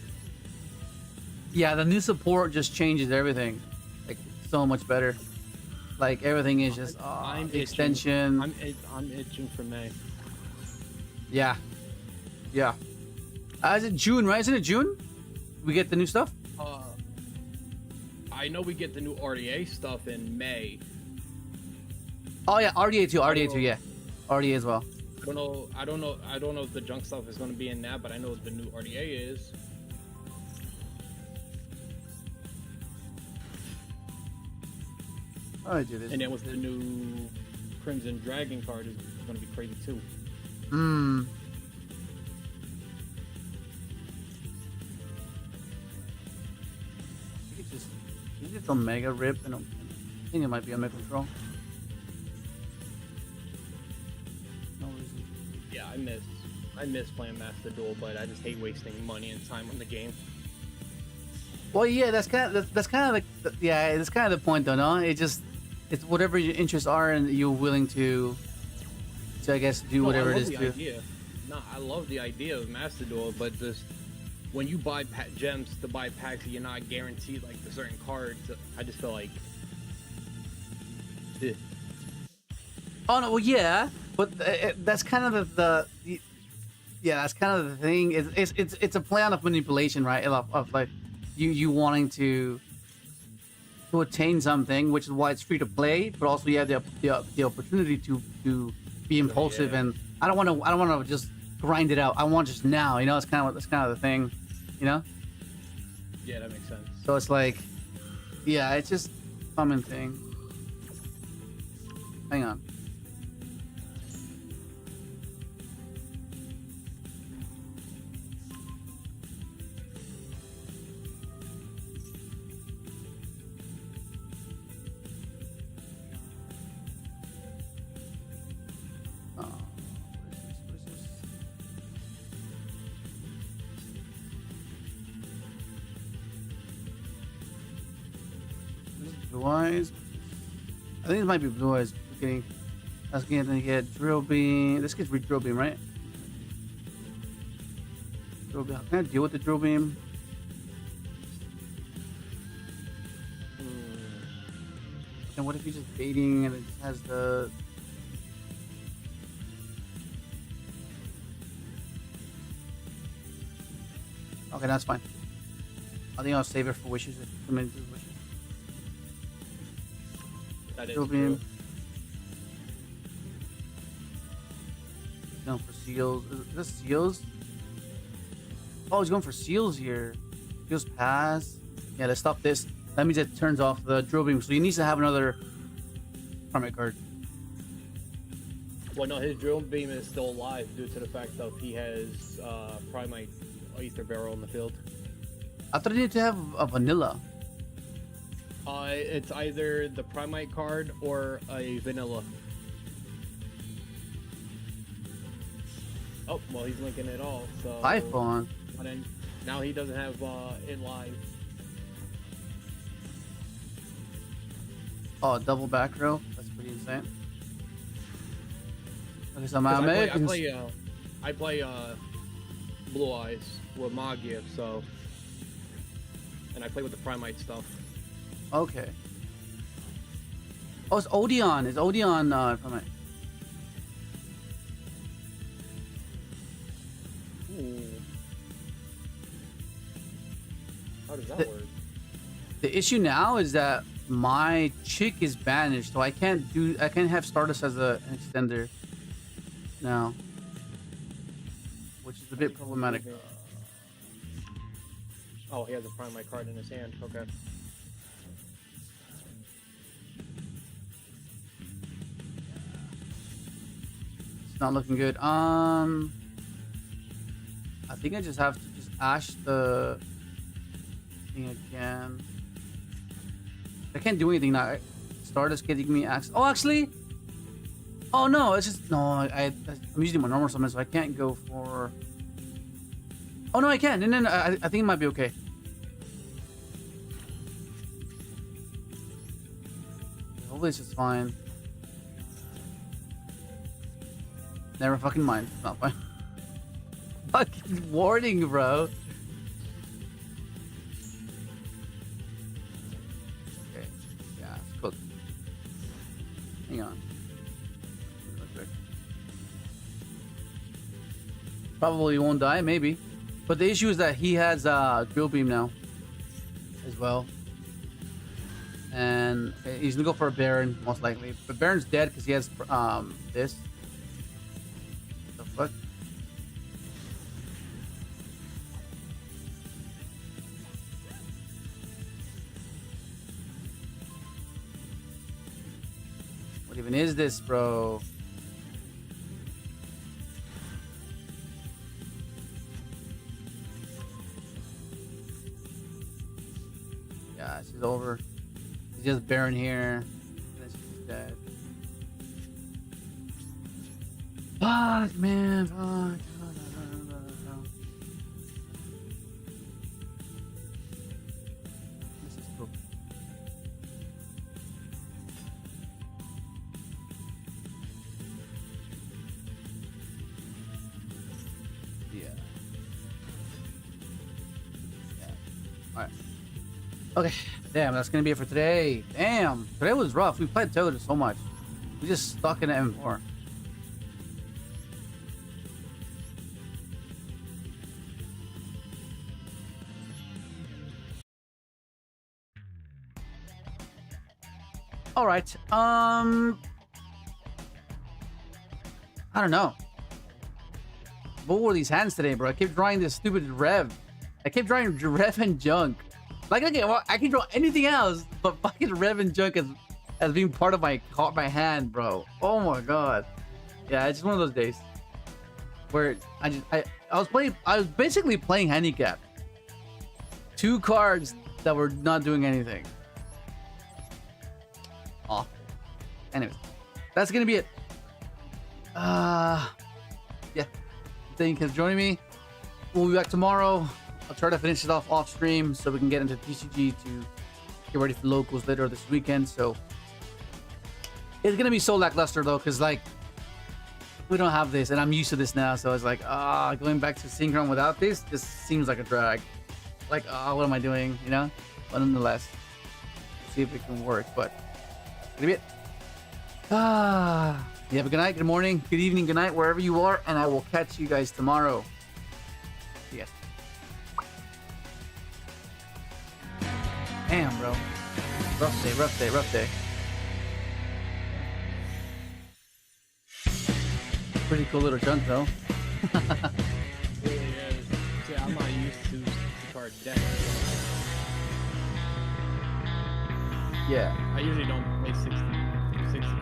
Yeah, the new support just changes everything. Like so much better. Like everything is just
I'm
extension.
I'm itching for May.
Yeah. Yeah. Is it June, right? Isn't it June? We get the new stuff?
I know we get the new RDA stuff in May.
Oh yeah, RDA too. RDA too. Yeah, RDA as well.
I don't know if the junk stuff is going to be in that, but I know the new RDA is.
Oh, I do this.
And then with the new Crimson Dragon card is going to be crazy too.
Hmm. I think it's Omega Rip, and I think it might be Omega Control. No reason.
Yeah, I miss playing Master Duel, but I just hate wasting money and time on the game.
Well, yeah, that's kind of that's kind of the point, though. No, it's whatever your interests are, and you're willing to I guess do whatever it is to.
Idea. No, I love the idea of Master Duel, but just when you buy gems to buy packs, you're not guaranteed like the certain cards. I just feel like.
Oh no, well yeah, but that's kind of that's kind of the thing. It's a play on of manipulation, right? Of like you wanting to attain something, which is why it's free to play, but also you have the opportunity to be impulsive, and I don't want to just grind it out. I want just now, you know. That's kind of the thing, you know.
Yeah, that makes sense.
So it's like, yeah, it's just a common thing. Hang on. Blue Eyes. I think it might be Blue Eyes. I was getting to get Drill Beam. This gets Drill Beam, right? Drill Beam. Can I deal with the Drill Beam? And what if he's just baiting and it just has the... Okay, that's fine. I think I'll save it for wishes. If wishes.
That is
Drill
true.
Beam. Going for seals. Is this seals? Oh, he's going for seals here. Seals pass. Yeah, let's stop this. That means it turns off the drill beam. So he needs to have another Primite card.
Well, no, his drill beam is still alive due to the fact that he has Primite Ether Barrel in the field.
I thought he needed to have a vanilla.
It's either the Primite card or a vanilla. Oh, well, he's linking it all, so...
iPhone.
And then, now he doesn't have it live.
Oh, double back row. That's pretty insane. Okay, so my
'Cause
Americans...
I play Blue Eyes with Magia, so... And I play with the Primite stuff.
Okay. Oh, it's Odion. It's Odion Primite.
Ooh. How does that work?
The issue now is that my chick is banished, so I can't have Stardust as an extender now, which is a bit problematic.
Oh, he has a Primite card in his hand. Okay.
It's not looking good. I think I just have to just ash the thing again. I can't do anything now. Stardust getting me access. Oh, actually. Oh no, it's just no. I'm using my normal summon, so I can't go for. Oh no, I can. No. I think it might be okay. Hopefully it's just fine. Never fucking mind. It's not fine. Fucking warning, bro. Okay. Yeah, it's cooked. Hang on. Probably won't die, maybe. But the issue is that he has drill beam now as well. And he's gonna go for a Baron, most likely. But Baron's dead because he has this. What the fuck? What even is this, bro? Yeah, this is over. He's just Baron here. This is dead. Fuck, man. Fuck. This is cool. Yeah. Alright. Okay. Damn, that's gonna be it for today. Damn. Today was rough. We plateaued so much. We just stuck in M4. Alright. I don't know. What were these hands today, bro? I kept drawing this stupid Rev. I kept drawing Rev and Junk. Like, okay, well, I can draw anything else, but fucking Rev and Junk as being part of my hand, bro. Oh my god. Yeah, it's just one of those days where I was basically playing handicap. 2 cards that were not doing anything. Awful. Anyways, that's gonna be it. Yeah. Thank you for joining me. We'll be back tomorrow. I'll try to finish it off stream so we can get into TCG to get ready for locals later this weekend. So it's gonna be so lackluster though, because like we don't have this, and I'm used to this now. So it's like, going back to Synchron without this just seems like a drag. Like, what am I doing? You know. But nonetheless, let's see if it can work. But it's gonna be it. You have a good night, good morning, good evening, good night, wherever you are, and I will catch you guys tomorrow. See ya. Damn, bro. Rough day, rough day, rough day. Pretty cool little junk, though.
Yeah, see, I'm not used to the card deck.
Yeah.
I usually don't play 60 cards.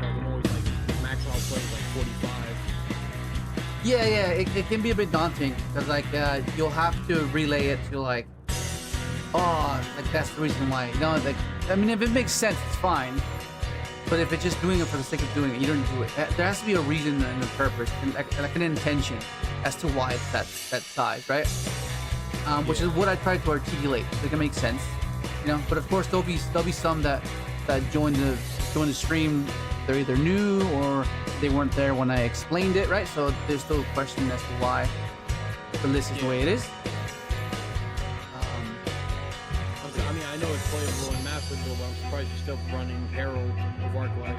I'm always like, max I'll play is like 45.
Yeah, it can be a bit daunting, because like, you'll have to relay it to like, like that's the reason why, you know, like, I mean, if it makes sense, it's fine. But if it's just doing it for the sake of doing it, you don't do it. There has to be a reason and a purpose, and like an intention as to why it's that size, right? Which is what I tried to articulate. Like, it makes sense, you know. But of course, there'll be some that join the stream. They're either new or they weren't there when I explained it, right? So there's still a question as to why the list is the way it is.
I mean, I know it's playable in Master Duel, but I'm surprised you're still running Herald of Arclight.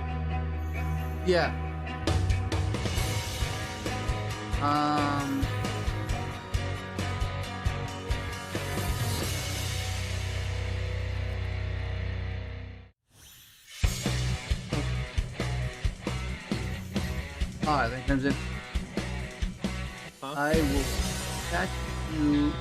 Yeah. Alright, that comes in.
Huh?
I will catch you